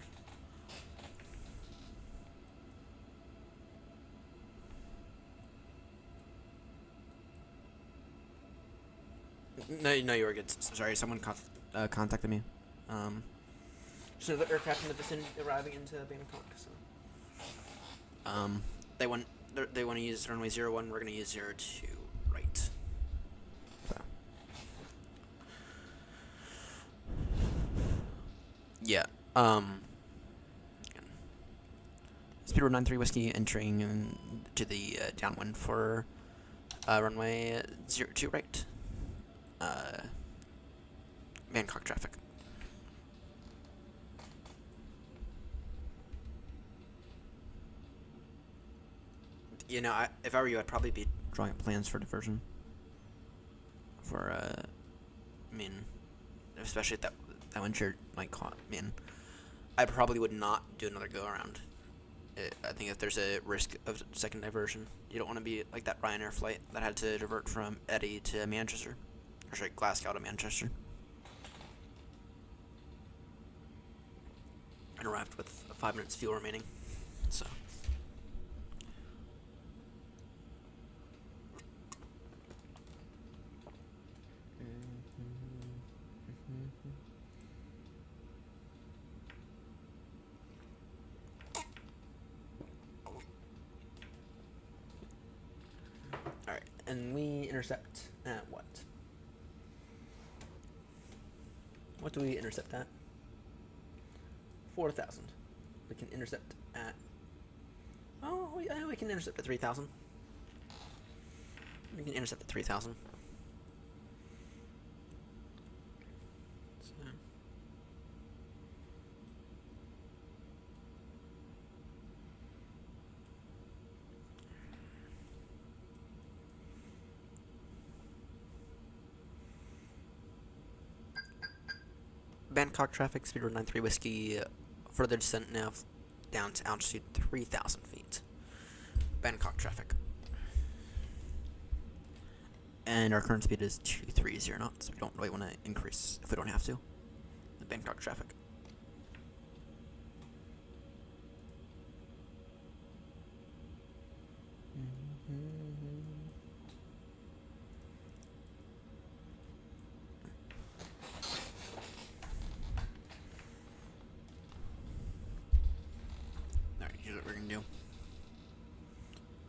No, you were good. Sorry, someone contacted me. So the aircraft in the vicinity arriving into Bangkok. So, they want to use runway 01. We're gonna use 02 right. So. Yeah. Speedbird 93 Whiskey entering to the downwind for runway 02 right. Bangkok traffic. You know, if I were you, I'd probably be drawing up plans for diversion. For, I mean, especially if that one shirt might caught. I mean, I probably would not do another go around. I think if there's a risk of second diversion, you don't want to be like that Ryanair flight that had to divert from Eddie to Manchester, or sorry, Glasgow to Manchester, and arrived with 5 minutes fuel remaining. So. Alright, and we intercept at what? What do we intercept at? 4,000. We can intercept at... Oh, we can intercept at 3,000. We can intercept at 3,000. Bangkok traffic, speed 93 Whiskey, further descent now down to altitude 3,000 feet. Bangkok traffic. And our current speed is 230 knots, so we don't really want to increase if we don't have to. The Bangkok traffic.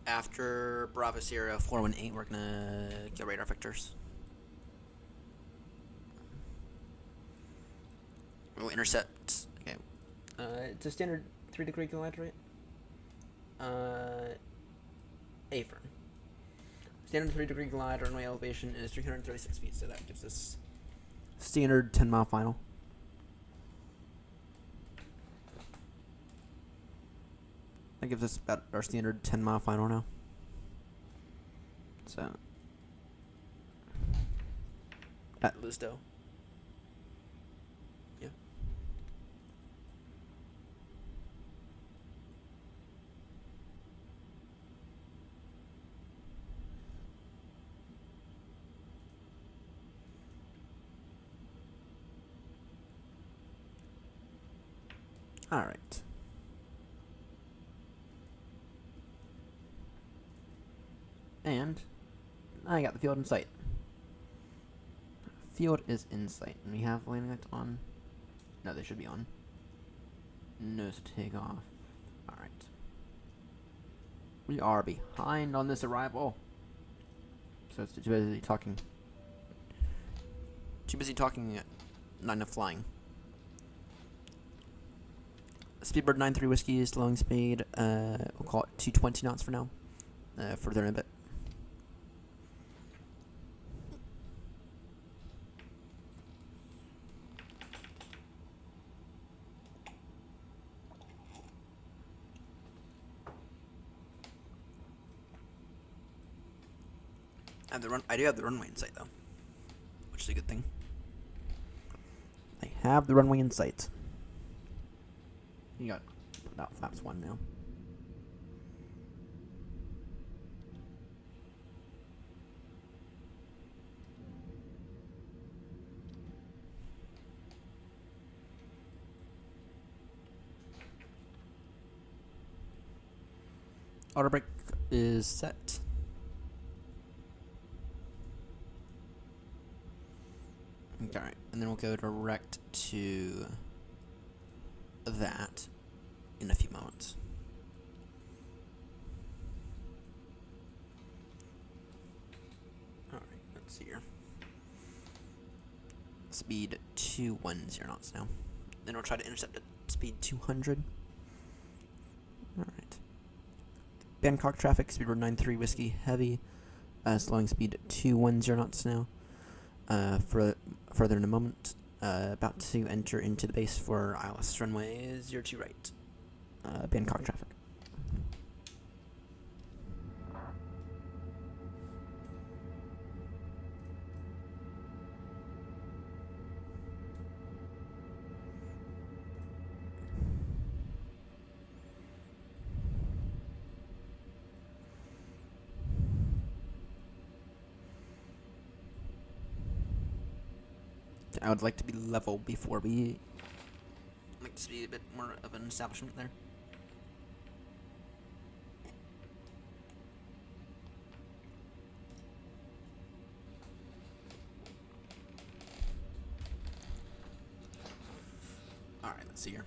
After Bravo Sierra 418, we're gonna get radar vectors. We'll intercept. Okay. It's a standard 3-degree glide, right? Afern. Standard 3-degree glide runway elevation is 336 feet, so that gives us standard 10-mile final. That gives us about our standard 10-mile final now. So, at Lisdo. Yeah. All right. And I got the field in sight. Field is in sight. And we have landing lights on. No, they should be on. Nose to take off. Alright. We are behind on this arrival. So it's too busy talking. Too busy talking, not enough flying. Speedbird 93 Whiskey is slowing speed. We'll call it 220 knots for now. Further in a bit. I do have the runway in sight though, which is a good thing. I have the runway in sight. You got about flaps 1 now. Auto brake is set. Alright, and then we'll go direct to that in a few moments. Alright, let's see here. Speed 210 knots now. Then we'll try to intercept at speed 200. Alright. Bangkok traffic, speedbird 93 Whiskey Heavy, slowing speed 210 knots now. Further in a moment, about to enter into the base for ILS runway 02 right. Bangkok traffic. I would like to be level before we like to see a bit more of an establishment there. Alright, let's see here.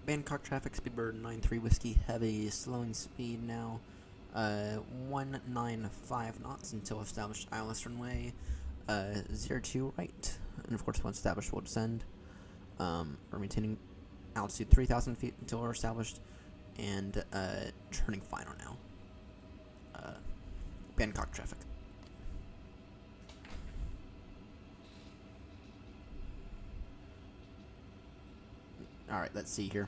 Bangkok traffic, speedbird 93 Whiskey Heavy, slowing speed now, 195 knots until established ILS runway 02 right, and of course once established we'll descend. We're maintaining altitude 3,000 feet until we're established, and turning final now. Bangkok traffic. Alright, let's see here.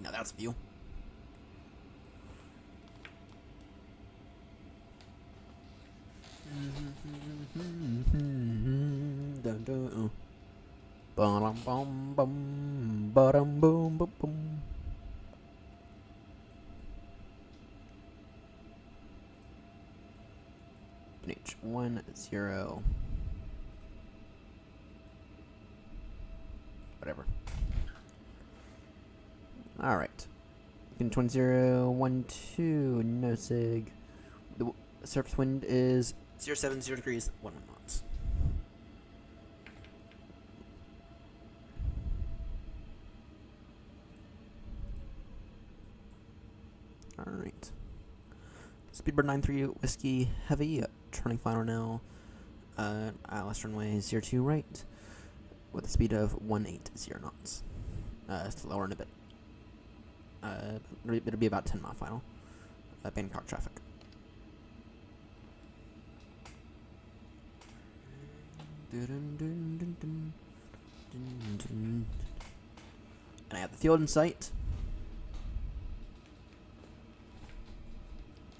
Now that's view. H10. whatever. Alright. 2012, no sig. The surface wind is 070 degrees, 1 knots. Alright. Speedbird 93 Whiskey Heavy, turning final now. ILS runway 02 right, with a speed of 180 knots. Slower in a bit. It'll be about 10 mile final. Bangkok traffic. And I have the field in sight.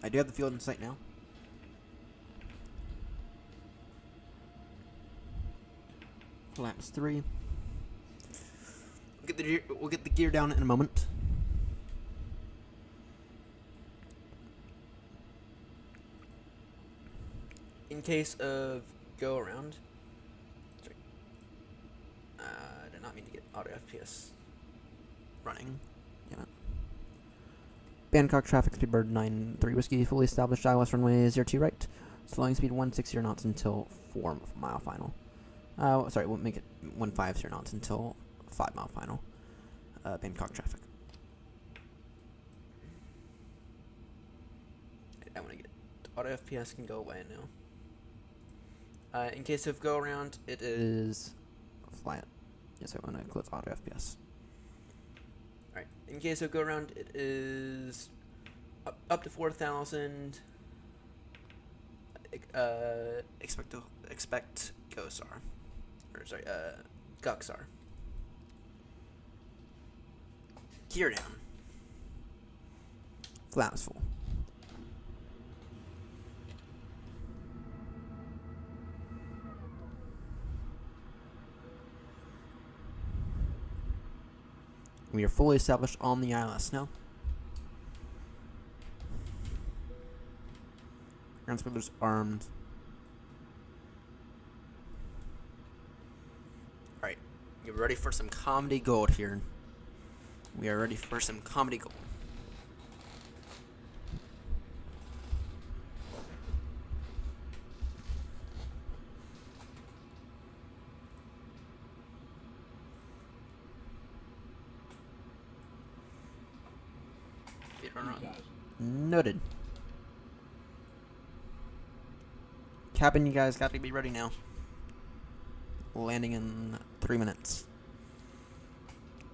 I do have the field in sight now. Flaps 3. We'll get the gear down in a moment. In case of go around. Sorry. I did not mean to get auto FPS running. Damn it. Bangkok traffic, Speedbird 93 Whiskey, fully established ILS runway 02 right. Slowing speed 160 knots until 4 mile final. Sorry, we'll make it 150 knots until 5 mile final. Bangkok traffic. I want to get auto FPS can go away now. In case of go around, it is flat. Yes, I want to close auto FPS. Alright, in case of go around, it is up to 4,000. Expect GOSAR. Or sorry, GUXAR. Gear down. Flaps full. We are fully established on the ILS now. Ground spoilers armed. Alright, you're ready for some comedy gold here. We are ready for some comedy gold. Noted. Cabin, you guys got to be ready now. Landing in 3 minutes.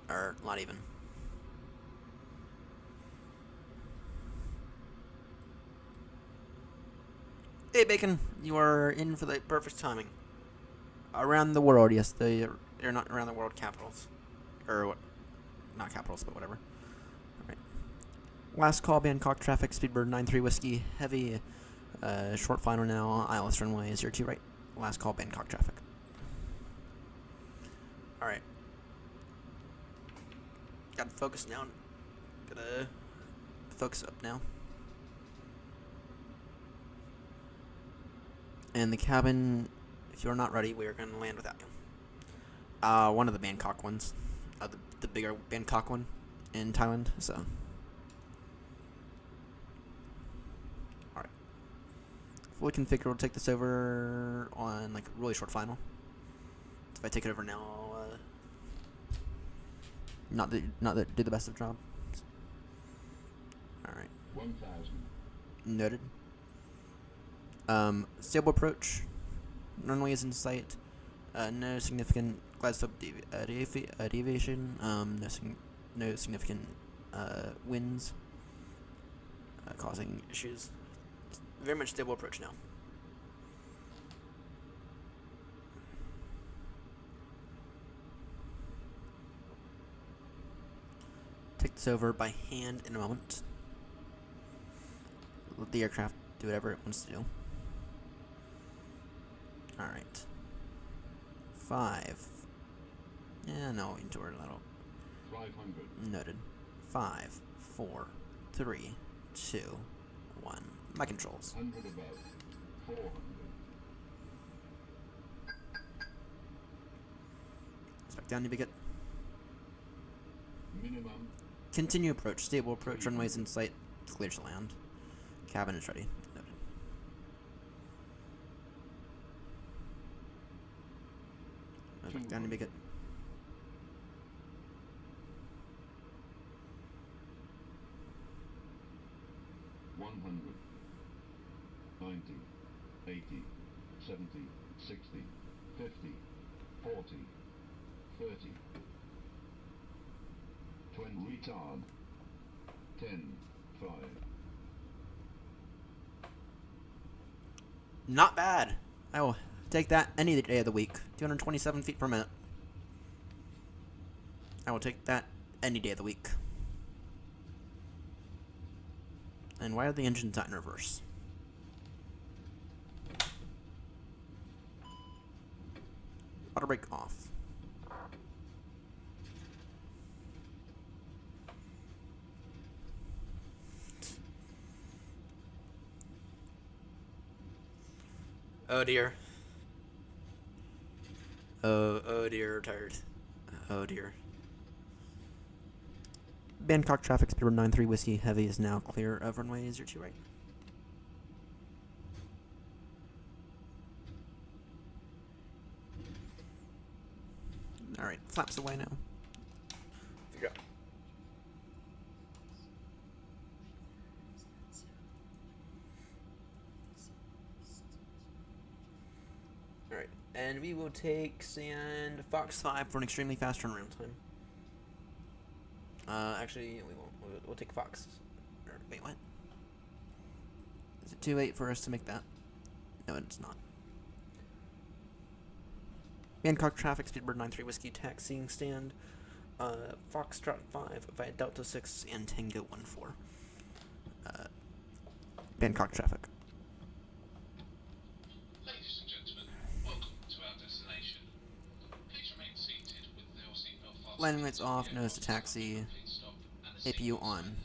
Or not even. Hey Bacon, you are in for the perfect timing. Around the world, yes, they're not around the world capitals. Or what? Not capitals, but whatever. Alright. Last call, Bangkok traffic, Speedbird 93 Whiskey, heavy, short final now, ILS runway 02 right. Last call, Bangkok traffic. Alright. Gotta focus now. Gotta focus up now. And the cabin, if you're not ready, we are going to land without you. One of the Bangkok ones. The bigger Bangkok one in Thailand, so. Alright. Fully configured, we'll take this over on, like, really short final. So if I take it over now, not that do the best of job. Alright. 1,000. Noted. Stable approach. Runway is in sight. No significant glide slope deviation. No significant winds causing issues. Very much stable approach now. Take this over by hand in a moment. Let the aircraft do whatever it wants to do. Alright. 5. Yeah, no, into our little. 500. Noted. 5, 4, 3, 2, 1. My controls. 100 above. 400. Back down, you bigot. Continue approach. Stable approach. Runways in sight. Clear to land. Cabin is ready. Noted. Down to make it. 100, 90, 80, 70, 60, 50, 40, 30, 20, retard, 10, 5. Not bad. I will take that any day of the week. 227 feet per minute. I will take that any day of the week. And why are the engines not in reverse? Auto brake off. Oh dear. Oh dear, tired. Oh dear. Bangkok traffic, speed 93 Whiskey Heavy is now clear of runway 02 right. Alright, flaps away now. Figure out. Alright, and we will take sand Fox 5 for an extremely fast turnaround time. Actually, we won't. We'll take Fox. Or, wait, what? Is it too late for us to make that? No, it's not. Bangkok traffic, Speedbird 93 Whiskey, taxiing stand. Foxtrot 5 via Delta 6 and Tango 14. Bangkok traffic. Ladies and gentlemen, welcome to our destination. Please remain seated with your seatbelt fastened. Landing lights off, nose to taxi. APU on.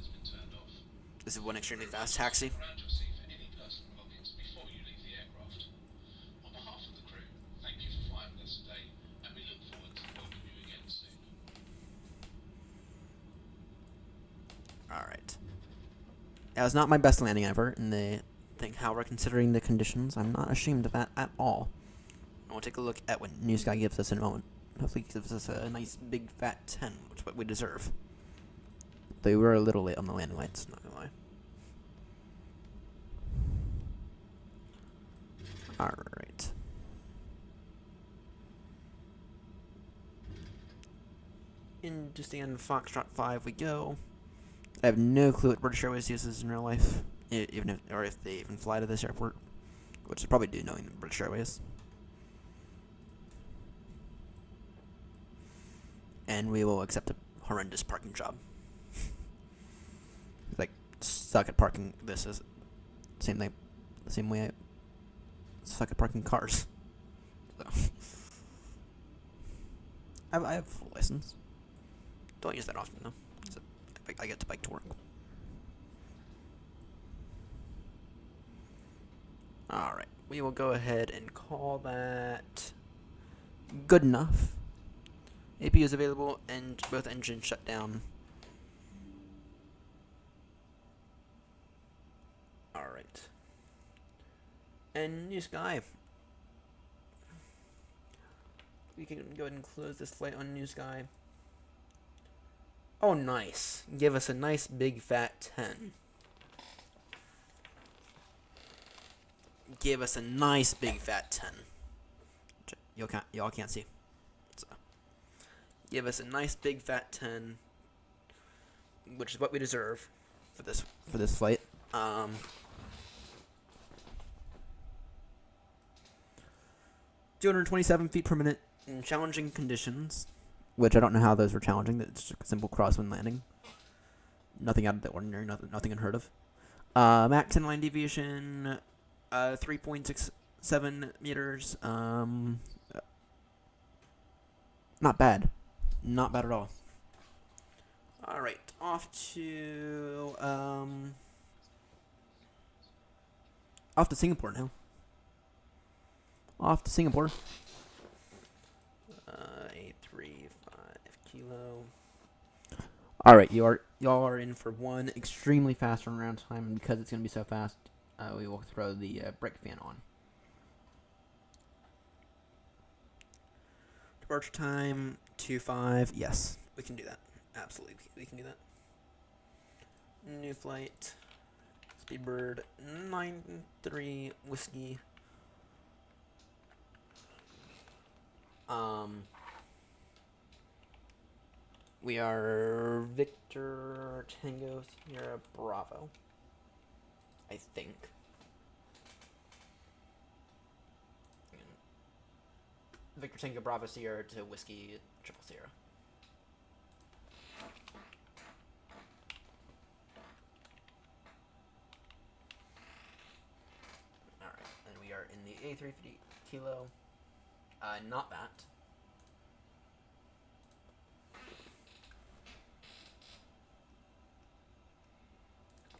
This is one extremely fast taxi. Around your seat for any personal belongings before you leave the aircraft. On behalf of the crew, thank you for flying with us today, and we look forward to welcoming you again soon. Alright. That was not my best landing ever, and they think how we're considering the conditions. I'm not ashamed of that at all. And we'll take a look at what Newsky gives us in a moment. Hopefully it gives us a nice big fat 10, which is what we deserve. They were a little late on the landing lights, not gonna lie. Alright. Into stand Foxtrot 5 we go. I have no clue what British Airways uses in real life, even if they even fly to this airport, which they probably do, knowing British Airways. And we will accept a horrendous parking job. Like, suck at parking. This is same thing, the same way I suck at parking cars. So I have a full license. Don't use that often though. So I get to bike to work. All right, we will go ahead and call that good enough. APU is available and both engines shut down. Alright. And Newsky. We can go ahead and close this flight on Newsky. Oh, nice. Give us a nice big fat 10. Give us a nice big fat 10. Y'all can't see. So, give us a nice big fat 10, which is what we deserve for this flight. 227 feet per minute in challenging conditions, which I don't know how those were challenging. It's just a simple crosswind landing. Nothing out of the ordinary, nothing unheard of. Mach 10 line deviation, 3.67 meters. Not bad. Not bad at all. Alright, off to Singapore now. Off to Singapore. 835 kilo. All right, y'all are in for one extremely fast turnaround time, and because it's gonna be so fast, we will throw the brake fan on. Departure time 25. Yes, we can do that. Absolutely, we can do that. New flight. Speedbird 93 whiskey. We are Victor Tango Sierra Bravo. I think. Victor Tango Bravo Sierra to Whiskey Triple Sierra. Alright, and we are in the A350 Kilo. Not that.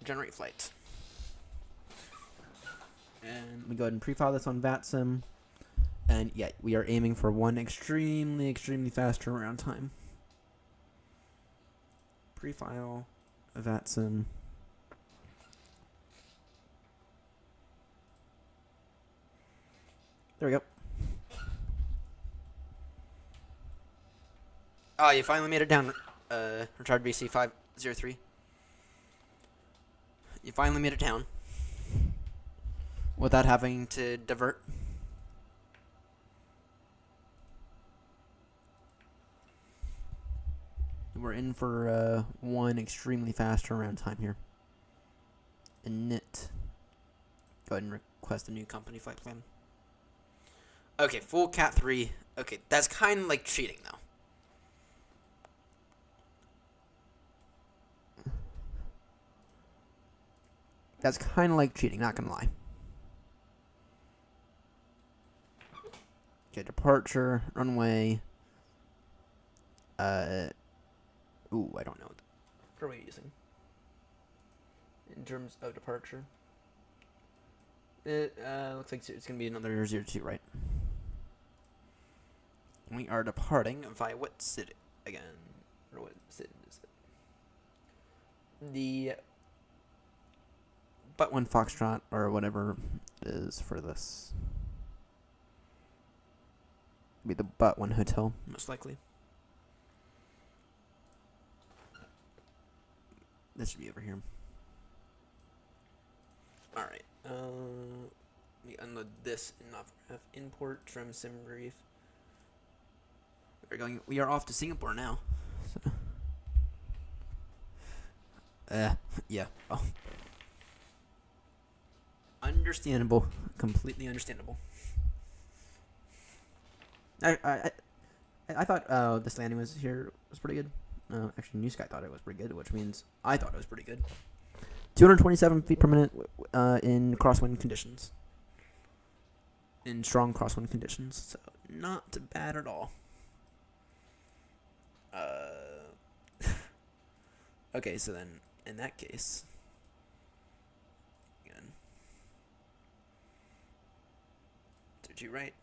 Generate flight. And we go ahead and pre-file this on VATSIM. And yeah, we are aiming for one extremely fast turnaround time. Pre-file, VATSIM. There we go. Oh, you finally made it down, Richard BC 503. You finally made it down. Without having to divert. We're in for one extremely fast turnaround time here. Init. Go ahead and request a new company flight plan. Okay, full Cat 3. Okay, that's kind of like cheating, though. That's kind of like cheating, not gonna lie. Okay, departure, runway. Ooh, I don't know. What are we using? In terms of departure. It looks like it's gonna be another 02, right? We are departing via what city again? Or what city is it? The But One Foxtrot, or whatever it is for this. Be the But One Hotel, most likely. This should be over here. Alright. Let me unload this in Novgraph. Import from SimBrief. We are off to Singapore now. So. Yeah. Oh. Understandable. Completely understandable. I thought this landing was pretty good. Actually, Newsky thought it was pretty good, which means I thought it was pretty good. 227 feet per minute in crosswind conditions. In strong crosswind conditions, so not bad at all. Okay, so then in that case, again, 32 right,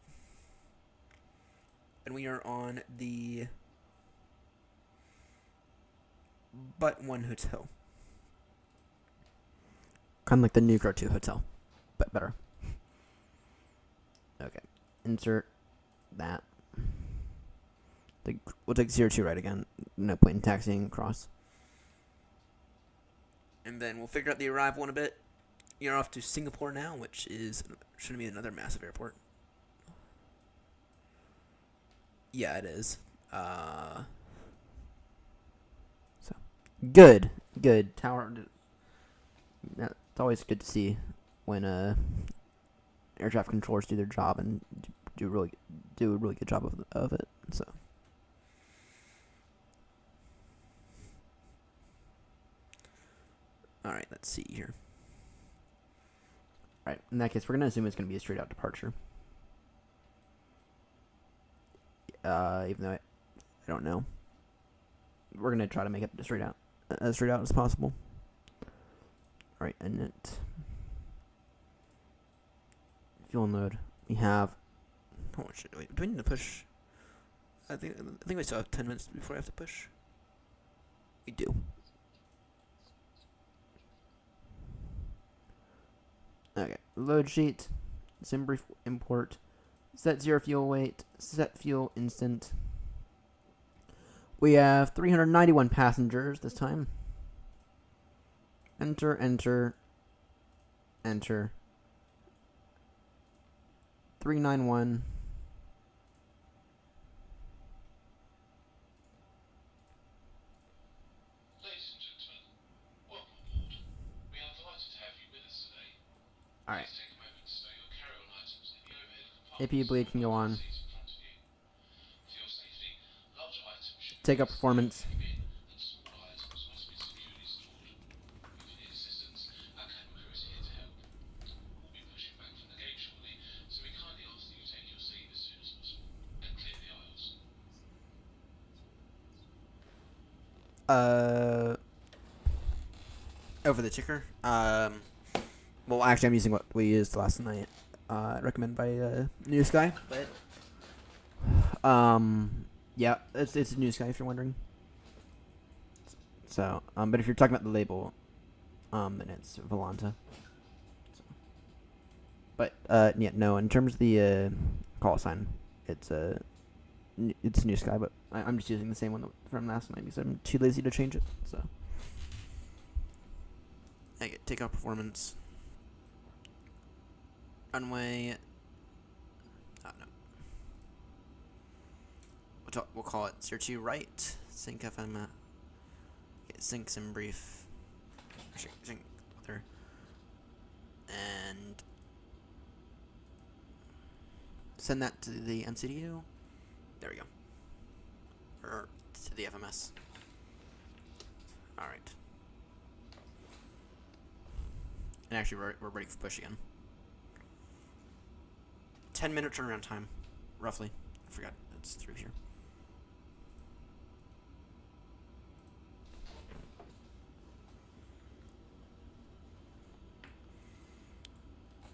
and we are on the But One Hotel. Kind of like the Nuclear 2 Hotel, but better. Okay, insert that. We'll take 02 right again. No point in taxiing across. And then we'll figure out the arrival in a bit. You're off to Singapore now, which shouldn't be another massive airport. Yeah, it is. So good tower. It's always good to see when air traffic controllers do their job and do a really good job of it. So. Alright, let's see here. Alright, in that case, we're going to assume it's going to be a straight out departure. Even though I don't know. We're going to try to make it straight out as possible. Alright, and it. Fuel node. We have. How much do we need to push? I think we still have 10 minutes before I have to push. We do. Okay, load sheet, sim brief import, set zero fuel weight, set fuel instant. We have 391 passengers this time. Enter, enter, enter. 391. Ladies and gentlemen, welcome aboard. We are delighted to have you with us today. Alright. Please take a moment to stow your carry-on items in the overhead AP compartments bleed can go on on. the seats in front of you. For your safety, larger items should be Take up placed in the performance. overhead bin, and smaller items must be securely stored. If you need assistance, our cabin crew is here to help. We'll be pushing back from the gate shortly, so we kindly ask that you take your seat as soon as possible and clear the aisles. Over the ticker. Well, actually, I'm using what we used last night. Recommended by Newsky. But yeah, it's Newsky if you're wondering. So, but if you're talking about the label, then it's Volanta. So. But yeah, no. In terms of the call sign, it's Newsky, but I'm just using the same one from last night because I'm too lazy to change it. So. Okay, take off performance. Runway. Oh, no. We'll call it 02 right. Sync FM. Okay, sync sim brief. Sync other. And send that to the NCDU. There we go. Or to the FMS. Alright. And actually, we're ready for push again. 10-minute turnaround time, roughly. I forgot it's through here.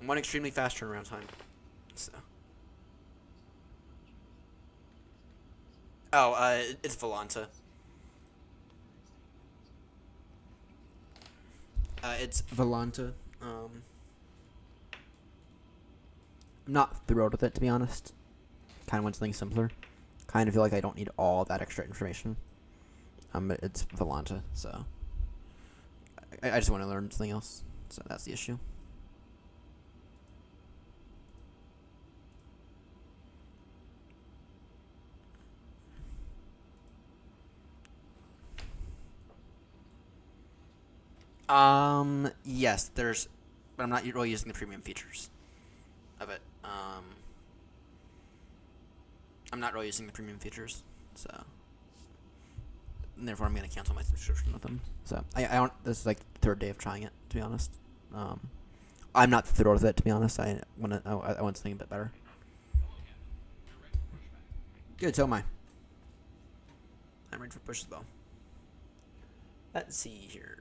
One extremely fast turnaround time. So. Oh, it's Volanta. It's Volanta. I'm not thrilled with it, to be honest. Kind of want something simpler. Kind of feel like I don't need all that extra information. But it's Volanta, so I just want to learn something else. So that's the issue. Yes, but I'm not really using the premium features of it. I'm not really using the premium features, so and therefore I'm gonna cancel my subscription with them. So I don't. This is like the third day of trying it, to be honest. I'm not thrilled with it, to be honest. I want something a bit better. Good, so am I. I'm ready for push as well. Let's see here.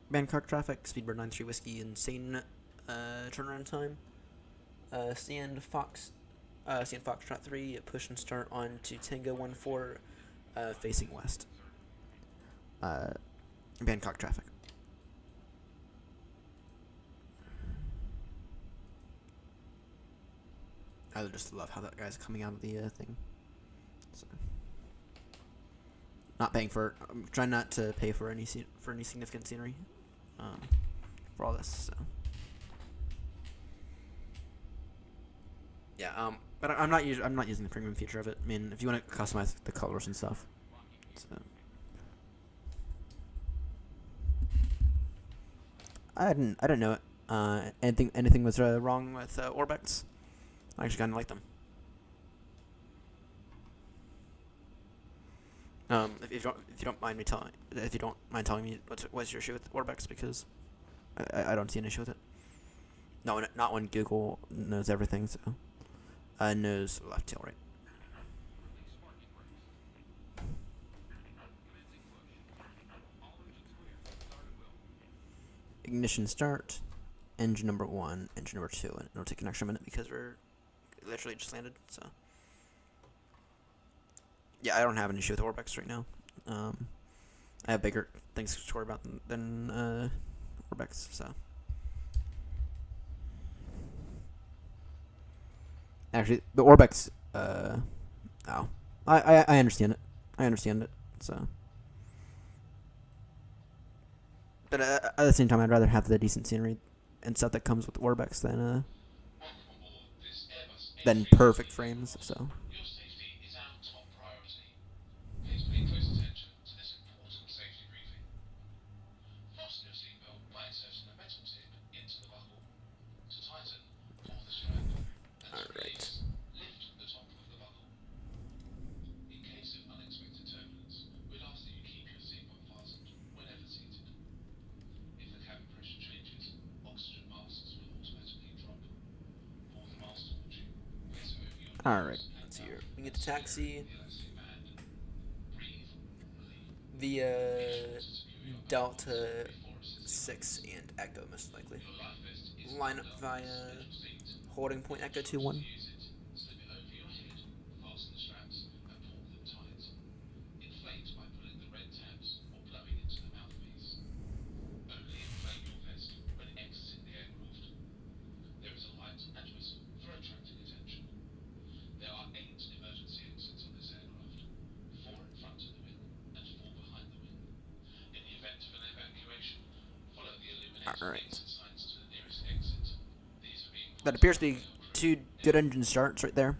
Bangkok traffic, speedbird 93 whiskey, insane turnaround time. CN Foxtrot 3, push and start on to Tango 14, facing west. Bangkok traffic. I just love how that guy's coming out of the thing. So. Not paying for. I'm trying not to pay for any significant scenery. For all this, so. Yeah. But I'm not using the premium feature of it. I mean, if you want to customize the colors and stuff. So. I didn't know it. Anything was wrong with Orbex. I actually kind of like them. If you don't mind telling me what's your issue with Orbex, because I don't see an issue with it. No, not when Google knows everything, so knows left tail right. Ignition start, engine number 1, engine number 2, and it'll take an extra minute because we're literally just landed, so. yeah, I don't have an issue with Orbex right now. I have bigger things to worry about than Orbex, so. Actually, the Orbex, oh. I understand it. I understand it, so. But at the same time, I'd rather have the decent scenery and stuff that comes with Orbex than perfect frames, so. Your safety is our top priority. Please pay close attention to this important safety briefing. Fasten your seatbelt by inserting a metal tip into the buckle. To tighten, pull the strap, and to release, lift the top of the buckle. In case of unexpected turbulence, we'd ask that you keep your seatbelt fastened whenever seated. If the cabin pressure changes, oxygen masks will automatically drop. Pull the mask towards you. Place it over your nose. Alright, let's see here. We get the taxi via Delta 6 and Echo, most likely. Line up via holding point Echo 2-1. Slip it over your head, fasten the straps, and pull them tight. Inflate by pulling the red tabs or blowing into the mouthpiece. Only inflate your vest when exiting the aircraft. There is a light and whistle for attracting attention. There are 8 emergency exits on this aircraft, 4 in front of the wing and 4 behind the wing. In the event of an evacuation, follow the illuminated exit signs to the nearest exit. These are being That appears to be 2 good engine starts right there.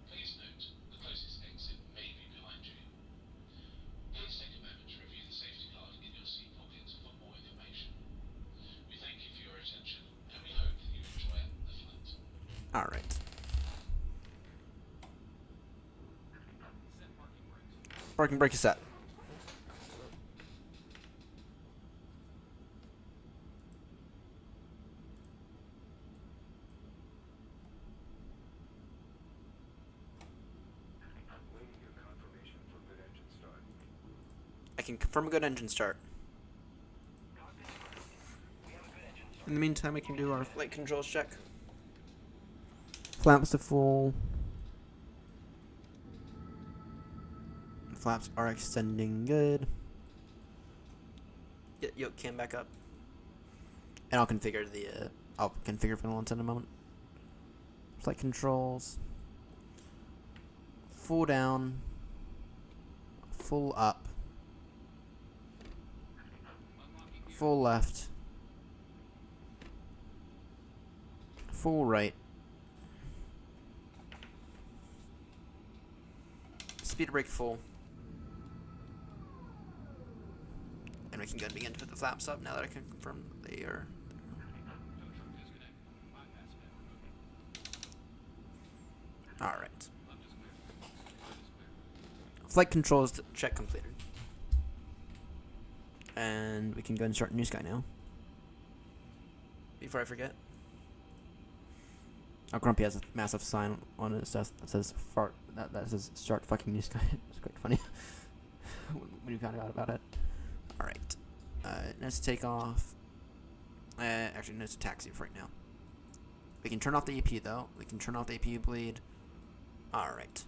Please note, the closest exit may be behind you. Please take a moment to review the safety card in your seat pocket for more information. We thank you for your attention, and we hope that you enjoy the flight. Alright. Parking brake is set. I can confirm a good engine start. In the meantime, we can do our flight controls check. Flaps to full. Flaps are extending good. Get yoke cam back up. And I'll configure the valence in a moment. Flight controls. Full down. Full up. Full left. Full right. Speed brake full. And we can go and begin to put the flaps up now that I can confirm they are. Alright. Flight controls check completed. And we can go and start Newsky now. Before I forget. Oh, Grumpy has a massive sign on his desk that says fart. That says start fucking Newsky. It's quite funny when you found out about it. Alright. Let's take off. Actually, let's taxi for right now. We can turn off the AP though. We can turn off the AP bleed. Alright.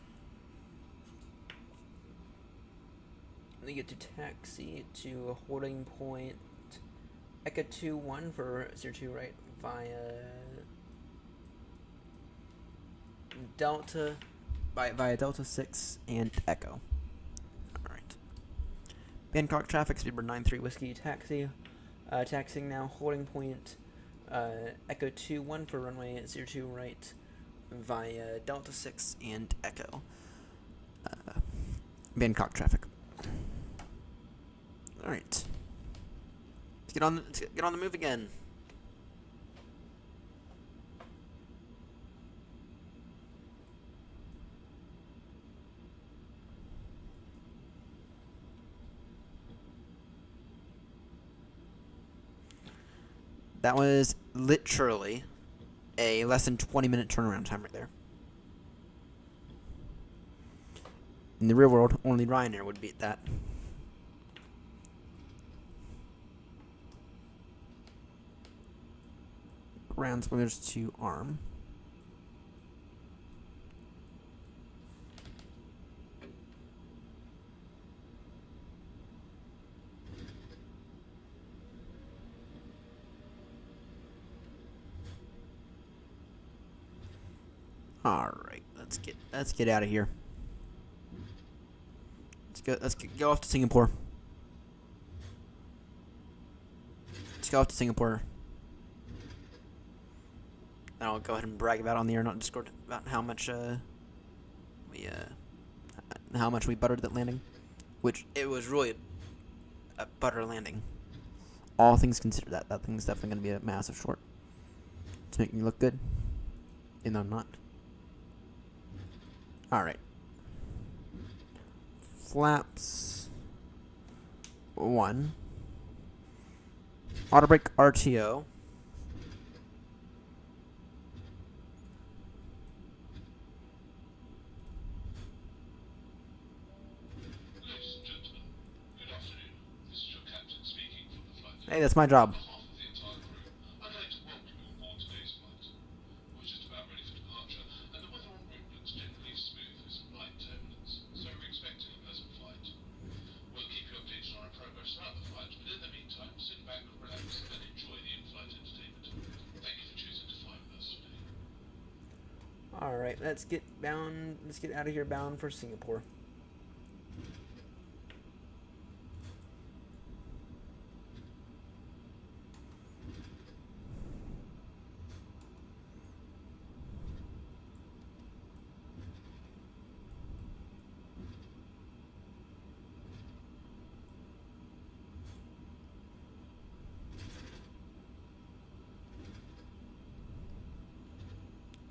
We get to taxi to a holding point Echo 2-1 for 02 right via Delta via Delta 6 and Echo. Alright. Bangkok traffic, speedbird 93 whiskey taxi. Taxiing now, holding point Echo 2-1 for runway 02 right via Delta 6 and Echo. Bangkok traffic. Alright. Let's get on the move again. That was literally a less than 20-minute turnaround time right there. In the real world, only Ryanair would beat that. Ground spoilers to arm. All right, let's get out of here. Let's go off to Singapore. Let's go off to Singapore. And I'll go ahead and brag about on the AirNott Discord about how much we buttered that landing, which it was really a butter landing. All things considered, that thing's definitely going to be a massive short to make me look good, even though I'm not. All right. Flaps 1. Auto brake RTO. Ladies and gentlemen, good afternoon. This is your captain speaking from the flight deck. Hey, that's my job. On behalf of the entire crew, I'd like to welcome you on board today's flight. We're just about ready for departure, and the weather en route looks generally smooth with some light turbulence, so we're expecting a pleasant flight. We'll keep you updated on our progress throughout the flight, but in the meantime, sit back, relax, and enjoy the in-flight entertainment. Thank you for choosing to fly with us today. All right, let's get out of here, bound for Singapore.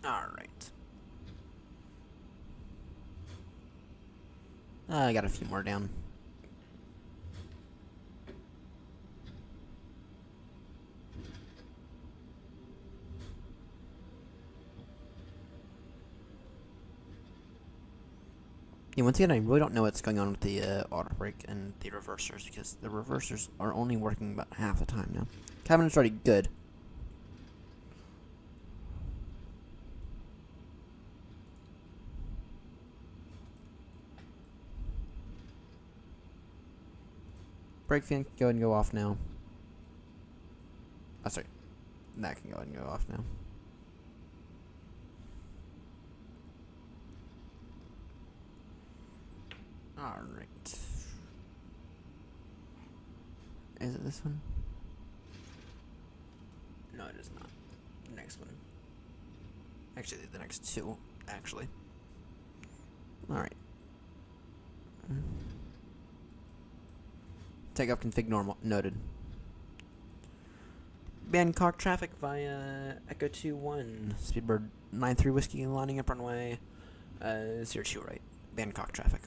All right. I got a few more down. Yeah, once again, I really don't know what's going on with the auto brake and the reversers, because the reversers are only working about half the time now. Cabin is already good. Brake fan can go ahead and go off now. Oh, sorry. That can go ahead and go off now. Alright. Is it this one? No, it is not. The next one. Actually, the next two, actually. Alright. Takeoff config normal. Noted. Bangkok traffic via Echo 2-1. Speedbird 9-3 Whiskey lining up runway 02 right. Bangkok traffic.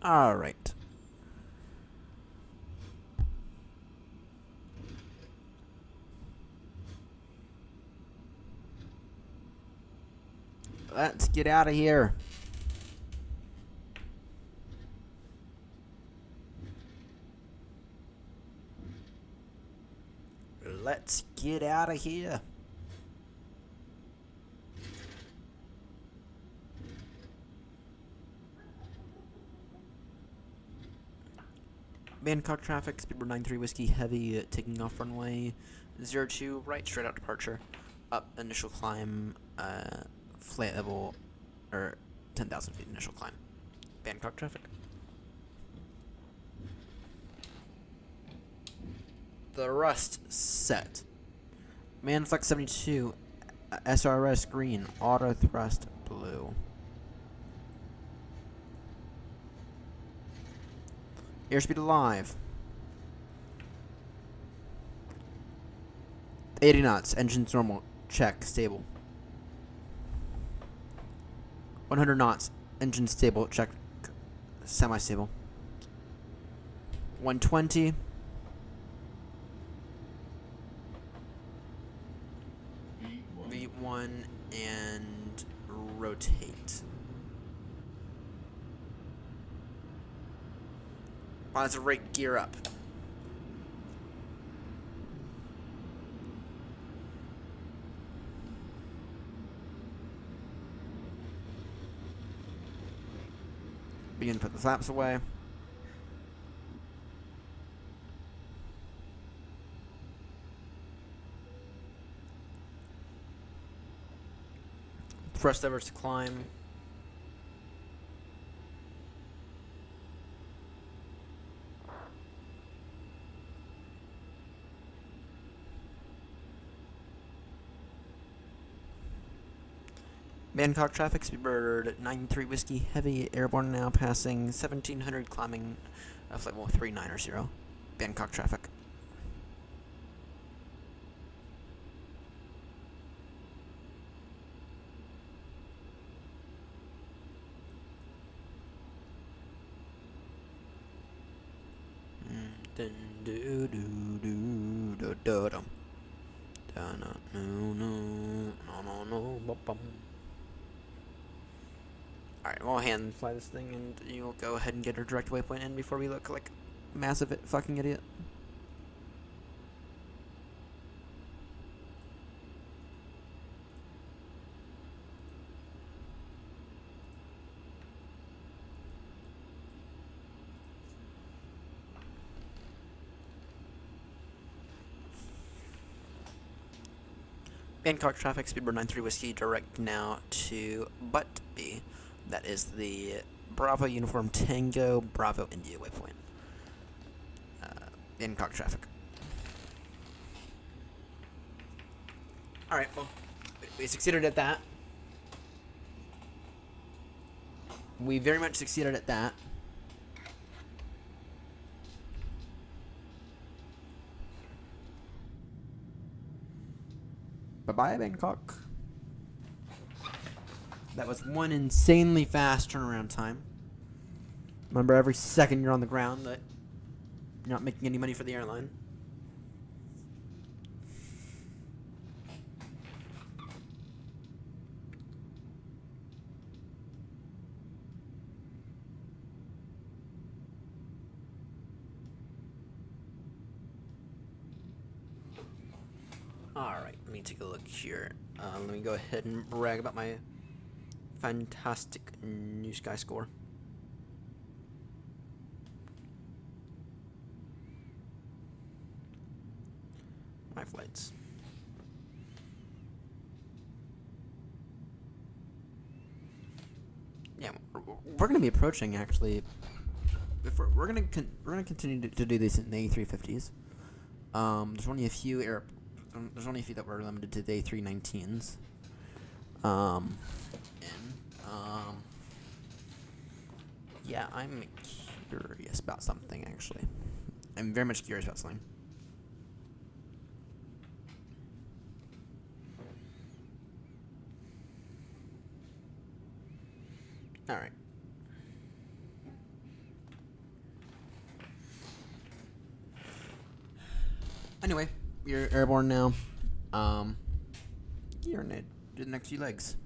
Alright. Let's get out of here. Let's get out of here. Bangkok traffic, Speedbird 9-3 Whiskey Heavy, taking off runway 02 right, straight out departure. Up, initial climb, flight level, or 10,000 feet initial climb. Bangkok traffic. The rust set. Manflex 72, SRS green, auto thrust blue. Airspeed alive. 80 knots, engines normal, check, stable. 100 knots, engine stable, check, semi-stable. 120. V1 and rotate. Wow, that's a right gear up. Begin to put the flaps away. thrust levers to climb. Bangkok traffic, speedbird 93 Whiskey Heavy, airborne now, passing 1700, climbing flight level 390. Bangkok traffic. Dun do do do do do dum. Da no no no no no no bum. Alright, we'll hand fly this thing and you'll go ahead and get our direct waypoint in before we look like a massive fucking idiot. Bangkok traffic, speedbird 93 Whiskey, direct now to Butby. That is the Bravo Uniform Tango Bravo India waypoint. Bangkok traffic. Alright, well, we succeeded at that. We very much succeeded at that. Bye-bye, Bangkok. That was one insanely fast turnaround time. Remember, every second you're on the ground that you're not making any money for the airline. Alright, let me take a look here. Let me go ahead and brag about my fantastic Newsky score. My flights. Yeah, we're going to be approaching, actually. If we're going to continue to do these in the A350s. There's only a few that were limited to the A319s. Yeah, I'm curious about something, actually. I'm very much curious about something. Alright. Anyway, you're airborne now. You're in the next few legs.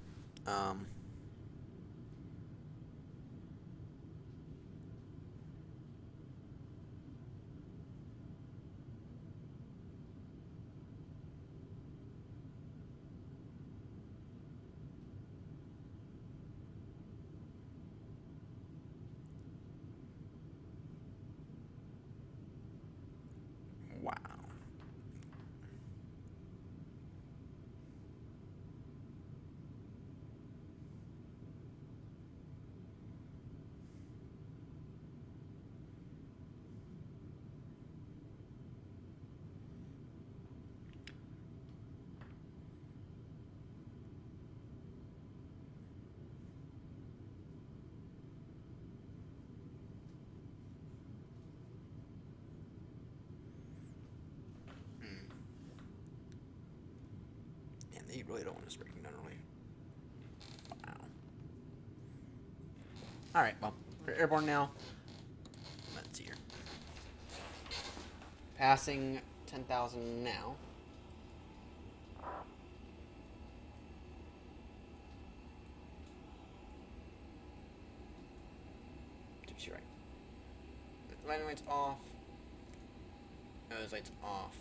Wow. You really don't want this breaking down early. Wow. Alright, well, we're airborne now. Let's see here. Passing 10,000 now. She's right. The landing lights off. Nose lights off.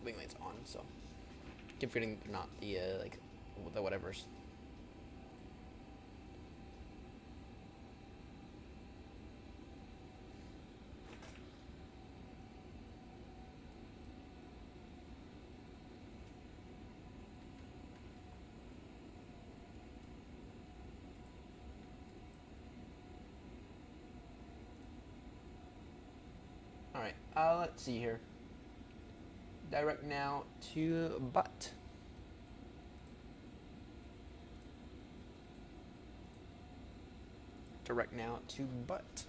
Wing lights on, so. Keep forgetting they're not the, like, the whatevers. Alright, let's see here. Direct now to butt. Direct now to butt.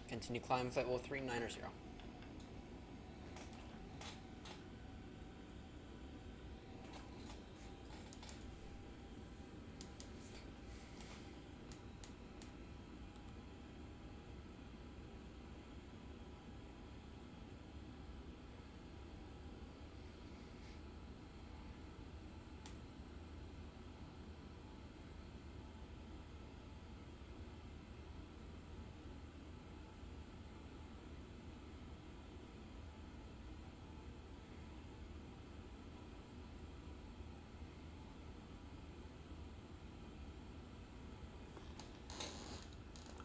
Continue climb flight level 3900.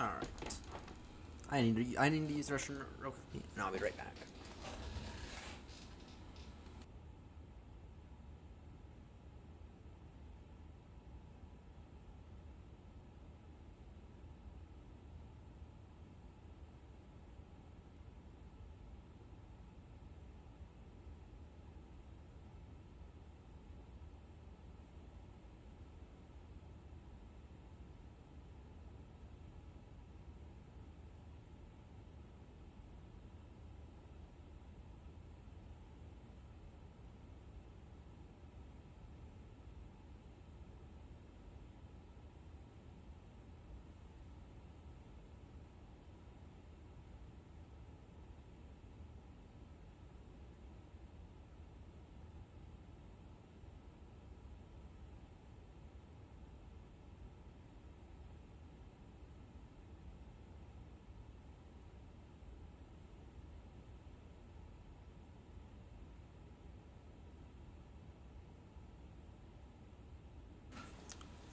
Alright. I need to use the restroom real quickly, and I'll be right back.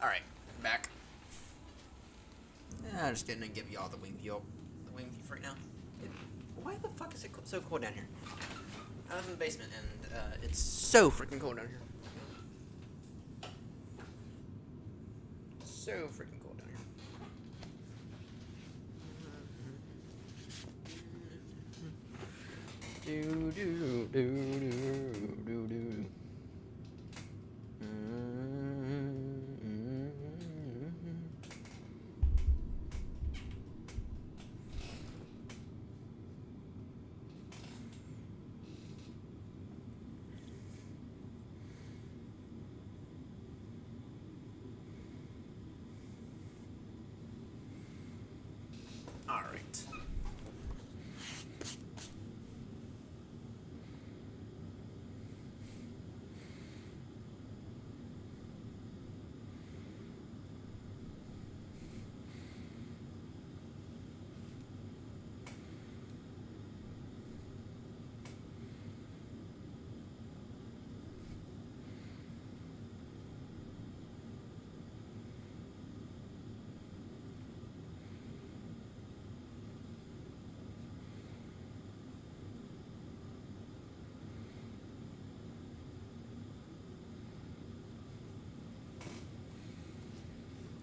Alright, back. I'm just gonna give you all the wing view for right now. Why the fuck is it so cold down here? I live in the basement and it's so freaking cold down here. So freaking cold down here. Do do do do do do. All right.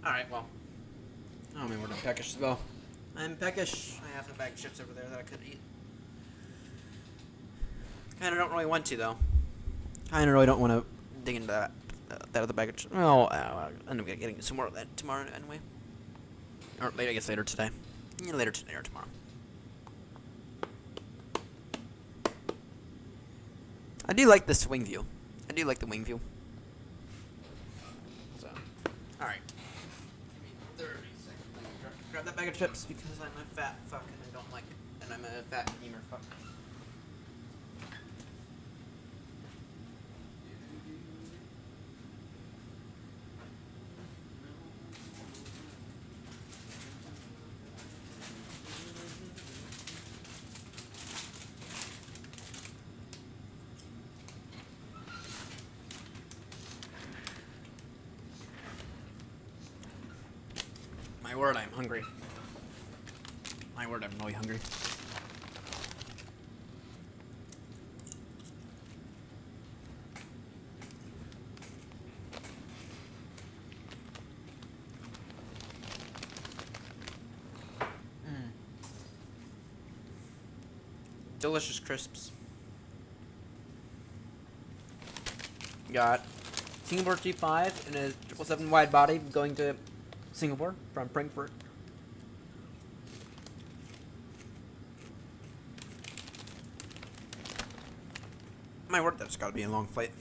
Alright, well. I mean, we're done peckish as well. I'm peckish. I have a bag of chips over there that I could eat. Kinda don't really want to, though. Kinda really don't want to dig into that other bag of chips. Well, I end up getting some more of that tomorrow anyway. Or later, I guess later today. Yeah, later today or tomorrow. I do like this wing view. I do like the wing view. So, alright. Grab that bag of chips because I'm a fat fuck and I don't like, and I'm a fat gamer fuck. My word, I'm hungry. My word, I'm really hungry. delicious crisps. Got Singapore T5 and a 777 wide body going to Singapore from Frankfurt. My word, that's got to be a long flight.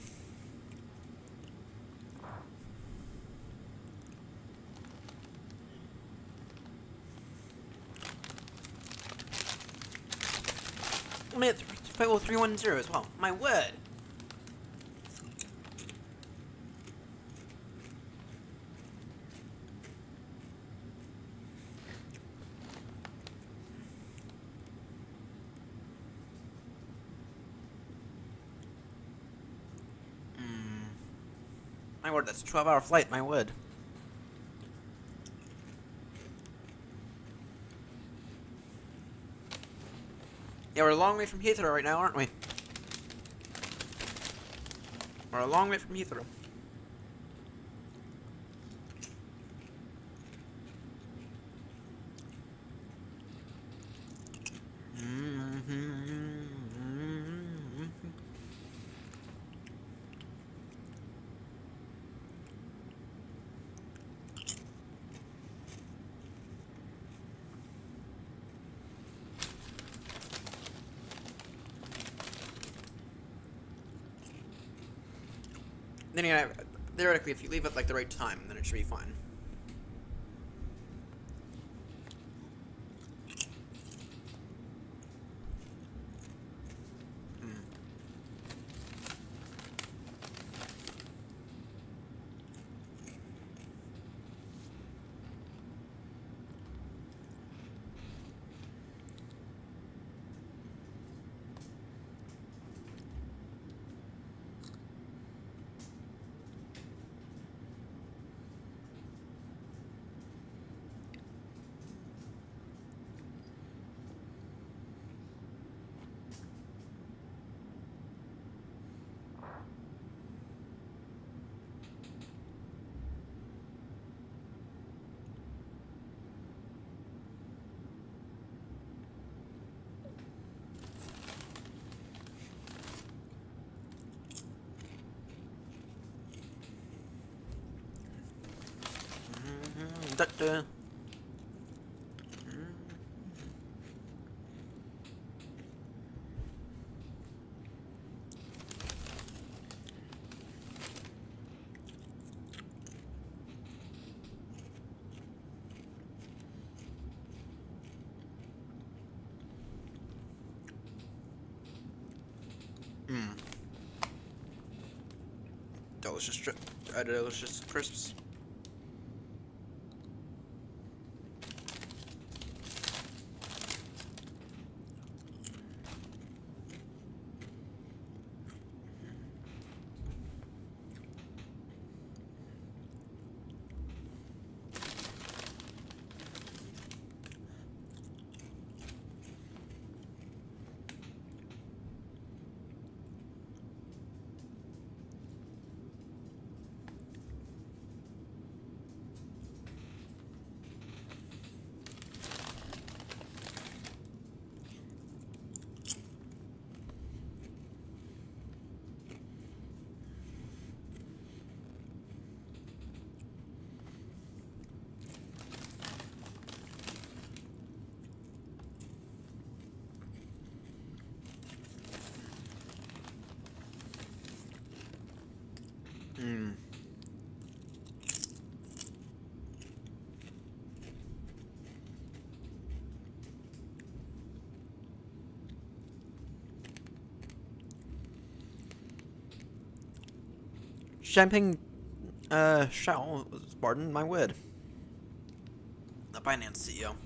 Only at 310 as well. My word. My word, that's a 12-hour flight, my word. Yeah, we're a long way from Heathrow right now, aren't we? We're a long way from Heathrow. Then again, theoretically, if you leave at like the right time, then it should be fine. Da-da. Delicious crisps. Champagne, Shao was pardon my word. The Binance CEO.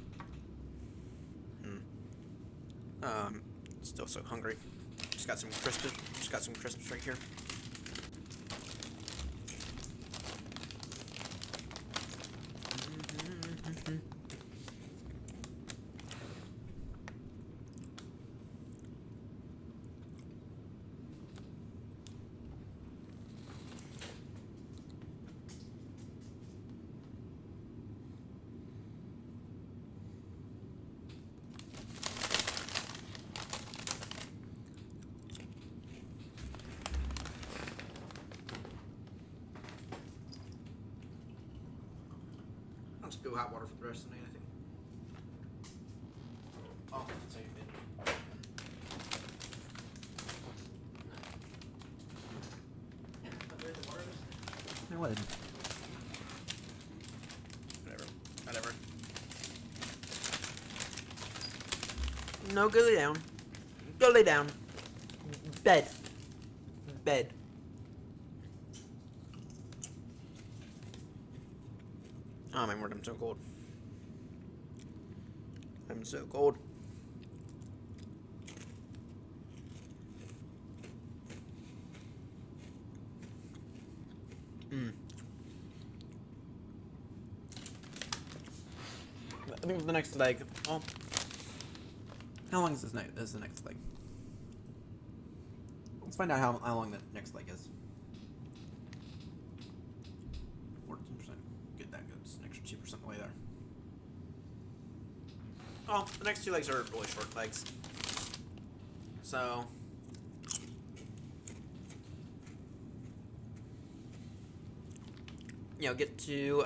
Still so hungry. Just got some crisps right here. I'll just go hot water for the rest of the night, I think. Oh, that's how you fit. No, what? Whatever. No, go lay down. Go lay down. Bed. Oh my word, I'm so cold. I'm so cold. I think the next leg. Oh, how long is this night? This is the next leg. Let's find out how long the next leg is. 14%. Get that good. It's an extra 2% away there. Oh, the next 2 legs are really short legs. So. You know, get to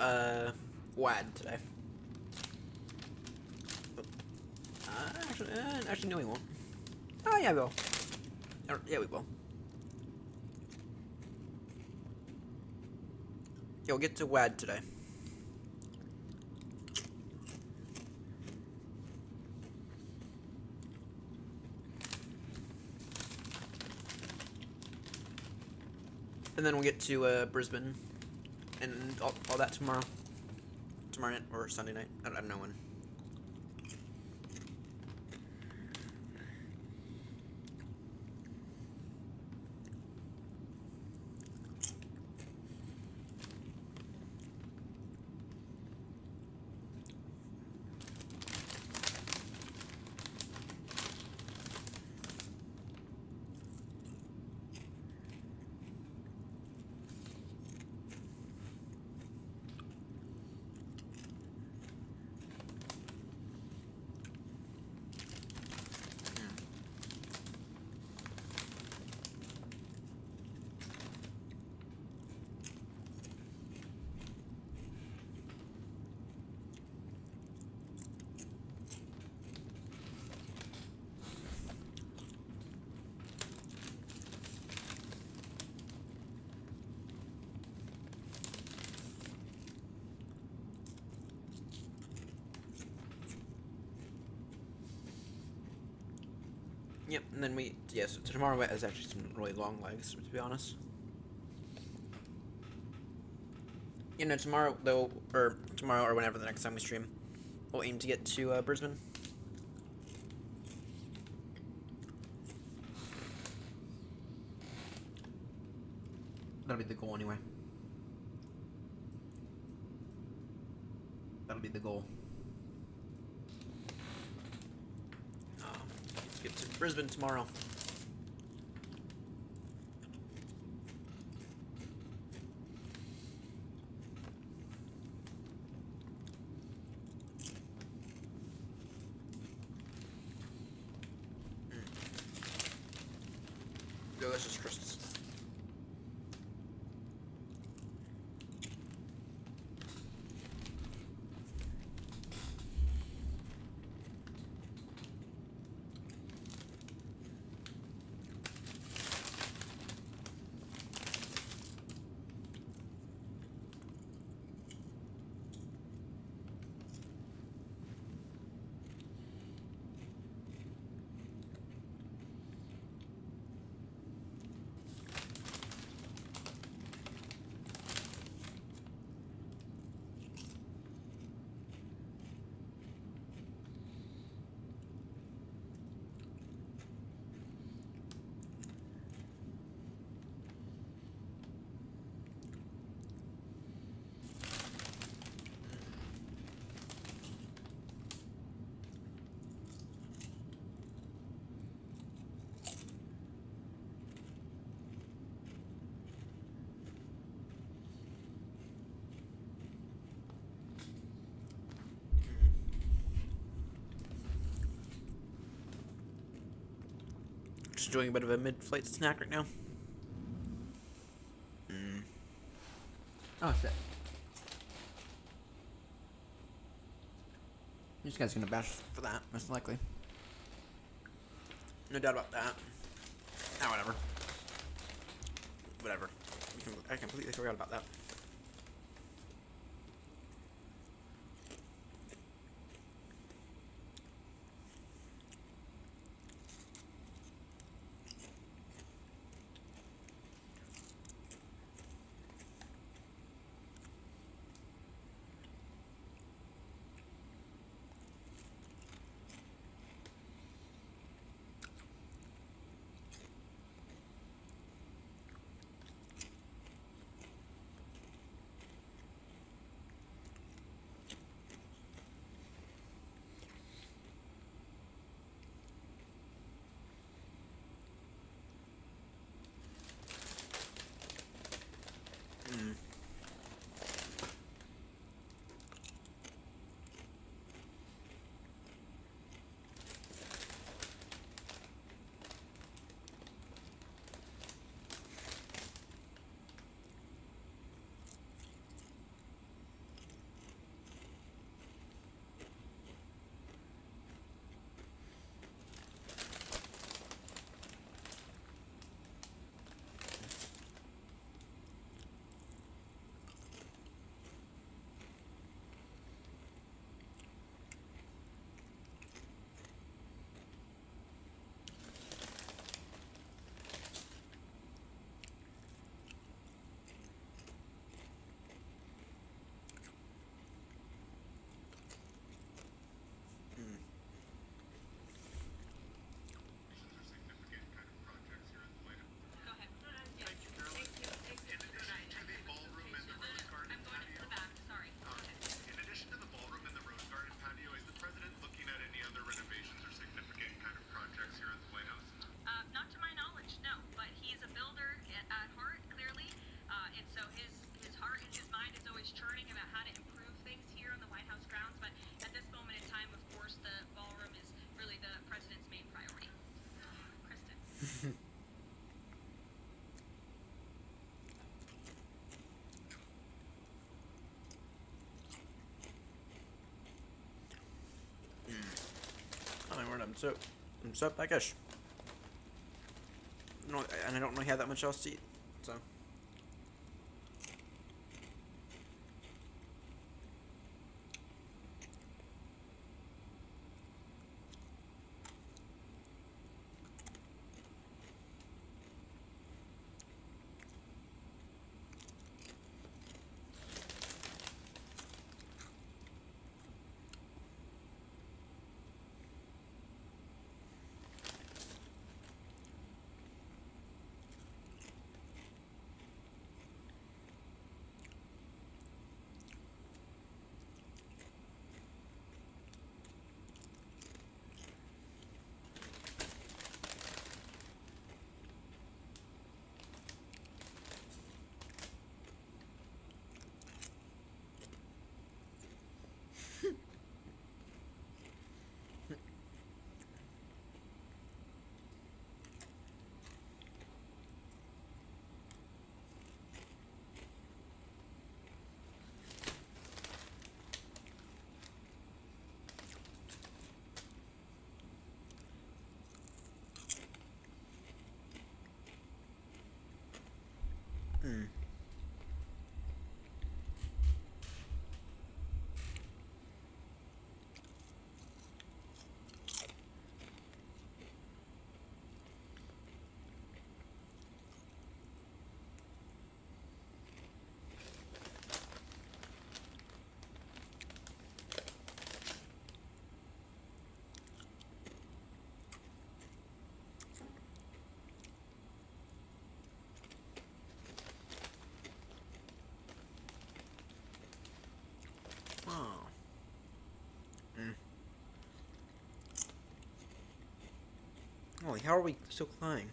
WADD today. Actually, no, we won't. Oh, yeah, we will. Yeah, we will. Yeah, we'll get to WADD today. And then we'll get to Brisbane and all that tomorrow. Tomorrow night or Sunday night. I don't know when. Yep, and then so tomorrow is actually some really long legs, to be honest. You know, tomorrow or whenever the next time we stream, we'll aim to get to Brisbane. That'll be the goal anyway. That'll be the goal. Let's get to Brisbane tomorrow. Delicious crisps. Just enjoying a bit of a mid-flight snack right now. Oh shit. This guy's gonna bash for that, most likely. No doubt about that. Ah, whatever. Whatever. I completely forgot about that. Oh my word, I'm so peckish. No, and I don't really have that much else to eat, so. Oh. Holy, how are we still flying?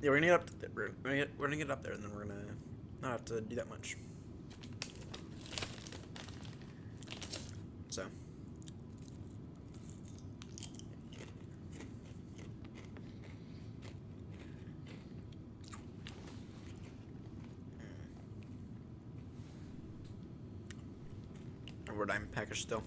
Yeah, we're gonna get up. We're gonna get up there, and then we're gonna not have to do that much. So. A Rhode Island package still.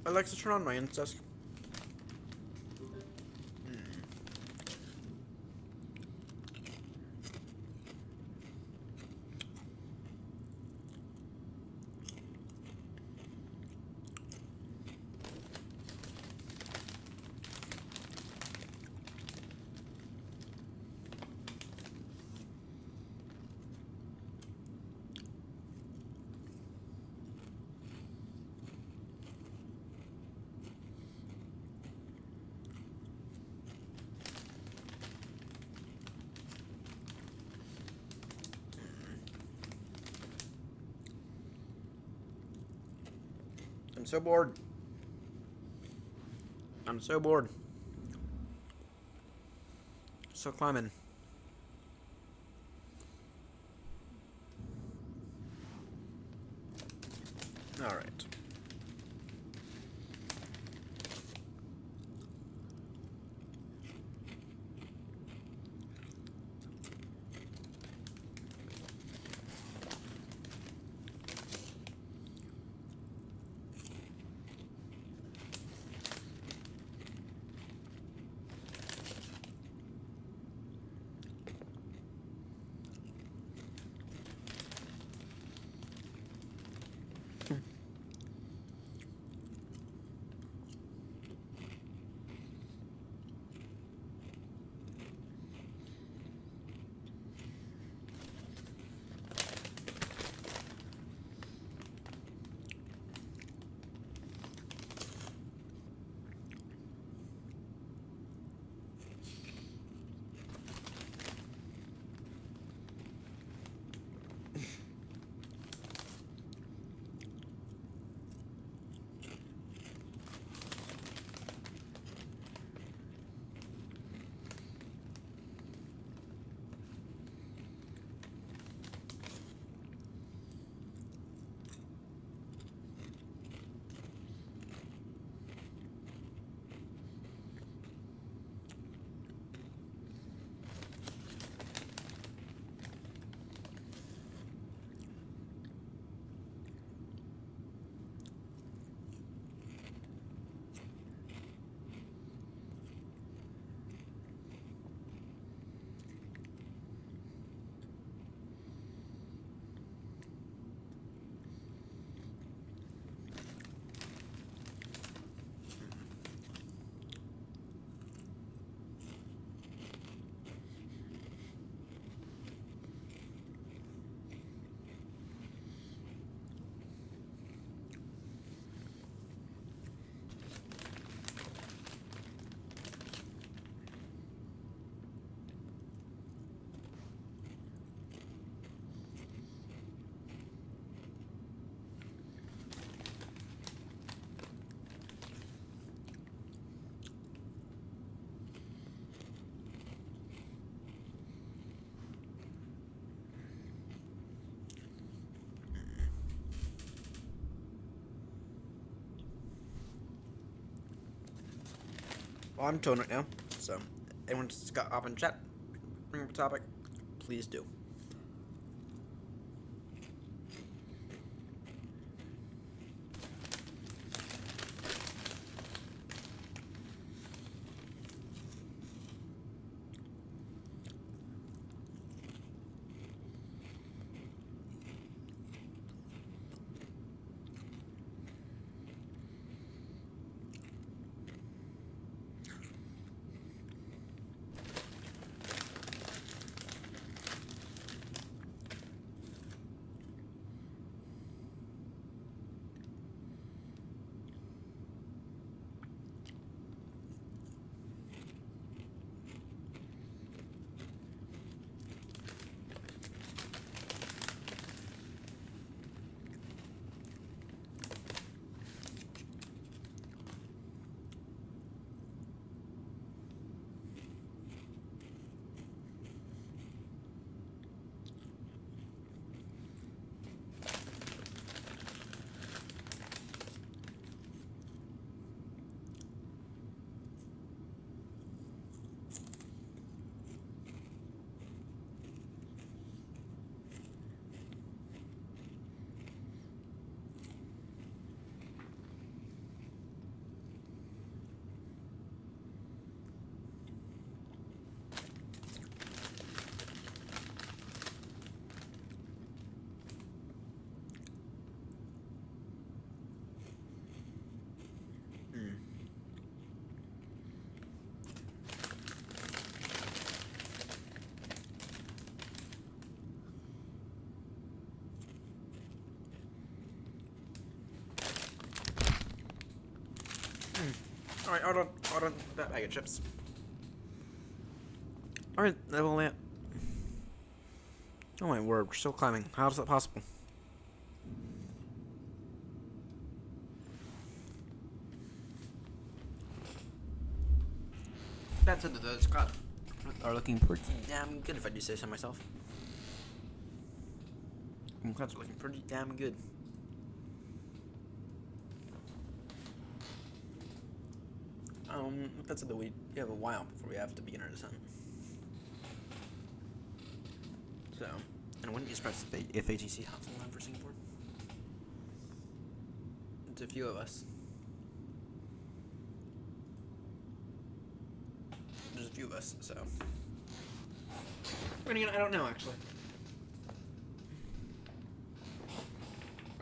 Alexa, turn on my incest. I'm so bored. I'm so bored. So climbing. All right. Well, I'm towing right now, so anyone's got up in chat, bring up a topic, please do. Alright, hold on, that bag of chips. Alright, level that. Oh my word, we're still climbing. How is that possible? That said, the squad are looking pretty damn good, if I do say so myself. The squads are looking pretty damn good. That's the we have a while before we have to begin our descent. So, and I wouldn't be surprised if ATC hops in line for Singapore. It's a few of us. There's a few of us, so. I mean, I don't know actually.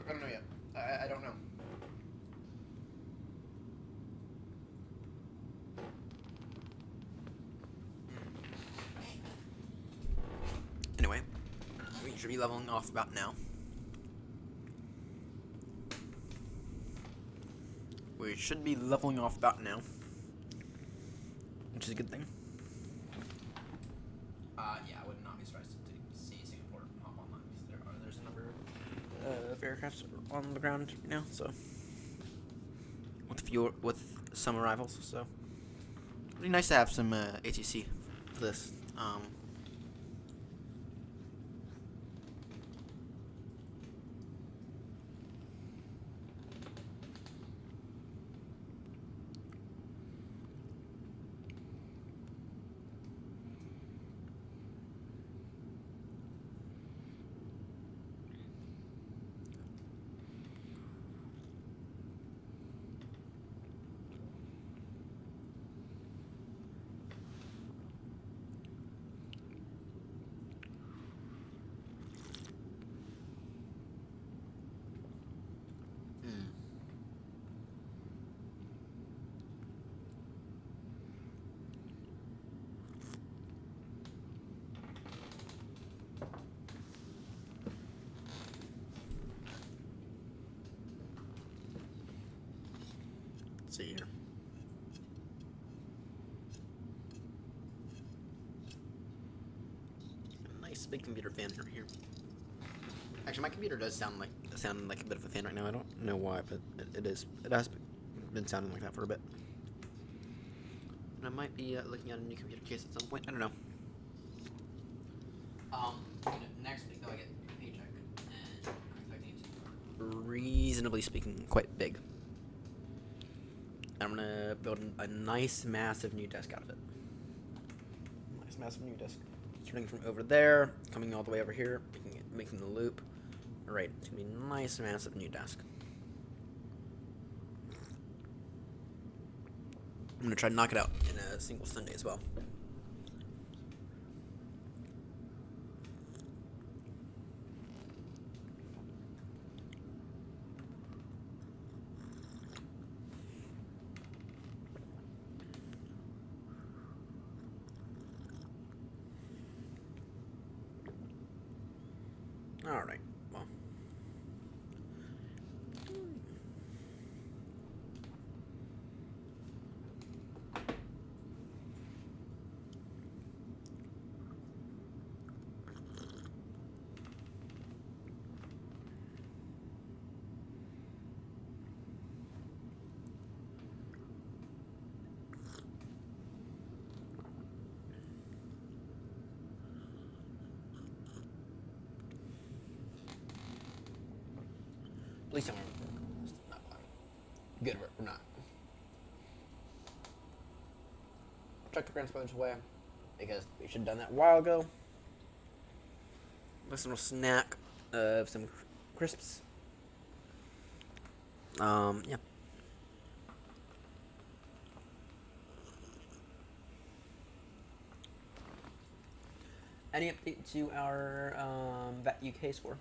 I don't know yet. I don't know. Anyway, we should be leveling off about now. We should be leveling off about now, which is a good thing. Yeah, I would not be surprised to see Singapore hop online because there's a number of aircrafts on the ground now. So, with some arrivals, so it'd be nice to have some ATC for this. Let's see here. Nice big computer fan here. Actually, my computer does sound like a bit of a fan right now. I don't know why, but it is. It has been sounding like that for a bit. And I might be looking at a new computer case at some point. I don't know. Next week though, I get a paycheck, and I'm expecting it to be, reasonably speaking, quite big. I'm gonna build a nice, massive new desk out of it. Nice, massive new desk. Starting from over there, coming all the way over here, making the loop. Alright, it's gonna be a nice, massive new desk. I'm gonna try to knock it out in a single Sunday as well. Alright, well. Please tell me it's not good. We're not. Chuck the grand spoilers away because we should have done that a while ago. Nice little snack of some crisps. Yeah. Any update to our VAT UK score?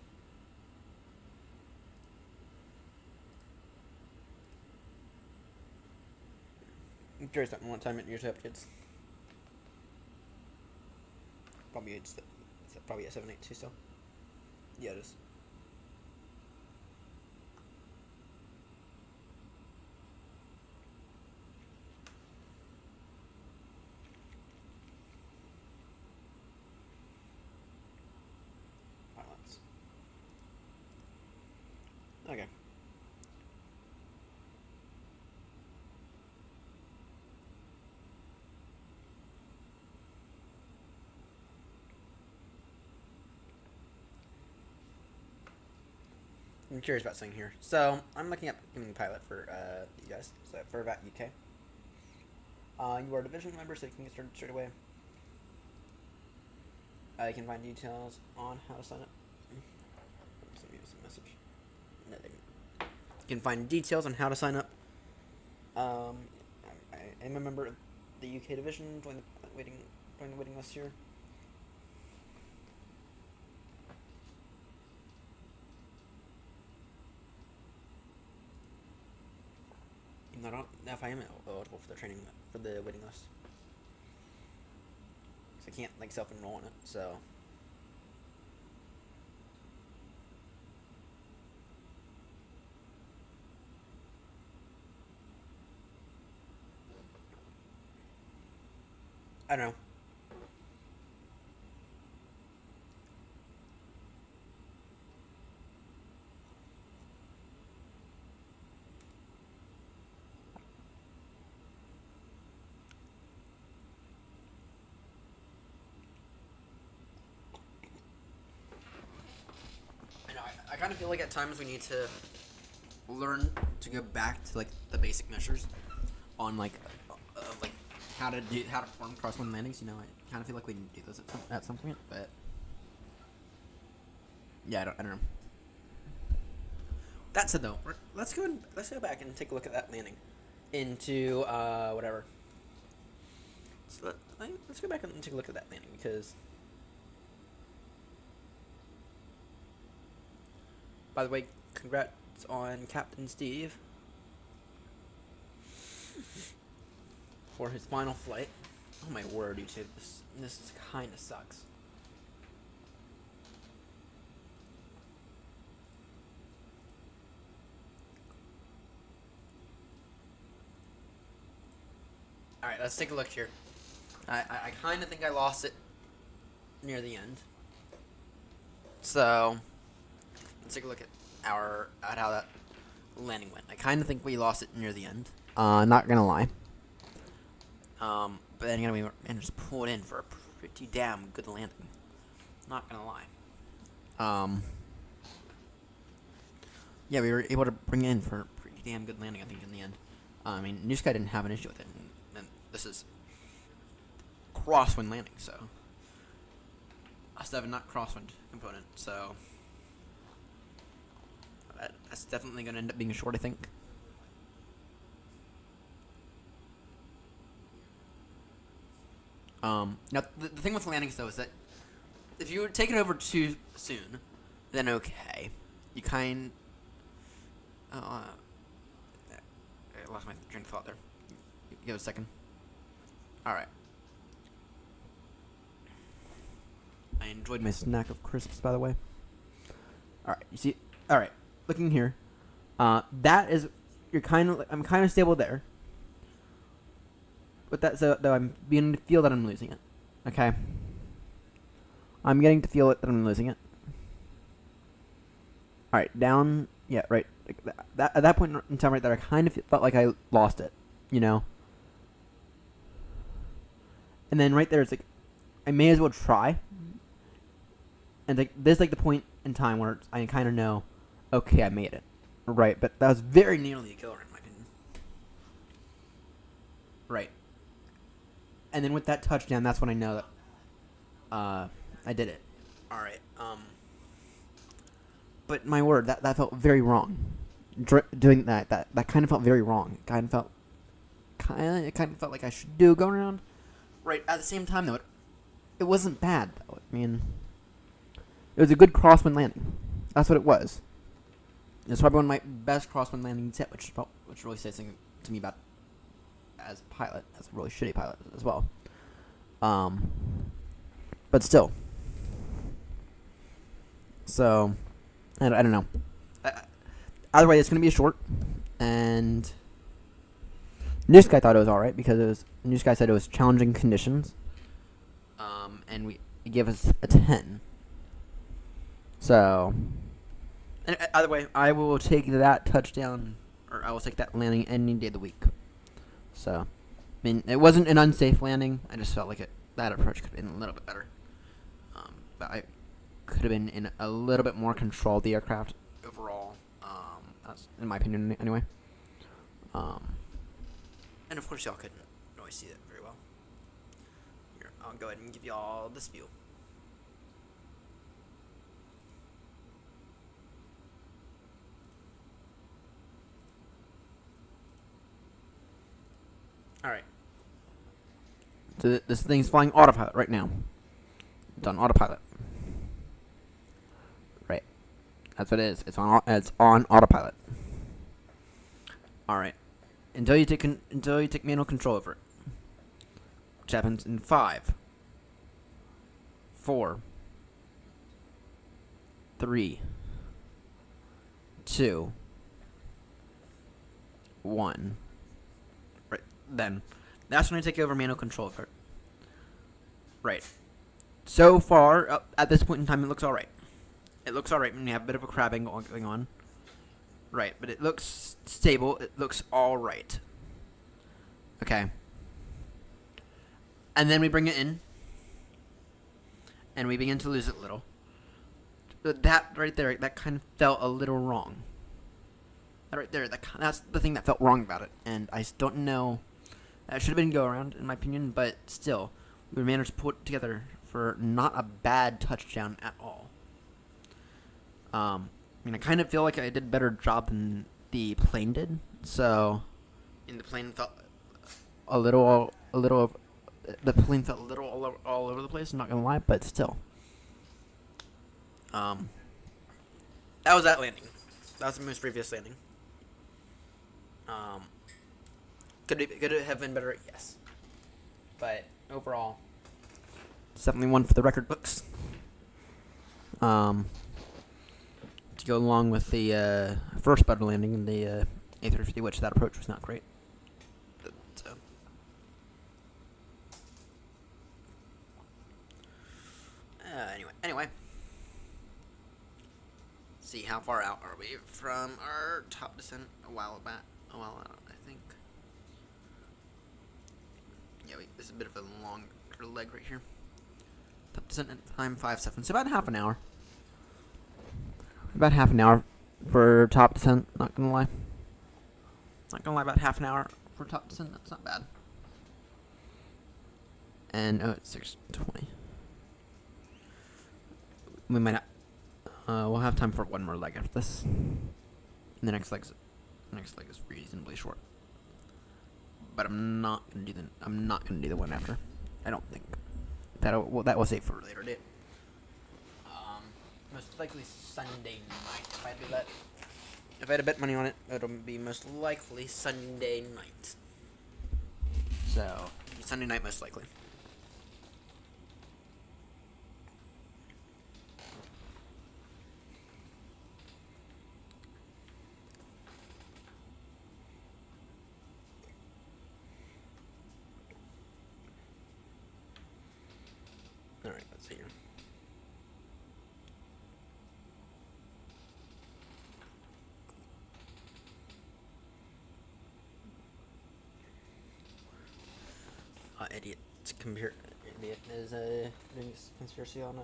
I'm curious on what time it yours up, kids. Probably it's probably at 782 still. Yeah, it is. Violence. Okay. I'm curious about something here. So, I'm looking up becoming a pilot for you guys. So, for VAT UK. You are a division member, so you can get started straight away. You can find details on how to sign up. Send me a message. No, you can find details on how to sign up. I am a member of the UK division. Join the waiting list here. I don't know if I am eligible for the training for the waiting list, so I can't like self-enroll in it. So I don't know. I kind of feel like at times we need to learn to go back to like the basic measures on like how to perform crosswind landings. You know, I kind of feel like we need to do those at some point, but yeah, I don't know. That said, though, let's go back and take a look at that landing into whatever. So let's go back and take a look at that landing because. By the way, congrats on Captain Steve for his final flight. Oh my word, YouTube, this kind of sucks. All right, let's take a look here. I kind of think I lost it near the end. So. Let's take a look at how that landing went. I kind of think we lost it near the end. Not gonna lie. But then again, we managed to pull it in for a pretty damn good landing. Not gonna lie. Yeah, we were able to bring it in for a pretty damn good landing, I think, in the end. I mean, Newsky didn't have an issue with it, and this is crosswind landing, so a 7 knot crosswind component, so that's definitely going to end up being a short, I think. Now, the thing with landings, though, is that if you take it over too soon, then okay. You I lost my train of thought there. Give it a second. Alright. I enjoyed my snack of crisps, by the way. Alright, you see? Alright, looking here. That is, I'm kind of stable there. But that's, though I'm beginning to feel that I'm losing it. Okay? I'm getting to feel it that I'm losing it. Alright, down, yeah, right. At that point in time right there, I kind of felt like I lost it, you know? And then right there, it's like, I may as well try. And like, this is like the point in time where I kind of know, okay, I made it. Right, but that was very nearly a killer in my opinion. Right. And then with that touchdown, that's when I know that I did it. Alright, but my word, that felt very wrong. Doing that kind of felt very wrong. It kind of felt like I should do a go around. Right, at the same time though, it wasn't bad though. I mean, it was a good crosswind landing. That's what it was. It's probably one of my best crosswind landings yet, which really says something to me about as a pilot, as a really shitty pilot as well. But still. So, I don't know. Either way, it's going to be a short, and Newsky thought it was alright because Newsky said it was challenging conditions, and he gave us a 10. So, and either way, I will take that touchdown, or I will take that landing any day of the week. So, I mean, it wasn't an unsafe landing. I just felt like that approach could have been a little bit better. But I could have been in a little bit more control of the aircraft overall. That's in my opinion, anyway. And of course, y'all couldn't really see that very well. Here, I'll go ahead and give y'all this view. Alright. So this thing's flying autopilot right now. It's on autopilot. Right. That's what it is. It's on autopilot. Alright. Until you take manual control over it. Which happens in 5, 4, 3, 2, 1. Right. Then that's when I take over manual control of it. Right. So far, at this point in time, it looks alright. It looks alright when you have a bit of a crabbing going on. Right, but it looks stable. It looks alright. Okay. And then we bring it in. And we begin to lose it a little. But that right there, that kind of felt a little wrong. That right there, that's the thing that felt wrong about it. And I don't know. That should have been go around, in my opinion. But still, we managed to put together for not a bad touchdown at all. I mean, I kind of feel like I did a better job than the plane did. So, and the plane felt a little the plane felt a little all over the place. I'm not gonna lie, but still, that was that landing. That was the most previous landing. Could it have been better? Yes, but overall, it's definitely one for the record books. To go along with the first butter landing in the A350, which that approach was not great. But, anyway. See, how far out are we from our top descent? A while out, I think. Yeah, this is a bit of a longer leg right here. Top descent at time 5-7, so about half an hour. About half an hour for top descent, not gonna lie. Not gonna lie, about half an hour for Topson. That's not bad. And oh, it's 6:20. We might not. We'll have time for one more leg after this. And the next leg is reasonably short. But I'm not gonna do the one after. I don't think that will save for a later date. Most likely Sunday night if I do that. If I had to bet money on it, it'll be most likely Sunday night. So Sunday night most likely. Alright, let's see here. Idiot is doing this conspiracy on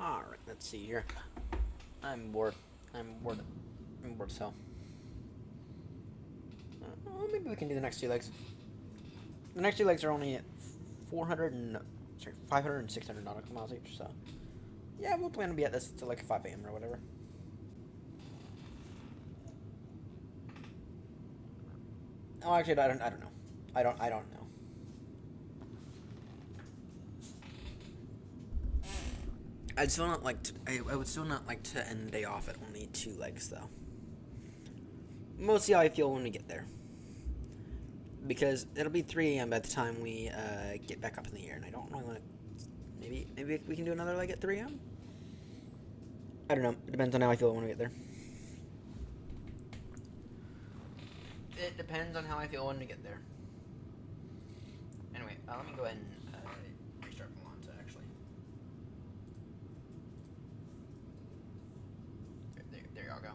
Alright, let's see here. I'm bored as hell. Maybe we can do the next two legs. The next two legs are only at 500 and 600 nautical miles each, so yeah, we'll plan to be at this till like 5 a.m. or whatever. Oh, actually, I don't know. I don't know. I'd still not like to. I would still not like to end the day off at only 2 legs, though. Mostly how I feel when we get there, because it'll be 3 a.m. by the time we get back up in the air, and I don't really want to. Maybe we can do another leg at 3 a.m. I don't know. It depends on how I feel when we get there. It depends on how I feel when we get there. Anyway, let me go ahead and restart Volanta, actually. There y'all go.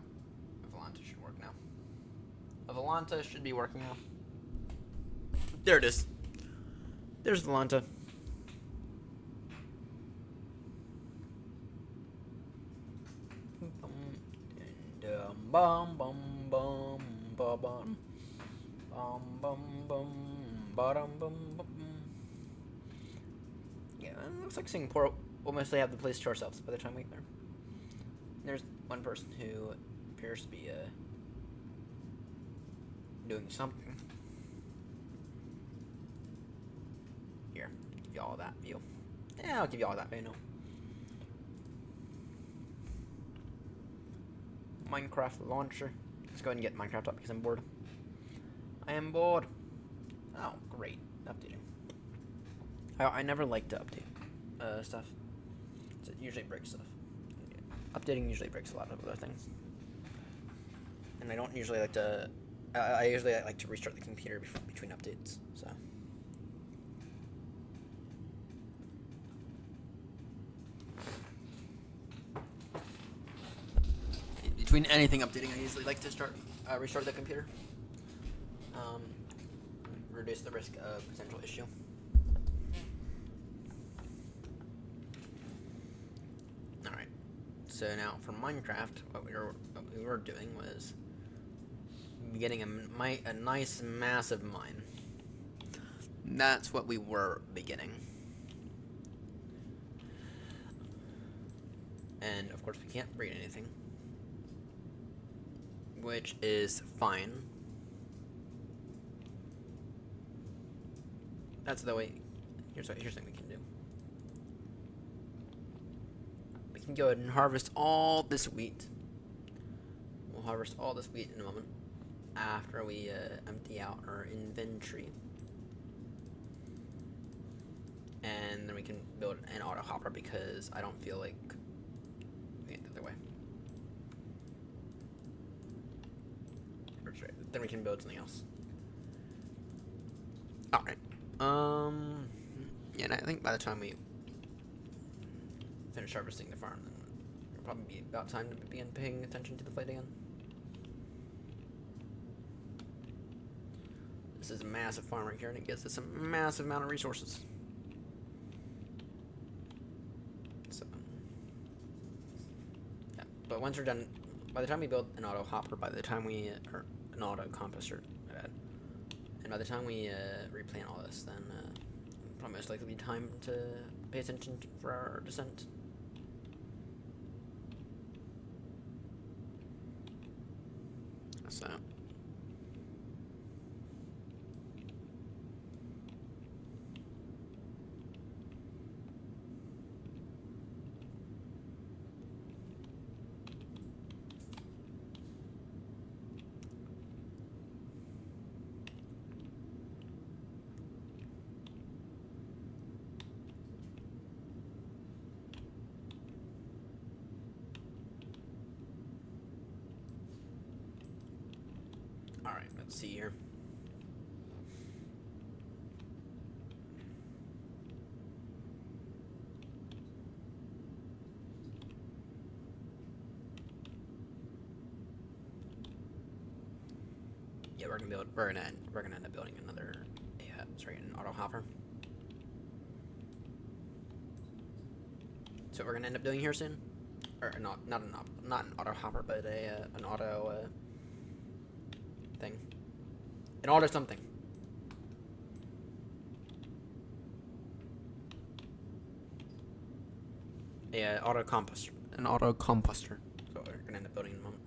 Volanta should work now. Volanta should be working now. There it is. There's Volanta. Bum bum bum bum bum. Yeah, it looks like Singapore will mostly have the place to ourselves by the time we get there. There's one person who appears to be doing something. Here, give y'all that view. Yeah, I'll give y'all that view now. Minecraft launcher. Let's go ahead and get Minecraft up because I'm bored. I am bored. Oh, great. Updating. I never like to update stuff. It usually breaks stuff. Updating usually breaks a lot of other things. And I don't usually like to... I usually like to restart the computer between updates, so... Between anything updating, I usually like to restart the computer. Reduce the risk of potential issue. Alright, so now for Minecraft, what we were doing was getting a nice massive mine. That's what we were beginning. And of course we can't breed anything, which is fine. That's the way. Here's something we can do. We can go ahead and harvest all this wheat. We'll harvest all this wheat in a moment. after we empty out our inventory. And then we can build an auto hopper because I don't feel like doing it the other way. Then we can build something else. Alright. Yeah, and I think by the time we finish harvesting the farm, then it'll probably be about time to begin paying attention to the flight again. This is a massive farm right here, and it gives us a massive amount of resources. So, yeah. But once we're done, by the time we build an auto hopper, by the time we, or an auto composter, my bad, and by the time we replant all this, then probably most likely be time to pay attention for our descent. So. Alright, let's see here. Yeah, we're gonna end up building another an auto hopper. So we're gonna end up doing here soon, or not an auto hopper, but an auto thing, an auto something. Yeah, auto composter, an auto composter. So we're gonna end up building in a moment.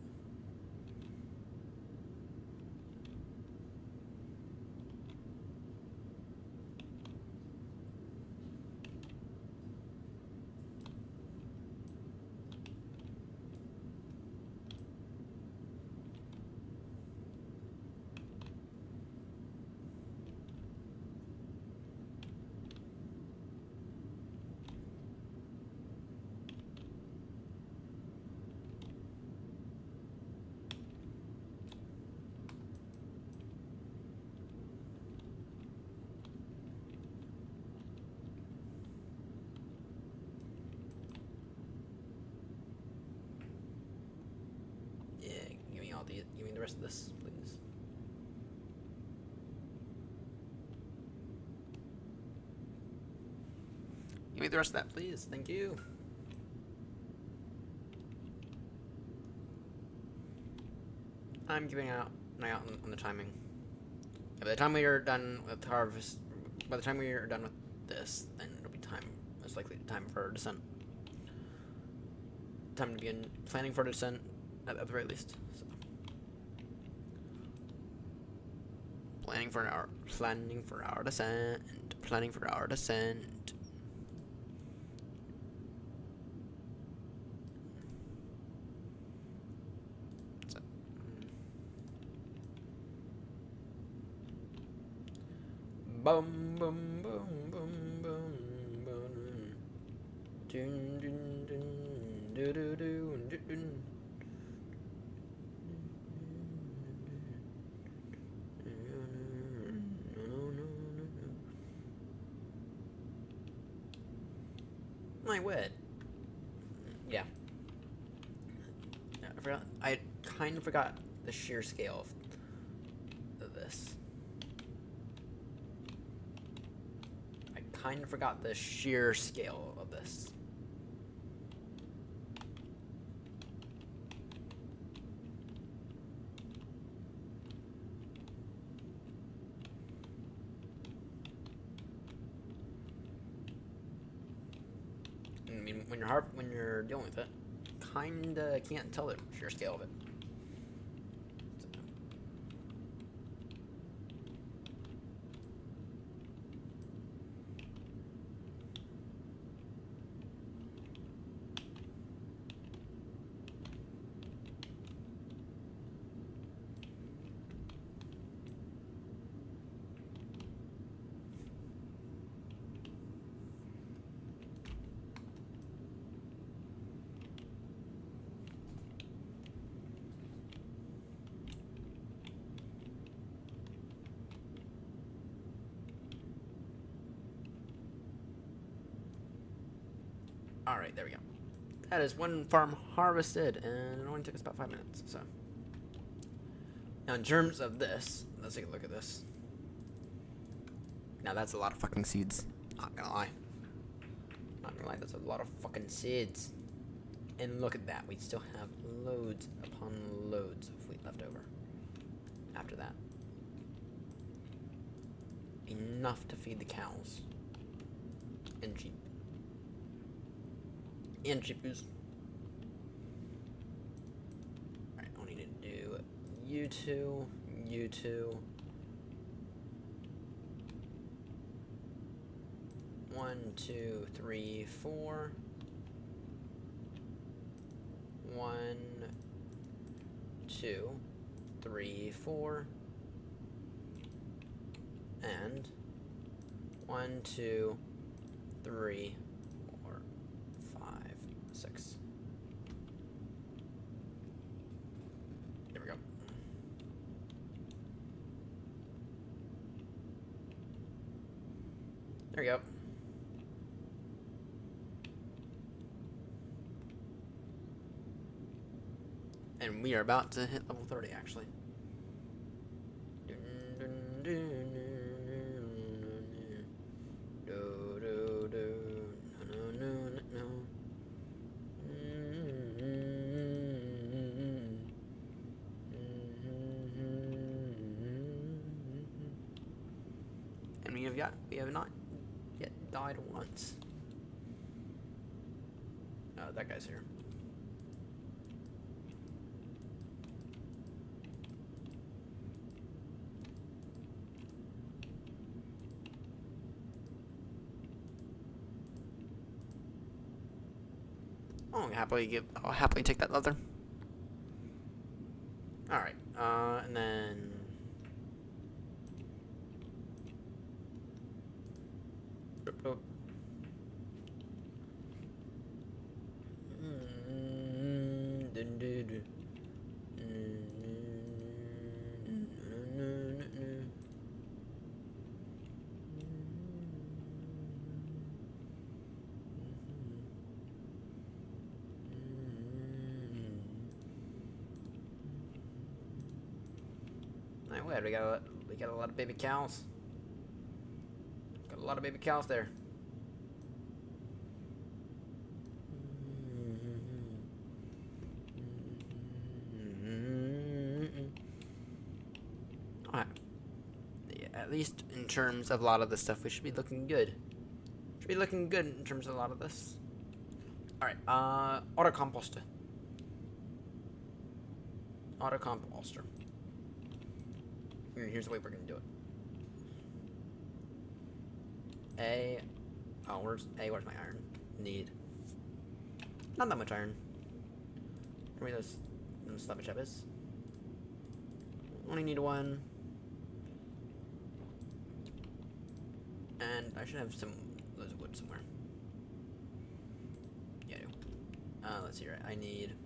Give me the rest of this, please. Give me the rest of that, please. Thank you. I'm giving out an eye out on the timing. Yeah, by the time we are done with harvest, by the time we are done with this, then it'll be time, most likely time for descent. Time to begin planning for descent, at the very least. So. Planning for our descent. Planning for our descent. So, boom, boom, boom, boom, boom, boom. Dun, dun, dun, dun, dun, dun, dun, dun. My word. Yeah. I kind of forgot the sheer scale of this. I kind of forgot the sheer scale of this. I mean, when you're dealing with it, kinda can't tell the sheer scale of it. Alright, there we go. That is one farm harvested, and it only took us about 5 minutes, so. Now, in terms of this, let's take a look at this. Now, that's a lot of fucking seeds. Not gonna lie. Not gonna lie, that's a lot of fucking seeds. And look at that, we still have loads upon loads of wheat left over. After that. Enough to feed the cows. And sheep. And sheepies. Alright, I need to do you two. 1, 2, 3, 4. 1, 2, 3, 4. And 1, 2, 3, 4, 5, 6. There we go. There we go. And we are about to hit level 30, actually. And we have not yet died once. That guy's here. I'll happily take that leather. Alright, and then we got a lot of baby cows. Got a lot of baby cows there. Alright. Yeah, at least in terms of a lot of this stuff, we should be looking good. Should be looking good in terms of a lot of this. Alright, auto composter. Auto composter. Here's the way we're gonna do it. Where's my iron? Need. Not that much iron. Where those slabby chap is. Only need 1. And I should have loads of wood somewhere. Yeah, I do. Let's see, right. I need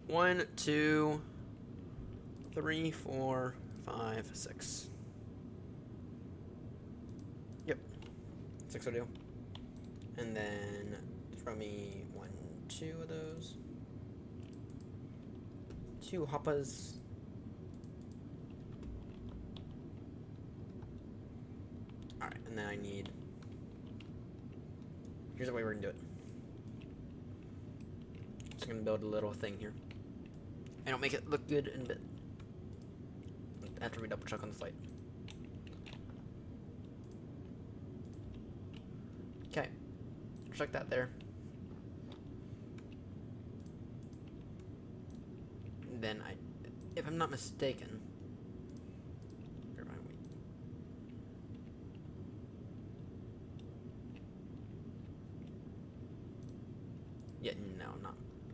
1, 2, 3, 4, 5, 6. Yep. 6 will do. And then throw me 1, 2 of those. 2 hoppas. Alright, and then I need. Here's the way we're gonna do it. Just gonna build a little thing here. And it'll make it look good in a bit. After we double check on the site. Okay. Check that there. Then if I'm not mistaken. Where am I? Yeah, no,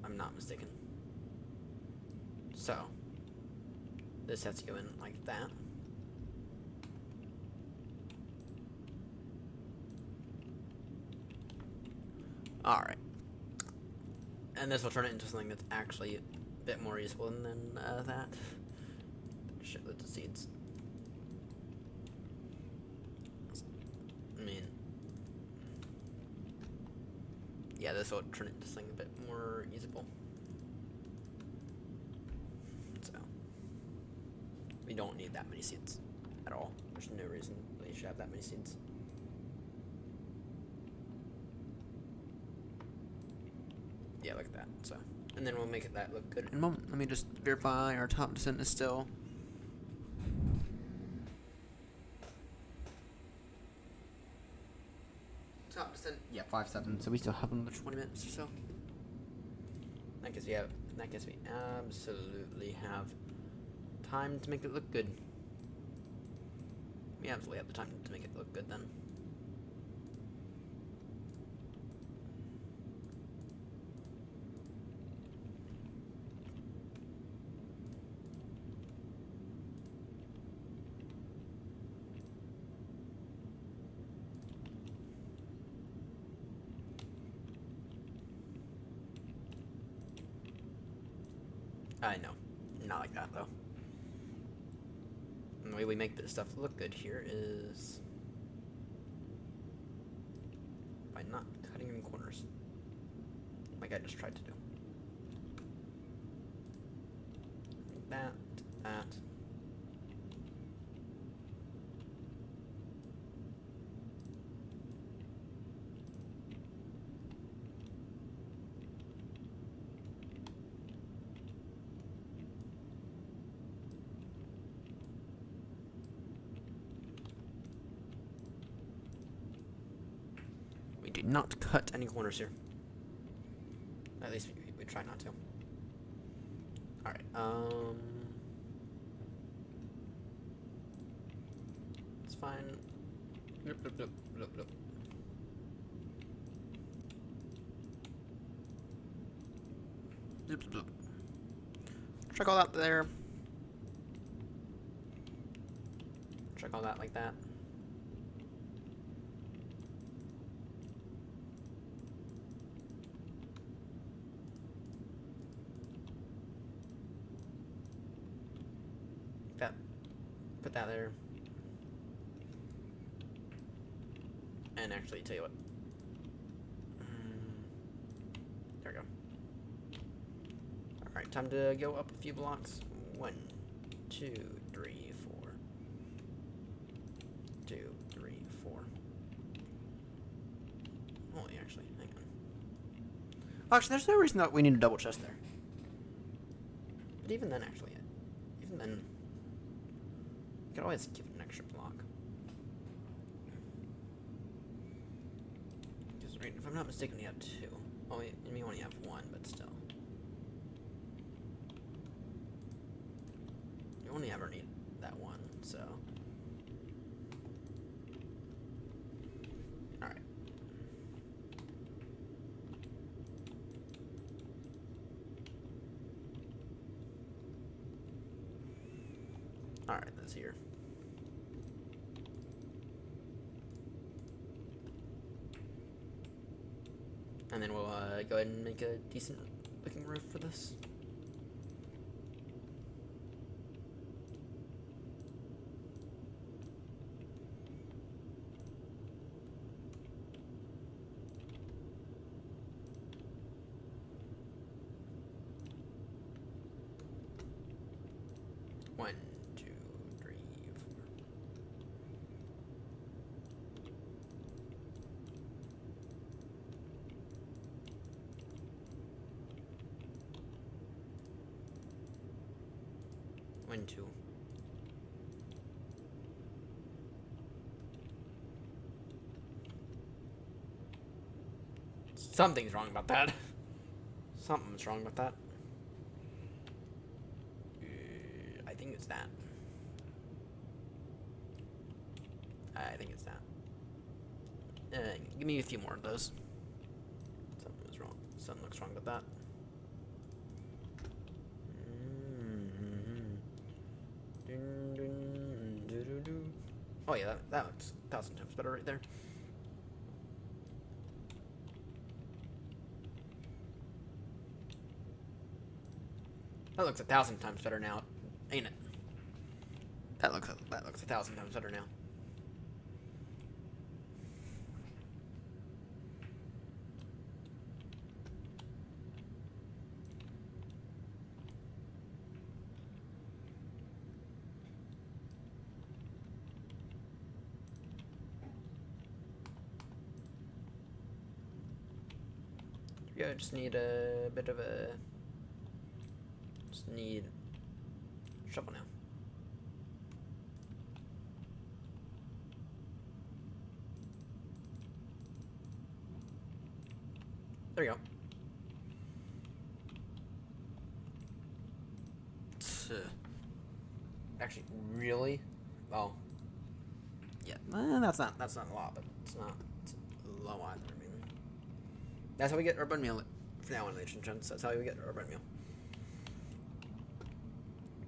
I'm not mistaken. So, this has to go in like that. Alright. And this will turn it into something that's actually a bit more useful than that. Shitloads of seeds. yeah, this will turn this thing a bit more usable. So we don't need that many seats at all. There's no reason we should have that many seats. Yeah, look at that. So, and then we'll make that look good in a moment. Let me just verify our top descent is still. Top descent, yeah, 5-7. So we still have another 20 minutes or so. I guess we have. I guess we absolutely have time to make it look good. We absolutely have the time to make it look good then. I know. Not like that, though. And the way we make this stuff look good here is by not cutting in corners, like I just tried to do. That. We do not cut any corners here. At least we try not to. Alright, it's fine. Look. Check all that there. Check all that like that. That. Put that there. And actually, tell you what. There we go. Alright, time to go up a few blocks. 1, 2, 3, 4. 2, 3, 4. Holy, actually, hang on. Actually, there's no reason that we need a double chest there. But even then, actually, even then, you could always give it an extra block. Because, right, if I'm not mistaken, we have 2. Oh, we only have 1, but still. You only ever need that 1, so. Alright. Alright, that's here. And then we'll go ahead and make a decent looking roof for this. One, 2, 3, 4. One, 2. Something's wrong about that. Something's wrong with that. I think it's that. I think it's that. Give me a few more of those. Something was wrong. Something looks wrong with that. Oh yeah, that looks 1,000 times better right there. That looks 1,000 times better now, ain't it? That looks 1,000 times better now. Yeah, I just need a bit of a. Just need shovel now. There we go. Actually, really? Oh. Yeah, that's not a lot, but it's not low either. I mean, that's how we get our bun meal from now on, ladies and gents. That's how we get our bun meal.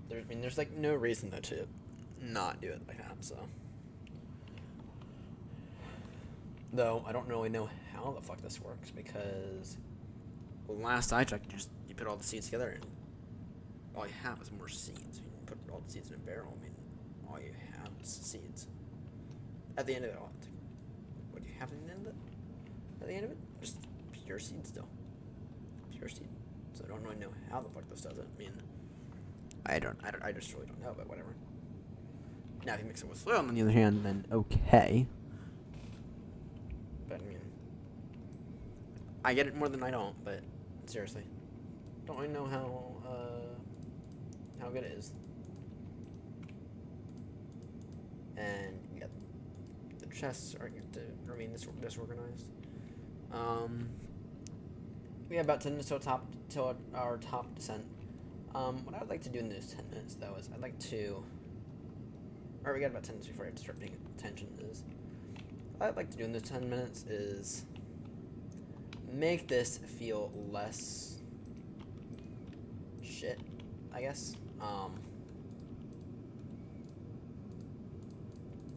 There's like no reason though to not do it like that. So, though I don't really know how the fuck this works because last I checked, you put all the seeds together and all you have is more seeds. You put all the seeds in a barrel. I mean, all you have is seeds. At the end of it all, what do you have at the end of it? At the end of it, just pure seed still. Pure seed. So I don't really know how the fuck this does it. I mean, I just really don't know, but whatever. Now if you mix it with soil on the other hand, then okay. But I mean, I get it more than I don't, but seriously. Don't really know how good it is. And yeah, the chests are remain disorganized. We have about 10 minutes till our top descent. What I would like to do in those 10 minutes though is I'd like to, or we got about 10 minutes before I have to start paying attention. Is what I'd like to do in those 10 minutes is make this feel less shit, I guess.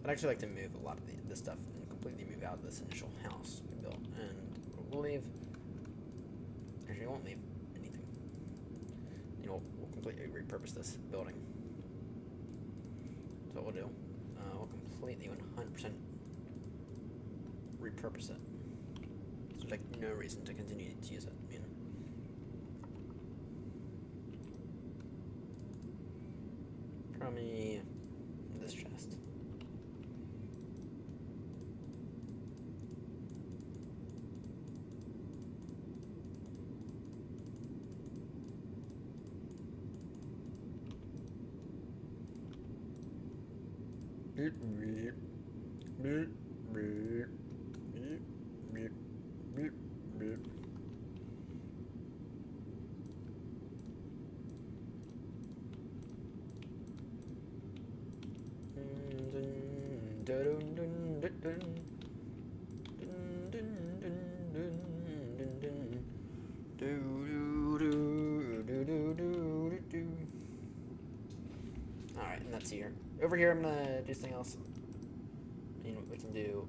I'd actually like to move a lot of this stuff and completely move out of this initial house we built, and we'll leave. Actually, we won't leave anything. You know, we'll completely repurpose this building. That's what we'll do. We'll completely 100% repurpose it. There's like no reason to continue to use it. I mean, probably this chest. Alright, and that's here. Over here, I'm gonna do something else. I mean, we can do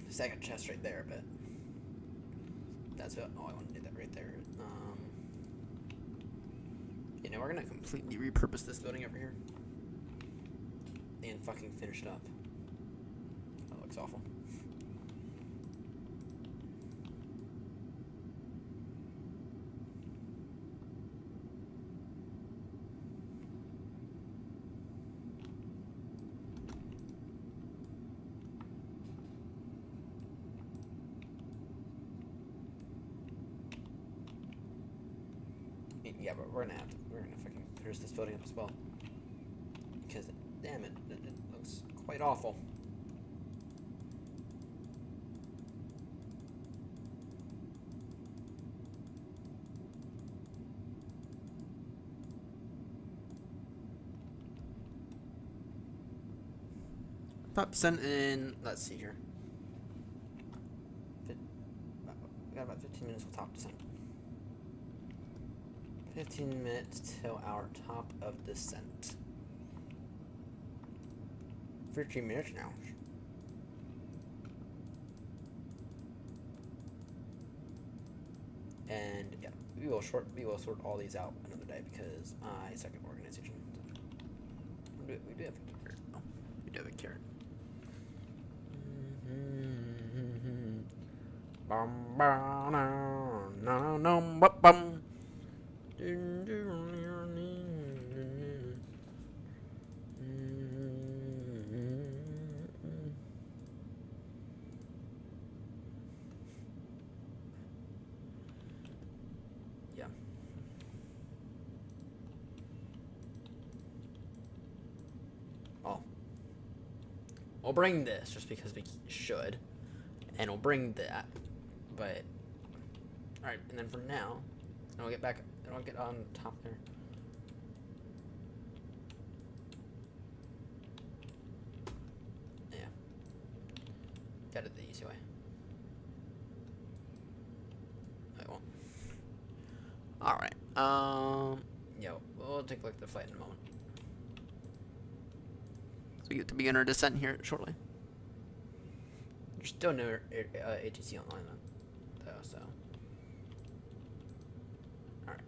a second chest right there, but that's what. Oh, I want to do that right there. You know, we're gonna completely repurpose this building over here and fucking finish it up. That looks awful. Yeah, but we're gonna fucking finish this building up as well. Because, damn it, it looks quite awful. Top descent in, let's see here. We got about 15 minutes of top descent. 15 minutes till our top of descent. 15 minutes now. And yeah, we will sort all these out another day because I suck at organization. So we do have a carrot. Oh, we do have a carrot. we'll bring this just because we should, and we'll bring that. But all right, and then for now, and we'll get back. And I'll get on top there. Yeah, got it the easy way. I won't. All right. Yeah, we'll take a look at the flight in a moment. So we get to begin our descent here shortly. There's still no ATC online though, so. All right.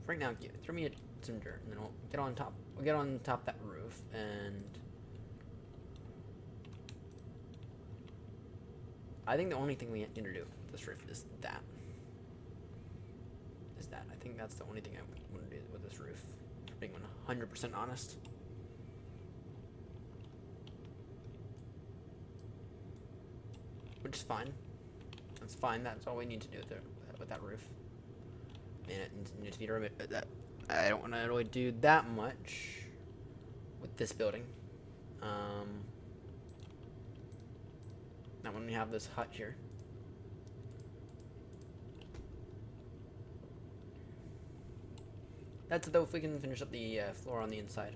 For right now, throw me some dirt, and then we'll get on top. We'll get on top of that roof, and I think the only thing we need to do with this roof is that. I think that's the only thing I want to do with this roof. For being 100% honest. Which is fine. That's fine. That's all we need to do with that roof. And it needs to be removed. But that I don't want to really do that much with this building. Now when we have this hut here. That's though if we can finish up the floor on the inside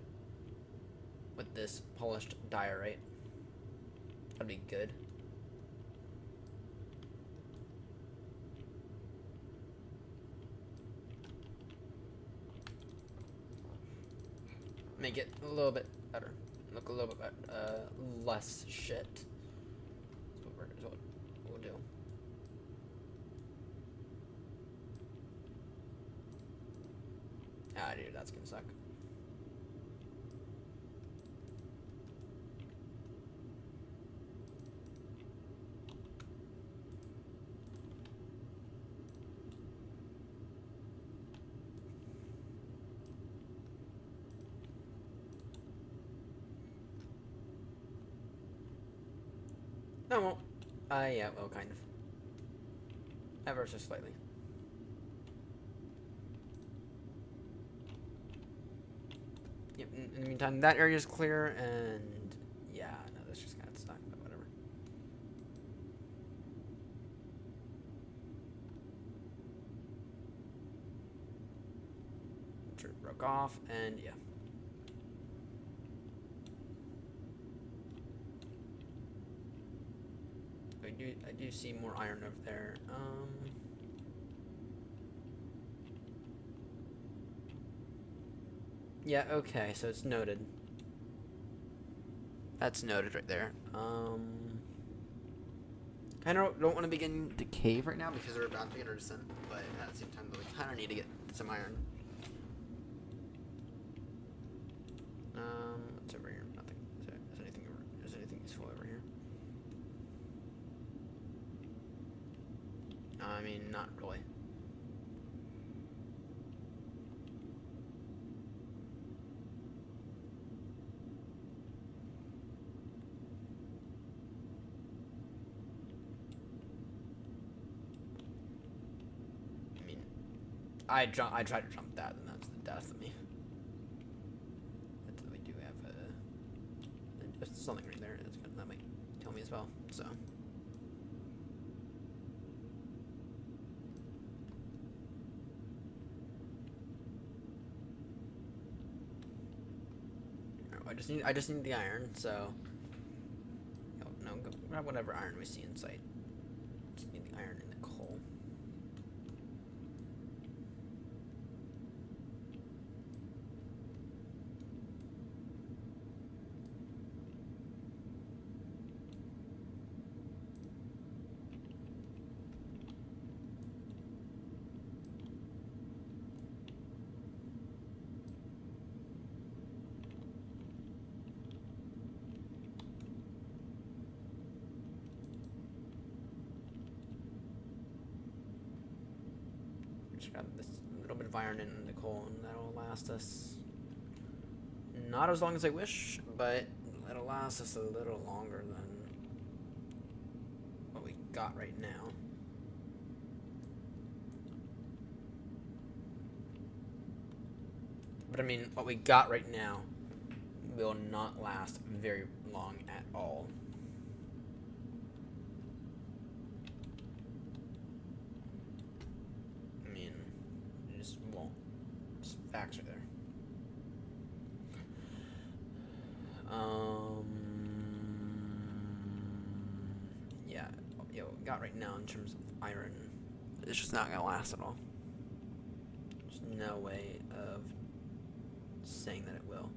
with this polished diorite. That'd be good. Make it a little bit better. Look a little bit better, less shit. That's what we'll do. Ah, dude, that's gonna suck. No, it won't. Yeah, well, kind of. Ever so slightly. Yep, in the meantime, that area is clear, and yeah, no, that's just kind of stuck, but whatever. Sure, broke off, and yeah. I do see more iron over there. Yeah, okay, so it's noted. That's noted right there. I don't want to begin to cave right now because we're about to begin our descent, but at the same time, we kind of need to get some iron. What's over here? Nothing. Is anything useful over here? I mean, not really. I mean, I try to jump that, and that's the death of me. But we do have just something right there. That might tell me as well. So. I just need the iron, so no, go grab whatever iron we see in sight. Just need the iron and the coal. Grab this little bit of iron and the coal, and that'll last us not as long as I wish, but it'll last us a little longer than what we got right now. But I mean, what we got right now will not last very long at all. I mean, it just won't. Just facts are there. Yeah, what we got right now in terms of iron, it's just not gonna last at all. There's no way of saying that it will.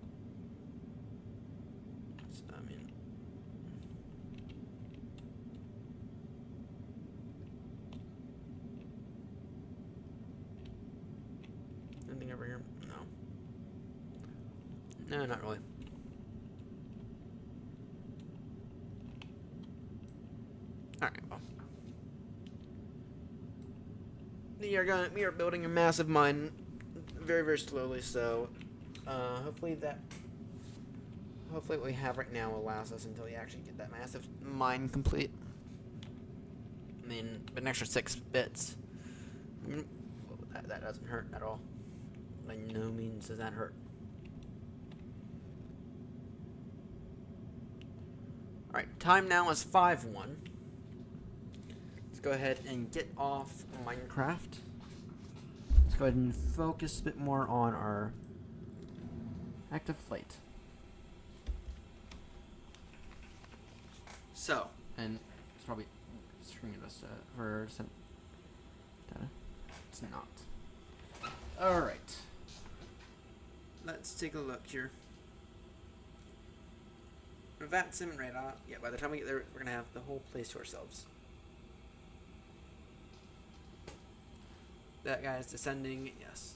So, I mean, anything over here? No. No, not really. Alright, well. We are building a massive mine very, very slowly, so hopefully what we have right now will last us until we actually get that massive mine complete. I mean, an extra 6 bits. I mean, that doesn't hurt at all. By no means does that hurt. Alright, time now is 5:01. Let's go ahead and get off Minecraft. Let's go ahead and focus a bit more on our active flight. So, and it's probably screening us for some data. It's not. Alright. Let's take a look here. VAT sim and radar. Yeah, by the time we get there, we're gonna have the whole place to ourselves. That guy's descending. Yes.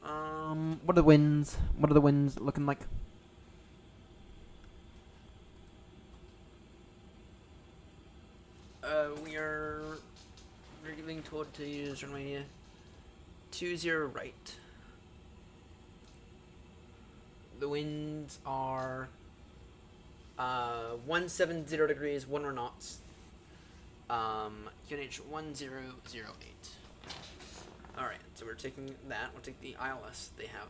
What are the winds? What are the winds looking like? We're getting told to use runway 20 right. The winds are 170 degrees, 1 knots. QNH 1008. Alright, so we're taking that. We'll take the ILS. They have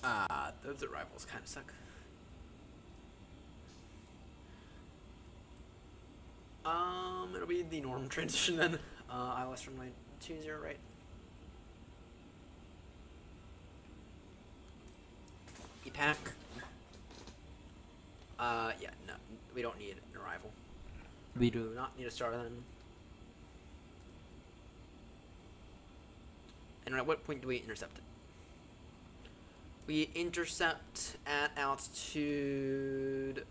that. Those arrivals kind of suck. It'll be the norm transition then. ILS from my 20 right. EPAC. Yeah, no, we don't need an arrival. We do not need a star then. And at what point do we intercept it? We intercept at altitude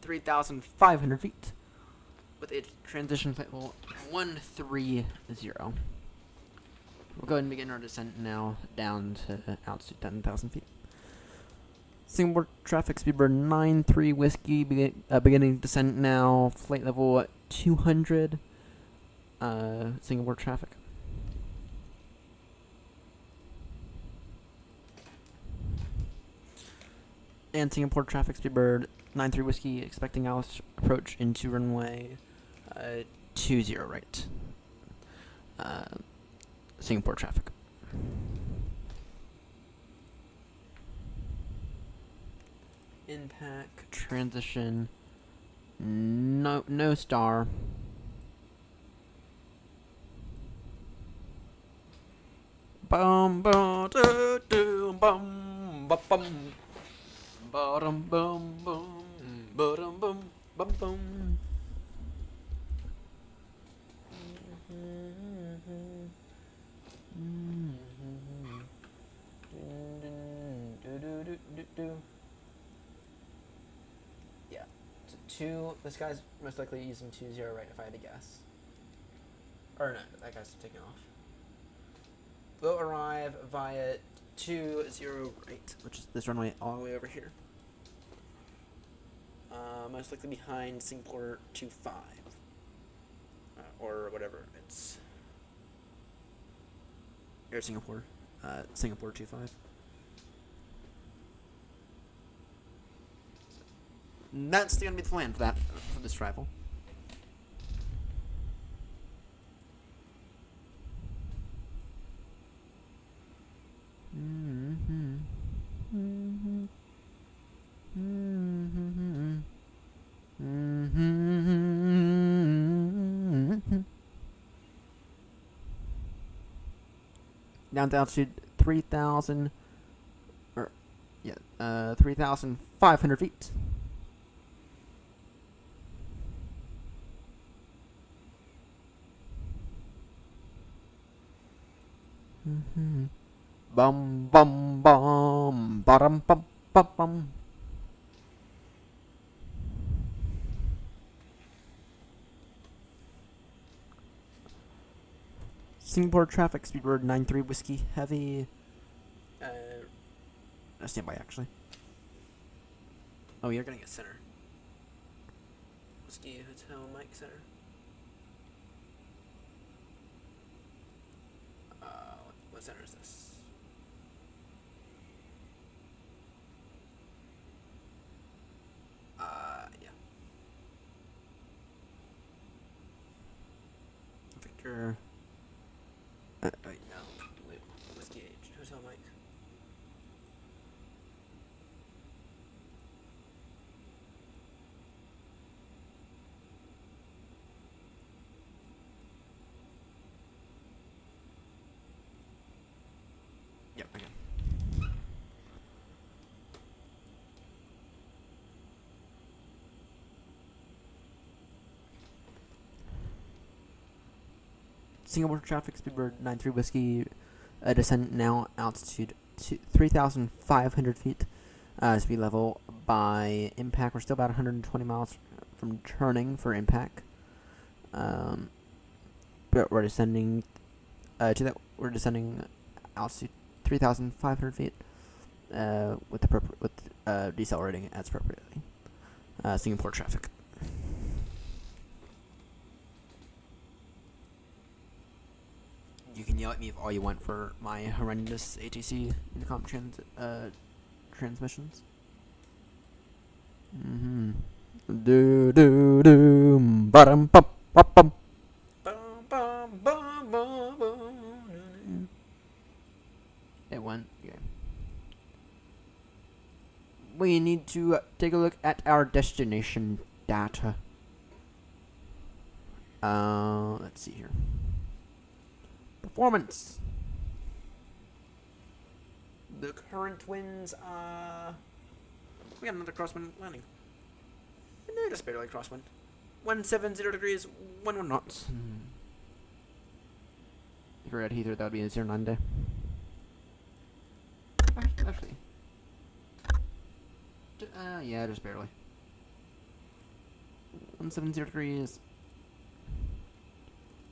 3,500 feet with a transition flight level 130. We'll go ahead and begin our descent now down to altitude 10,000 feet. Singapore traffic speedbird 93 whiskey beginning descent now. Flight level 200. Singapore traffic. And Singapore traffic speedbird 93 whiskey expecting Alice approach into runway 20 right. Singapore traffic. Impact transition. No star. Bum bum do do bum bum bum bum bum bum bum bum bum bum. Yeah, so 2. This guy's most likely using 20 right if I had to guess. Or no, that guy's taking off. We'll arrive via 20 right, which is this runway all the way over here. Most likely behind Singapore 25. Or whatever, it's Air Singapore, Singapore 25. That's gonna be the plan for this rival. down to altitude 3,000, or, yeah, 3,500 feet. Bum bum bum bottom bum bum bum. Singapore traffic, speedbird 93 whiskey heavy. Stand by actually. Oh, you're gonna get center. Whiskey Hotel Mike Center. What center is this? Yeah. Victor. Wait, no. Wait, Whiskey Age. Hotel Mike. Yep, okay. Singapore traffic, speedbird 93 whiskey, descent now, altitude 3,500 feet, speed level by impact. We're still about 120 miles from turning for impact, but we're descending we're descending altitude 3,500 feet, with decelerating as appropriately. Singapore traffic. You can yell at me all you want for my horrendous ATC intercom transmissions. Do do do bum bum bum bum. It went. Okay. We need to take a look at our destination data. Let's see here. Performance. The current winds, we got another crosswind landing. No, just barely crosswind. 170 degrees, 11 knots. If you're at Heathrow, that would be a 09 day. Actually. Yeah, just barely. 170 degrees,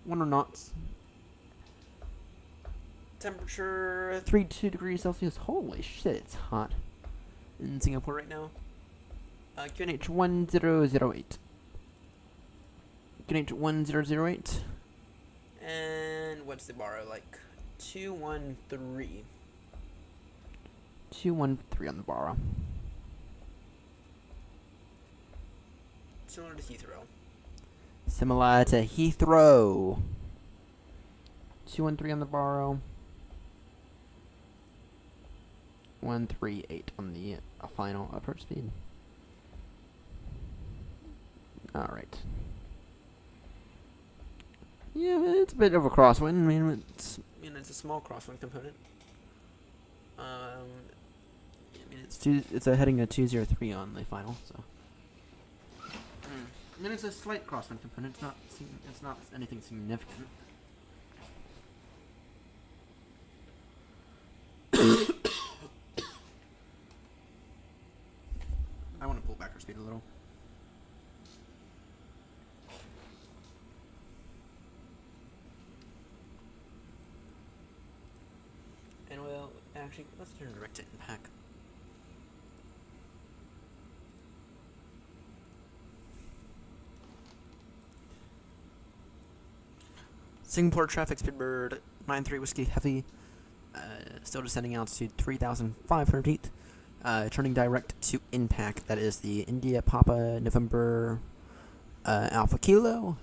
1 knots. Temperature 32 degrees Celsius. Holy shit, it's hot in Singapore right now. QNH 1008. QNH 1008. And what's the bar like? 213. 213 on the bar. Similar to Heathrow. Similar to Heathrow. 213 on the bar. 138 on the final approach speed. Alright. Yeah, it's a bit of a crosswind. I mean, it's a small crosswind component. I mean, it's a heading a 203 on the final, so. I mean, it's a slight crosswind component. It's not anything significant. I want to pull back our speed a little. And we'll actually, let's turn direct to impact. Singapore traffic, speedbird 93 whiskey heavy, still descending altitude 3,500 feet. Turning direct to impact. That is the India Papa November Alpha Kilo,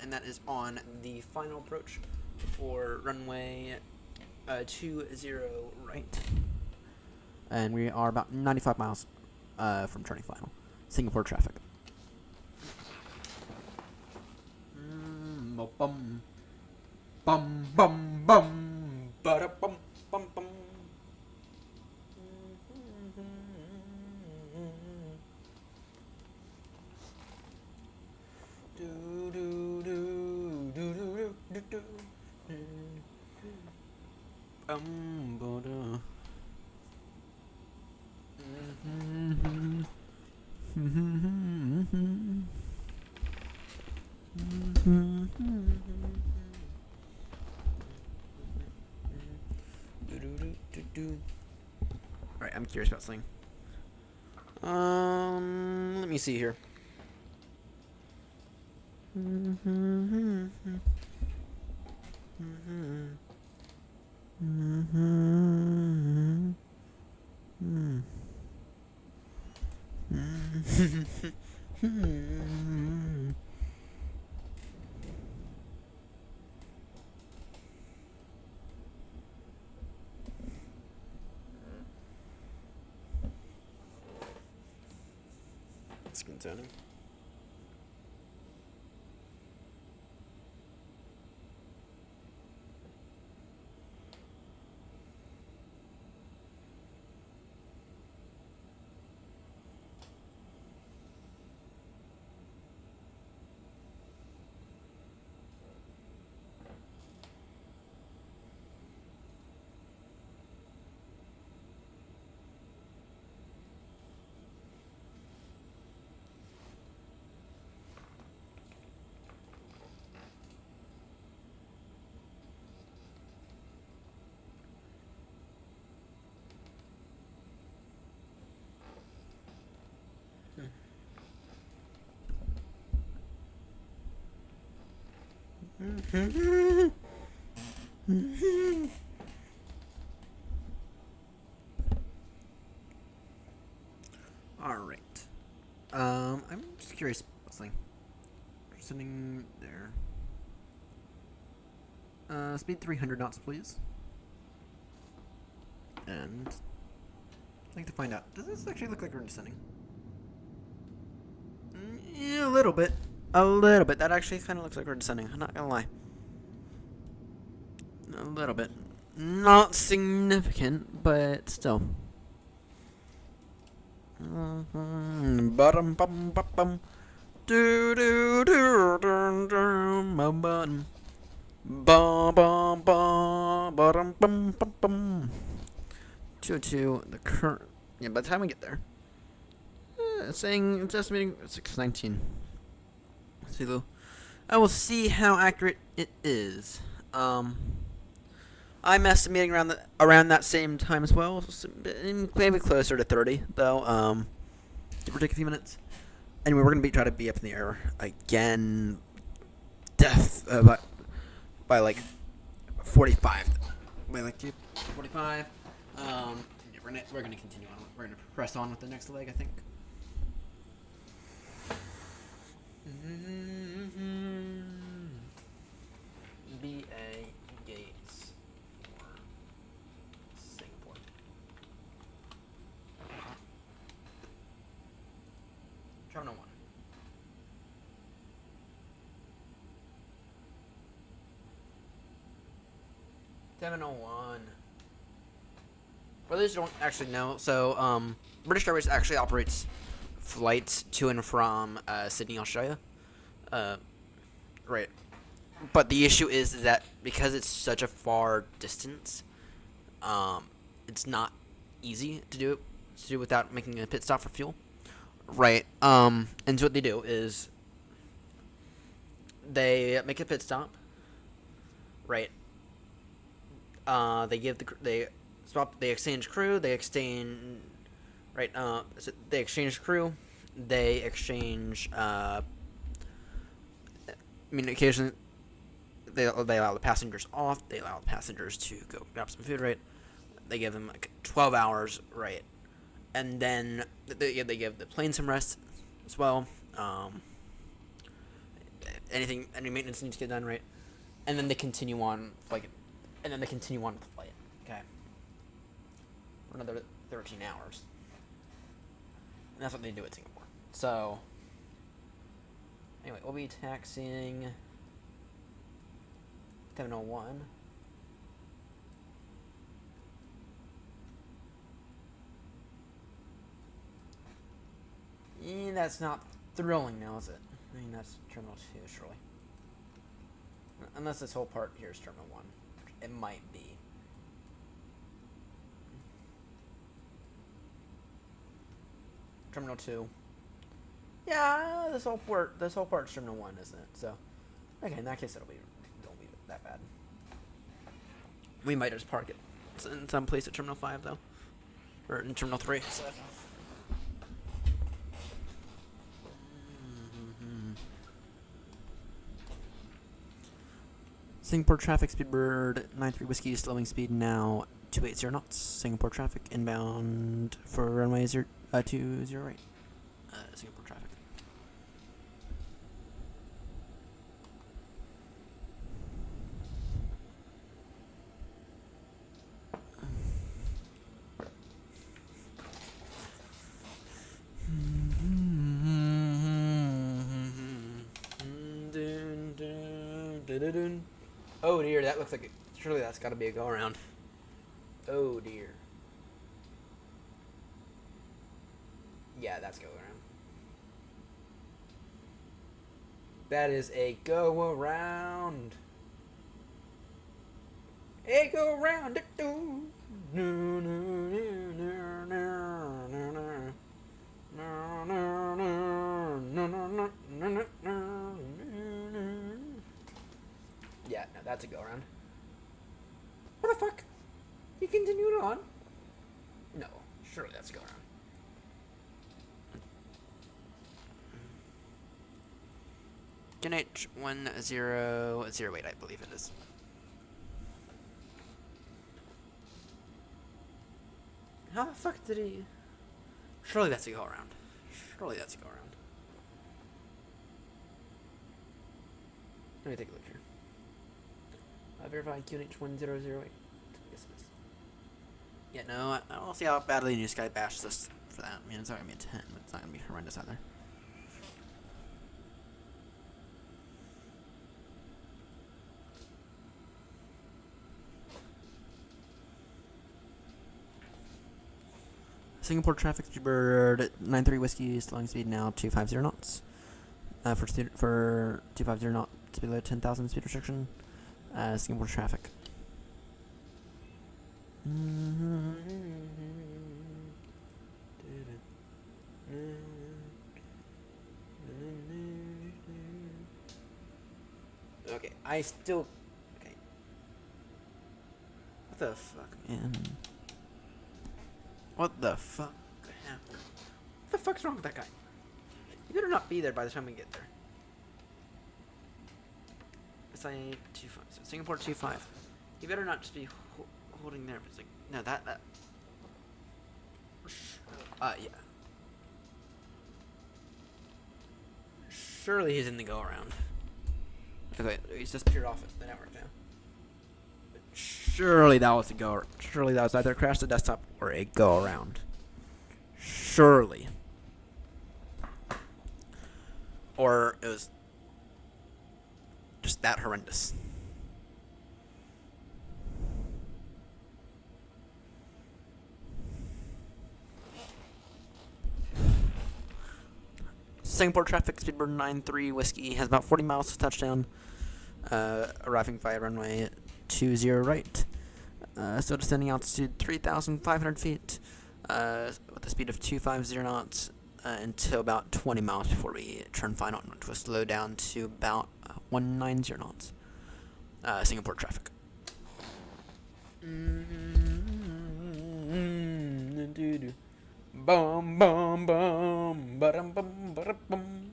and that is on the final approach for runway 20 right. And we are about 95 miles from turning final. Singapore traffic. Bum bum bum bum Ba-da-bum, bum, bum. Do, do, do, do, do, do, do, do. Ba-da. Alright, I'm curious about something. Let me see here. It's concerning. All right. I'm just curious. Something. Sitting there. Speed 300 knots, please. And I'd like to find out. Does this actually look like we're descending? Yeah, a little bit. A little bit. That actually kind of looks like we're descending. I'm not gonna lie. A little bit. Not significant, but still. Bottom bum bum bum. Do do do do do bum bum. Bum bum bum bottom bum bum bum. 202 the current. Yeah, by the time we get there. It's saying it's estimating 619. Zulu. I will see how accurate it is. I'm estimating around that same time as well. So maybe closer to 30 though. Give or take a few minutes. Anyway, we're gonna try to be up in the air again. Death by like 45. By like 45. Yeah, we're gonna continue on. We're gonna press on with the next leg, I think. BA Gates for Singapore. Terminal 1. Terminal 1. For those who don't actually know, so British Airways actually operates flights to and from Sydney, Australia. Right. But the issue is that because it's such a far distance, it's not easy to do without making a pit stop for fuel. Right. And so what they do is they make a pit stop. Right. They exchange crew. They exchange. Right. So they exchange crew. They exchange. I mean, occasionally they allow the passengers off. They allow the passengers to go grab some food. Right. They give them like 12 hours. Right. And then they give the plane some rest as well. Any maintenance needs to get done. Right. And then they continue on with the flight. Okay. For another 13 hours. And that's what they do at Singapore. So, anyway, we'll be taxiing 701. mean, that's not thrilling now, is it? I mean, that's Terminal 2, surely. Unless this whole part here is Terminal 1. It might be. Terminal 2. Yeah, this whole part's Terminal 1, isn't it? So, okay, in that case, won't be that bad. We might just park it in some place at Terminal 5, though. Or in Terminal 3, so. Singapore traffic, Speedbird 93 Whiskey, slowing speed now 280 knots. Singapore traffic, inbound for runway 208. Singapore traffic. Oh dear, that looks like it. Surely that's got to be a go around. Oh dear. Yeah, that's go around. That is a go around. A go around. Yeah, no, that's a go around. What the fuck? He continued on? No, surely that's a go around. NH1008, I believe it is. How the fuck did he? Surely that's a go around. Surely that's a go around. Let me take a look here. Verified QNH1008. Yes, it is. Yeah, no, I'll see how badly Newsky bashes us for that. I mean, it's not gonna be a 10, but it's not gonna be horrendous either. Singapore traffic, Speedbird 93 Whiskey, slowing speed now 250 knots. For 250 knots below 10,000 speed restriction. Singapore traffic. Okay, I still. Okay. What the fuck, man? What the fuck happened? What the fuck's wrong with that guy? You better not be there by the time we get there. SIA 25. So Singapore 25. You better not just be holding there. But it's like, no, that. Yeah. Surely he's in the go around. Okay, he's just peered off the network now. But surely that was a go. Surely that was either crash the desktop or a go around. Surely. Or it was just that horrendous. Singapore traffic, Speedbird 93 Whiskey has about 40 miles to touchdown, arriving via runway 20 right. So descending altitude 3,500 feet with a speed of 250 knots until about 20 miles before we turn final, which will slow down to about 190 knots. Singapore traffic. Bum bum bum ba-dum bum ba-dum bum.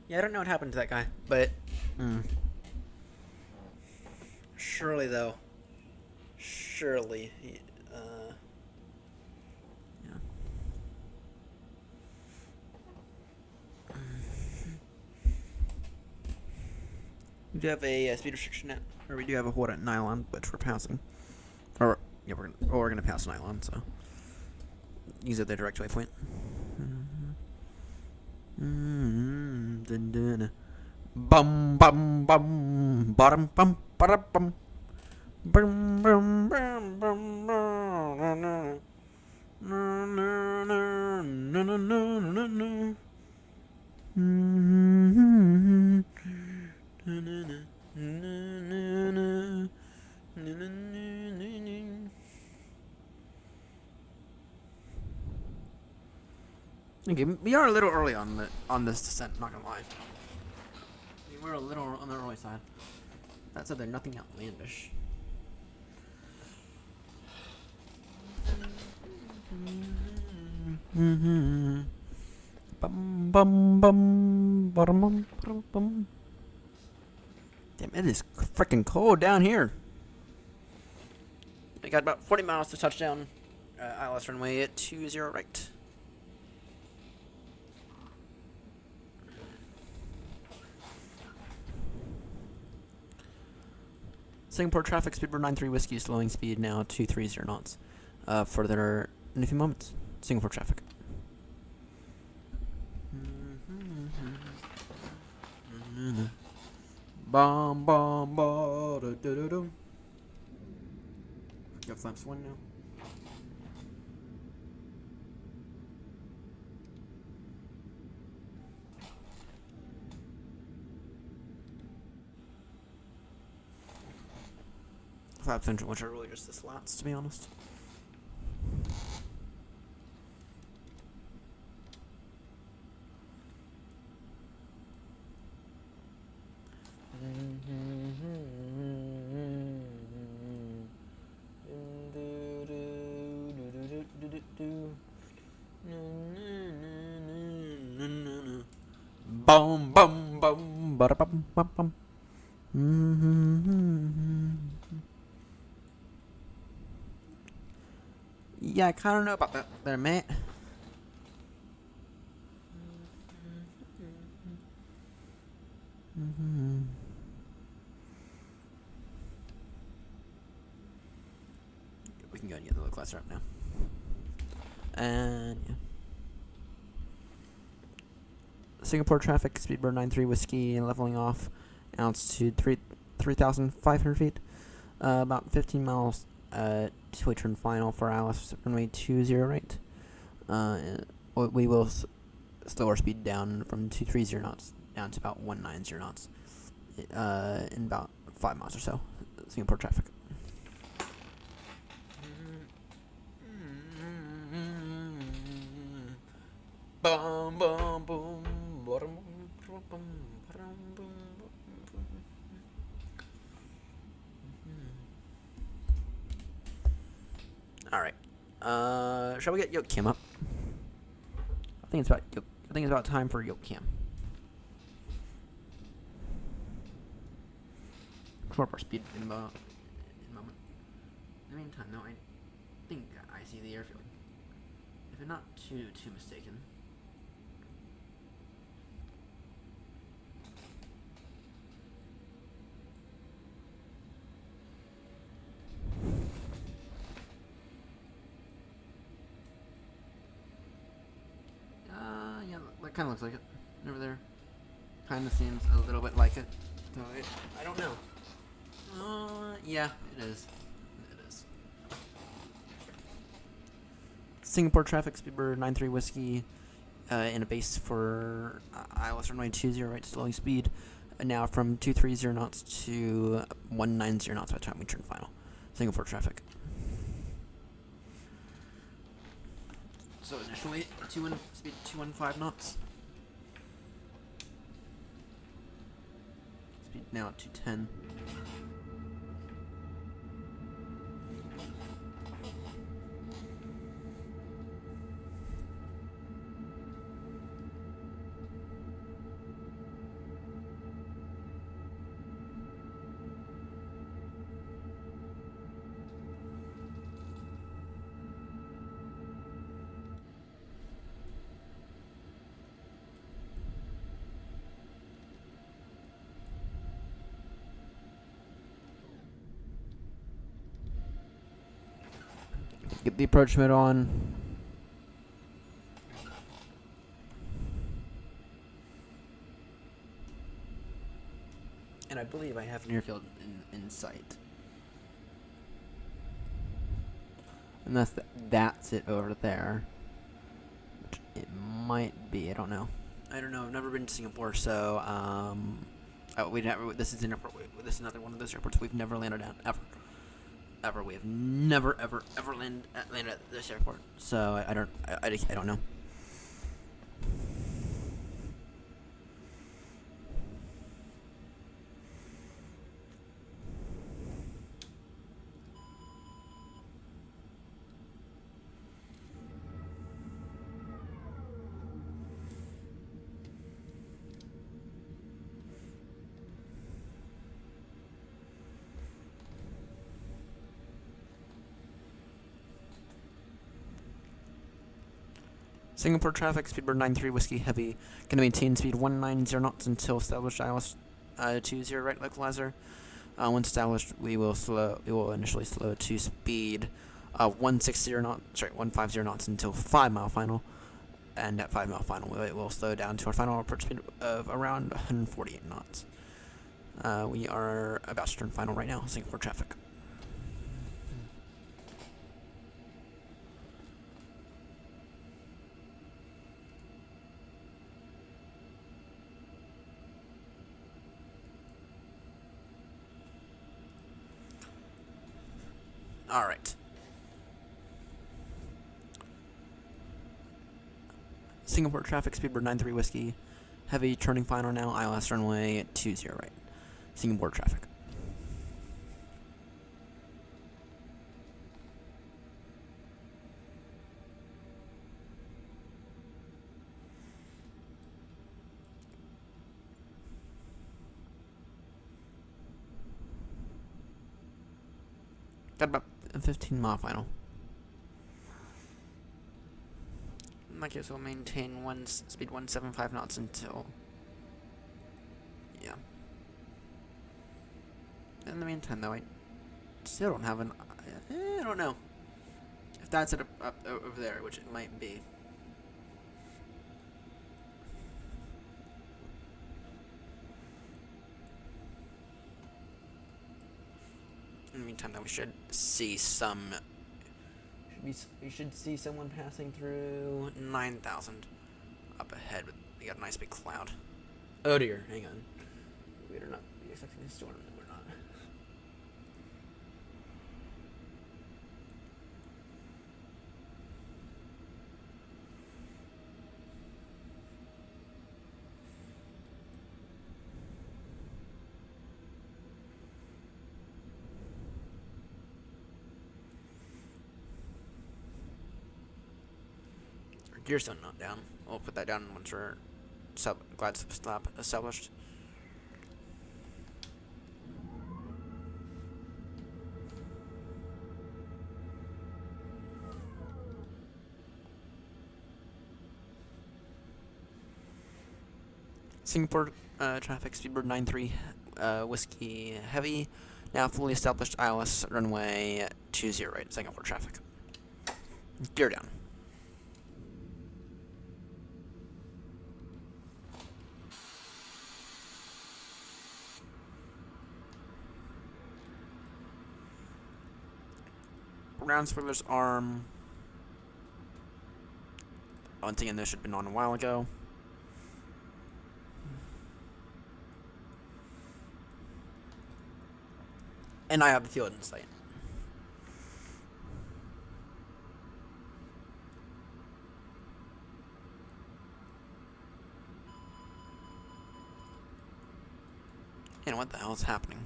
Yeah, I don't know what happened to that guy, but surely though, surely he, yeah. We do have a speed restriction at, or we do have a hold at Nylon, which we're passing, or yeah, we're gonna pass Nylon, so use it the direct waypoint. dun, dun. Bum bum bum bottom bum bada bum bum bum bum bum no no no no no no no no. Okay, we are a little early on this descent. Not gonna lie, we're a little on the early side. That said, they're nothing outlandish. Bum bum bum bum bum bum. Damn, it is freaking cold down here. I got about 40 miles to touchdown. ILS runway at 20 right. Singapore traffic, speedbird 93 whiskey, slowing speed now 230 knots. Further in a few moments. Singapore traffic. Bom bom ba da da da da. Got flaps 1 now. Flap central, which are really just the slats, to be honest. Bum bum bum ba bum bum bum. Yeah, I kind of know about that there, mate. We can go and get the localizer up now. And yeah. Singapore traffic, speedbird 93 whiskey, and leveling off, altitude 3,500 feet. About 15 miles to a turn final for ILS runway 20 right. We will slow our speed down from 230 knots down to about 190 knots in about 5 miles or so. Singapore traffic. Bum bum boom. All right. Shall we get Yoke Cam up? I think it's about time for Yoke Cam. Control our speed in a moment. In the meantime, though, I think I see the airfield. If I'm not too mistaken. Yeah, that kind of looks like it. Over there. Kind of seems a little bit like it. So I don't know. Yeah, it is. It is. Singapore traffic, speedbird 93 whiskey, in a base for ILS runway 20 right, slowing speed. Now from 230 knots to 190 knots by the time we turn final. Singapore traffic. So initially, speed 215 knots. Speed now at 210. Get the approach mode on. And I believe I have an airfield in sight. Unless that's it over there. Which it might be, I don't know. I don't know, I've never been to Singapore, so, this is an airport, this is another one of those airports we've never landed at, ever. Ever, we have never, ever landed at this airport, so I don't know. Singapore traffic, speedbird 93 Whiskey Heavy. Going to maintain speed 190 knots until established ILS 20 right localizer. Once established, we will initially slow to speed 150 knots until 5 mile final. And at 5 mile final, we will slow down to our final approach speed of around 148 knots. We are about to turn final right now, Singapore traffic. Alright. Singapore traffic, speedbird 93 Whiskey Heavy, turning final now, ILS runway 20 right. Singapore traffic. Got about a 15 mile final. In my case, we'll maintain speed 175 knots until. Yeah. In the meantime, though, I still don't have an. I don't know if that's it up over there, which it might be. In the meantime, though, we should see some. We should see someone passing through 9,000 up ahead. We got a nice big cloud. Oh dear, hang on. We are not expecting a storm. No, we're not. Gear's still not down. We'll put that down once we're glide slab established. Singapore traffic, speedbird 93 Whiskey Heavy. Now fully established ILS runway 20 right. Singapore traffic. Gear down. Ground spoiler's arm. Once again, this should have been on a while ago. And I have the field in sight. And what the hell is happening?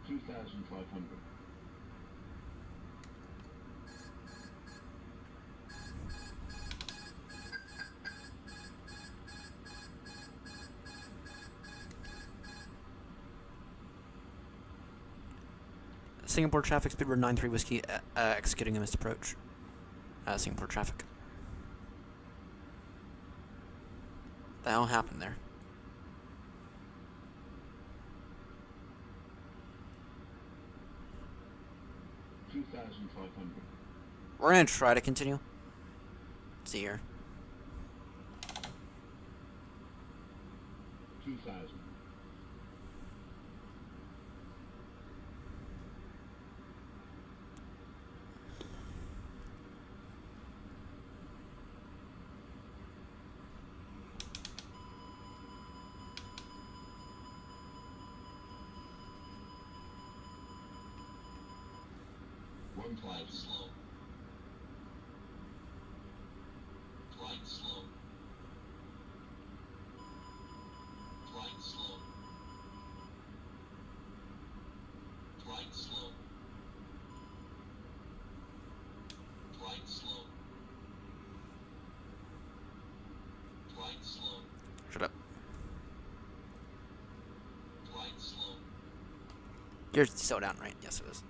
$2,500. Singapore traffic, speedbird 93 Whiskey, executing a missed approach. Singapore traffic. What the hell happened there? 2,500. We're gonna try to continue. Let's see here. 2,000. 1,000. Slow. Glide slow. Glide slow. Glide slow. Glide slow. Glide slow. Shut up. Glide slow. You're so down, right? Yes, it is.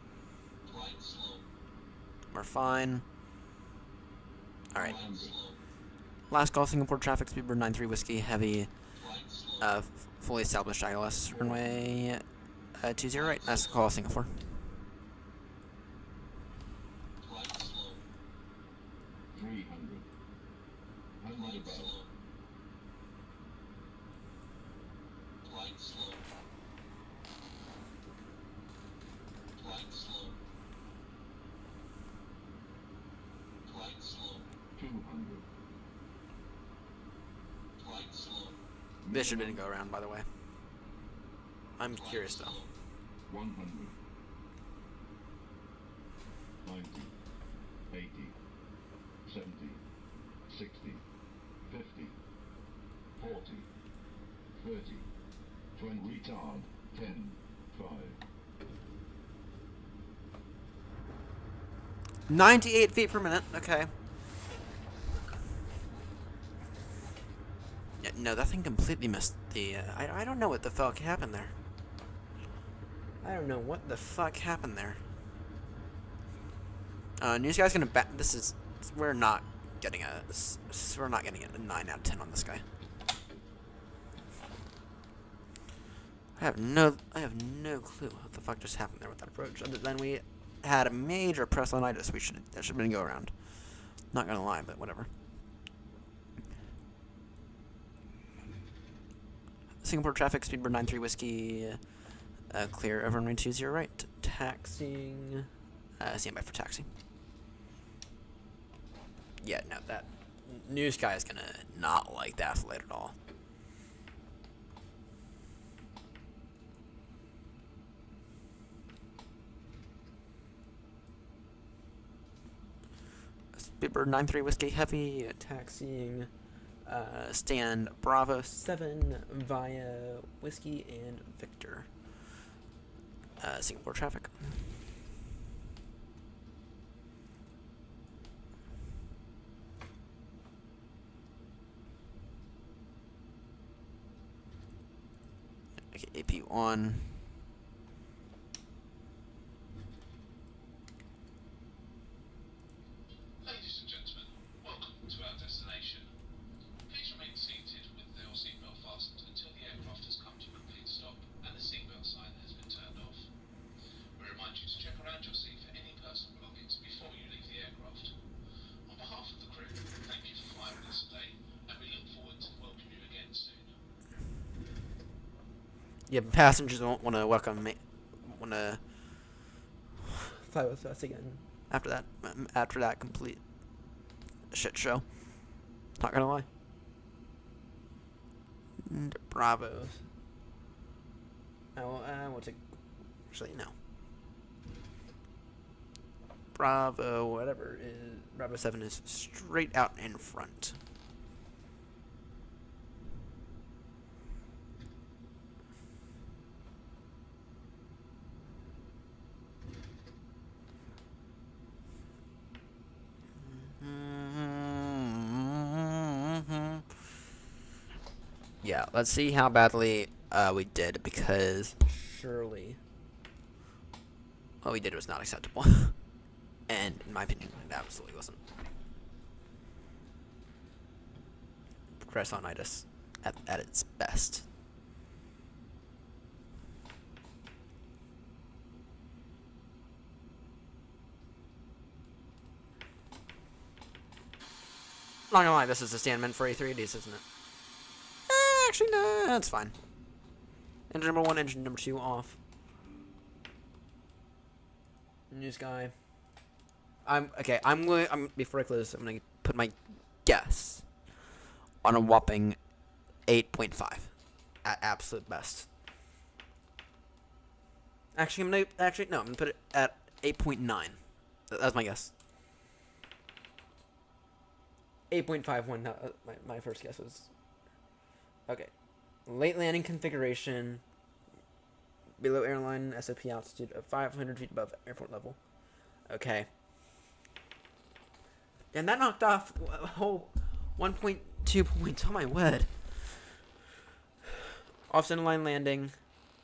Glide slow. We're fine. Alright. 100. Last call, Singapore traffic, speedbird 93 Whiskey, heavy, Glide slow. fully established ILS, runway 20 right. Last call, Singapore. Glide slow. 300. 100 Glide above. slow. Glide slow. Glide slow. Glide slow. 200. Glide slow. This should didn't go around, by the way. I'm curious though. 100. 90. 80. 70. 60. 50. 40. 30. 20. Retard. 10. 5. 98 feet per minute. Okay. Yeah, no, that thing completely missed the. I don't know what the fuck happened there. I don't know what the fuck happened there. Newsky's gonna bat. This is. We're not getting a. We're not getting a 9 out of 10 on this guy. I have no clue what the fuck just happened there with that approach. Other than we had a major press-on-itis. That should have been a go-around. Not gonna lie, but whatever. Singapore traffic, speedbird 93 Whiskey, clear over runway 20 right. Taxiing, stand by for taxi. Yeah, no, that Newsky is gonna not like that flight at all. Speedbird 93 Whiskey Heavy, taxiing, stand Bravo 7 via Whiskey and Victor. Singapore traffic. Okay, AP on. Ladies and gentlemen, welcome to our destination. Please remain seated with your seatbelt fastened until the aircraft has come to a complete stop and the seatbelt sign has been turned off. We remind you to check around your seat for any personal belongings before you leave the aircraft. On behalf of the crew, thank you for flying with us today, and we look forward to welcoming you again soon. Yeah, passengers won't want to welcome me. Want to fly with us again after that complete shit show. Not gonna lie. And Bravos. I will take. Actually, no. Bravo, whatever is Bravo 7 is straight out in front. Yeah, let's see how badly we did, because surely what we did was not acceptable. And in my opinion, it absolutely wasn't. Press-on-itis at its best. Not gonna lie, this is the stand meant for A380s, isn't it? Actually, no, that's fine. Engine number 1, engine number 2 off. Newsky. I'm before I close, I'm gonna put my guess on a whopping 8.5 at absolute best. Actually, I'm gonna put it at 8.9. That's my guess. 8.51. My first guess was okay. Late landing configuration. Below airline SOP altitude of 500 feet above airport level. Okay. And that knocked off a whole 1.2 points. Oh my word. Off center line landing.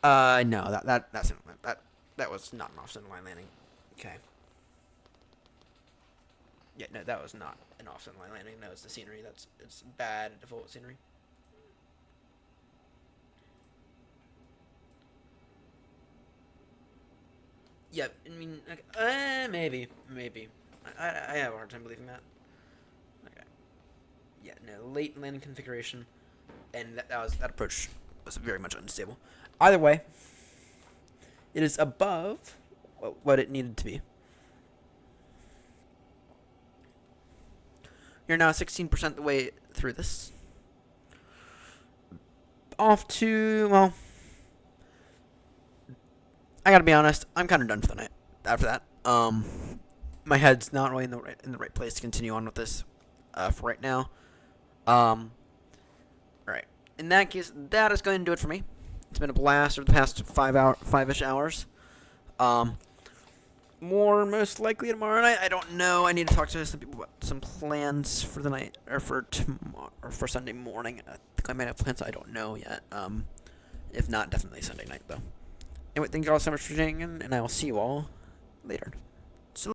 No, that was not an off center line landing. Okay. Yeah, no, that was not an off center line landing. No, it's the scenery. It's bad default scenery. Yeah, I mean, maybe. I have a hard time believing that. Okay. Yeah, no, late landing configuration, and that approach was very much unstable. Either way, it is above what it needed to be. You're now 16% the way through this. Off to, well, I gotta be honest, I'm kind of done for the night. After that, my head's not really in the right place to continue on with this for right now. Alright. In that case, that is going to do it for me. It's been a blast over the past 5-ish hours. More most likely tomorrow night. I don't know. I need to talk to some people about some plans for the night or for tomorrow or for Sunday morning. I think I might have plans. I don't know yet. If not, definitely Sunday night though. Anyway, thank you all so much for tuning in, and I will see you all later.